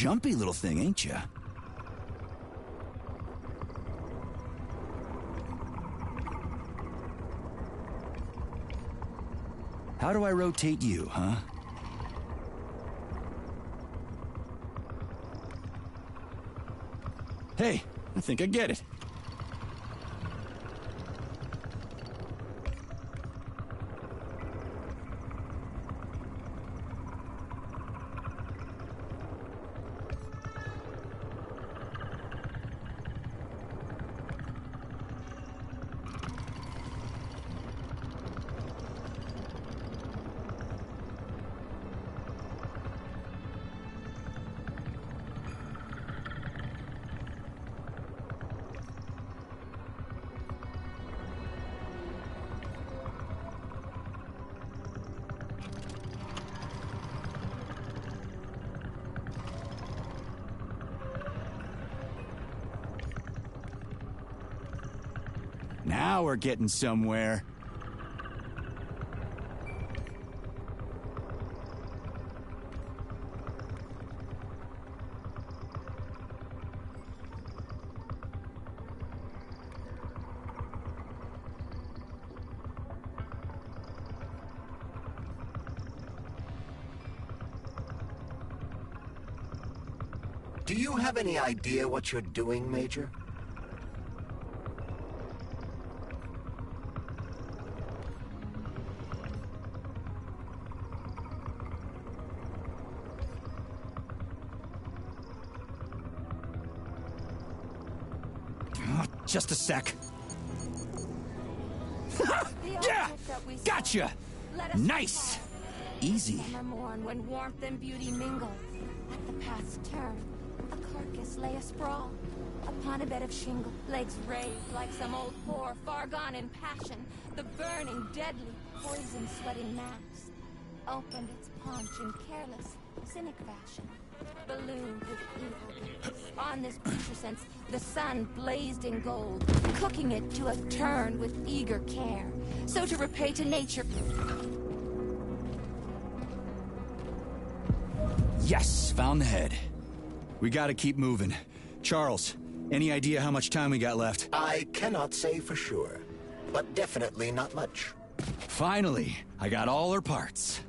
jumpy little thing, ain't ya? How do I rotate you, huh? Hey, I think I get it. Now we're getting somewhere. Do you have any idea what you're doing, Major? Just a sec. Yeah! Gotcha! Nice! Easy. Summer morn when warmth and beauty mingle. At the path's turn, a carcass lay asprawl. Upon a bed of shingle, legs raised like some old whore far gone in passion. The burning, deadly, poison-sweating mass opened its paunch in careless, cynic fashion. Ballooned with evil. On this putrescence, the sun blazed in gold, cooking it to a turn with eager care. So to repay to nature... Yes, found the head. We gotta keep moving. Charles, any idea how much time we got left? I cannot say for sure, but definitely not much. Finally, I got all her parts.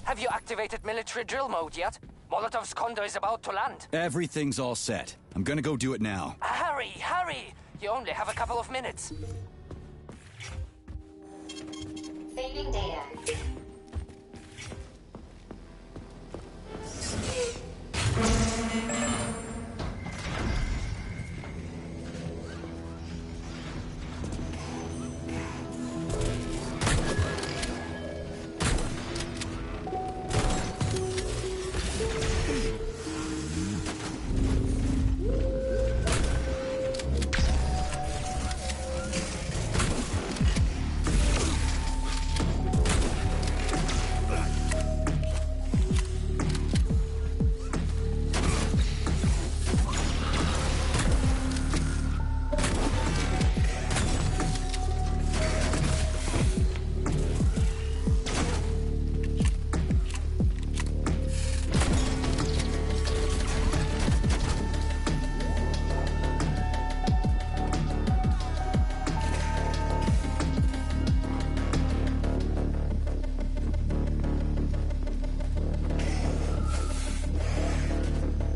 Have you activated military drill mode yet? Molotov's Condor is about to land. Everything's all set. I'm gonna go do it now. Hurry, hurry! You only have a couple of minutes. Saving data.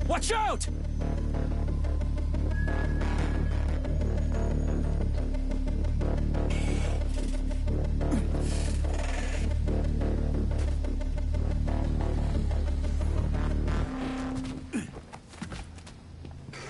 Watch out!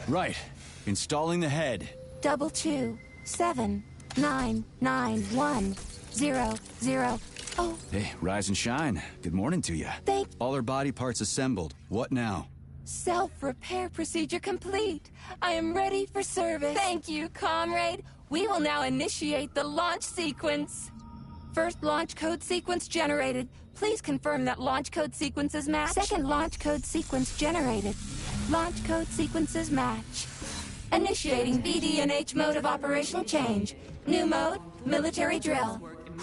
Right. Installing the head. 227991000. Oh. Hey, rise and shine. Good morning to you. Thank... All her body parts assembled. What now? Self-repair procedure complete. I am ready for service. Thank you, comrade. We will now initiate the launch sequence. First launch code sequence generated. Please confirm that launch code sequences match. Second launch code sequence generated. Launch code sequences match. Initiating BD&H mode of operation change. New mode, military drill.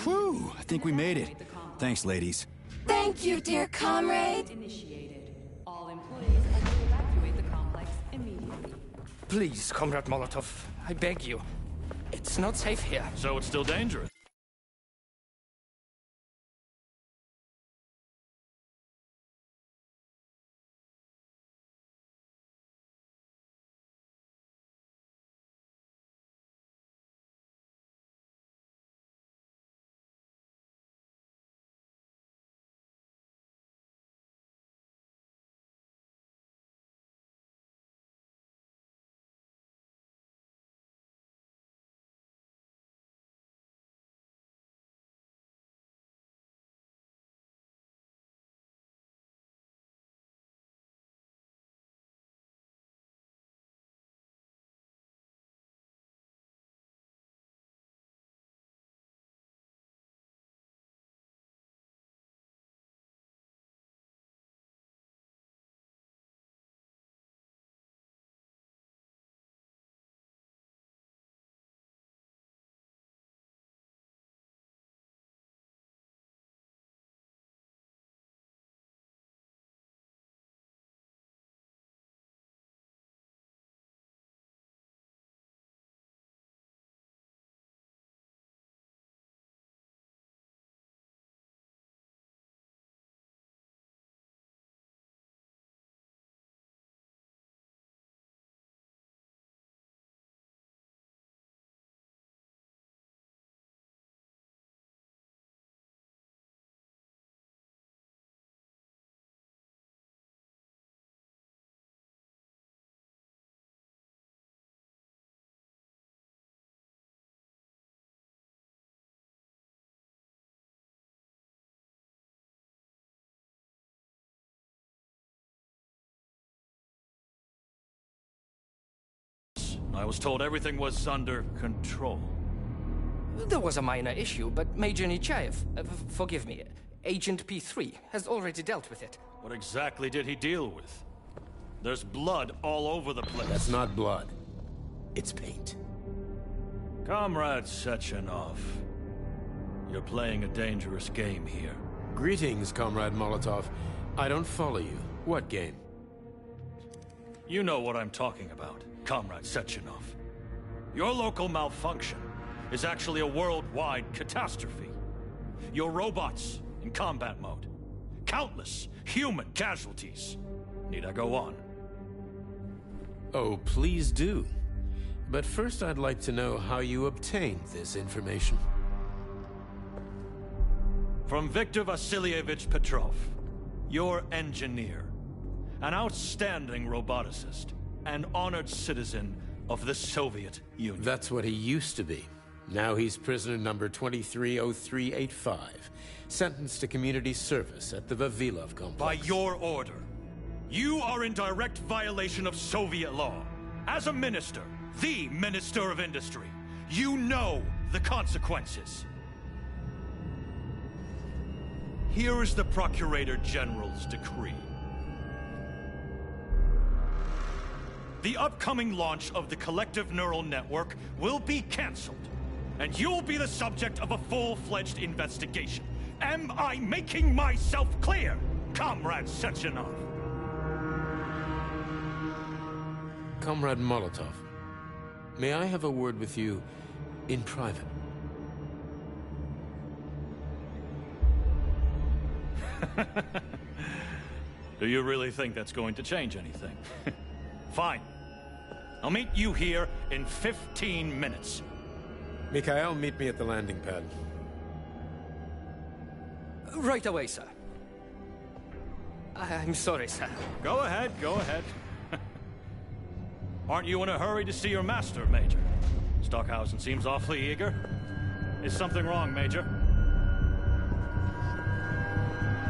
Whew, I think we made it. Thanks, ladies. Thank you, dear comrade. Initiated. All employees are to evacuate the complex immediately. Please, Comrade Molotov, I beg you. It's not safe here. So it's still dangerous. I was told everything was under control. There was a minor issue, but Major Nechayev, forgive me, Agent P3, has already dealt with it. What exactly did he deal with? There's blood all over the place. That's not blood. It's paint. Comrade Sechenov, you're playing a dangerous game here. Greetings, Comrade Molotov. I don't follow you. What game? You know what I'm talking about, Comrade Sechenov. Your local malfunction is actually a worldwide catastrophe. Your robots in combat mode. Countless human casualties. Need I go on? Oh, please do. But first I'd like to know how you obtained this information. From Viktor Vasilievich Petrov, your engineer. An outstanding roboticist. An honored citizen of the Soviet Union. That's what he used to be. Now he's prisoner number 230385, sentenced to community service at the Vavilov complex. By your order. You are in direct violation of Soviet law. As a minister, the Minister of Industry, you know the consequences. Here is the Procurator General's decree. The upcoming launch of the Collective Neural Network will be cancelled, and you'll be the subject of a full-fledged investigation. Am I making myself clear, Comrade Sechenov? Comrade Molotov, may I have a word with you in private? Do you really think that's going to change anything? Fine. I'll meet you here in 15 minutes. Mikhail, meet me at the landing pad. Right away, sir. I'm sorry, sir. Go ahead, go ahead. Aren't you in a hurry to see your master, Major? Stockhausen seems awfully eager. Is something wrong, Major?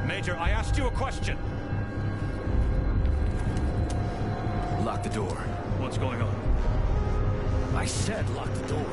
Major, I asked you a question. Lock the door. What's going on? I said lock the door.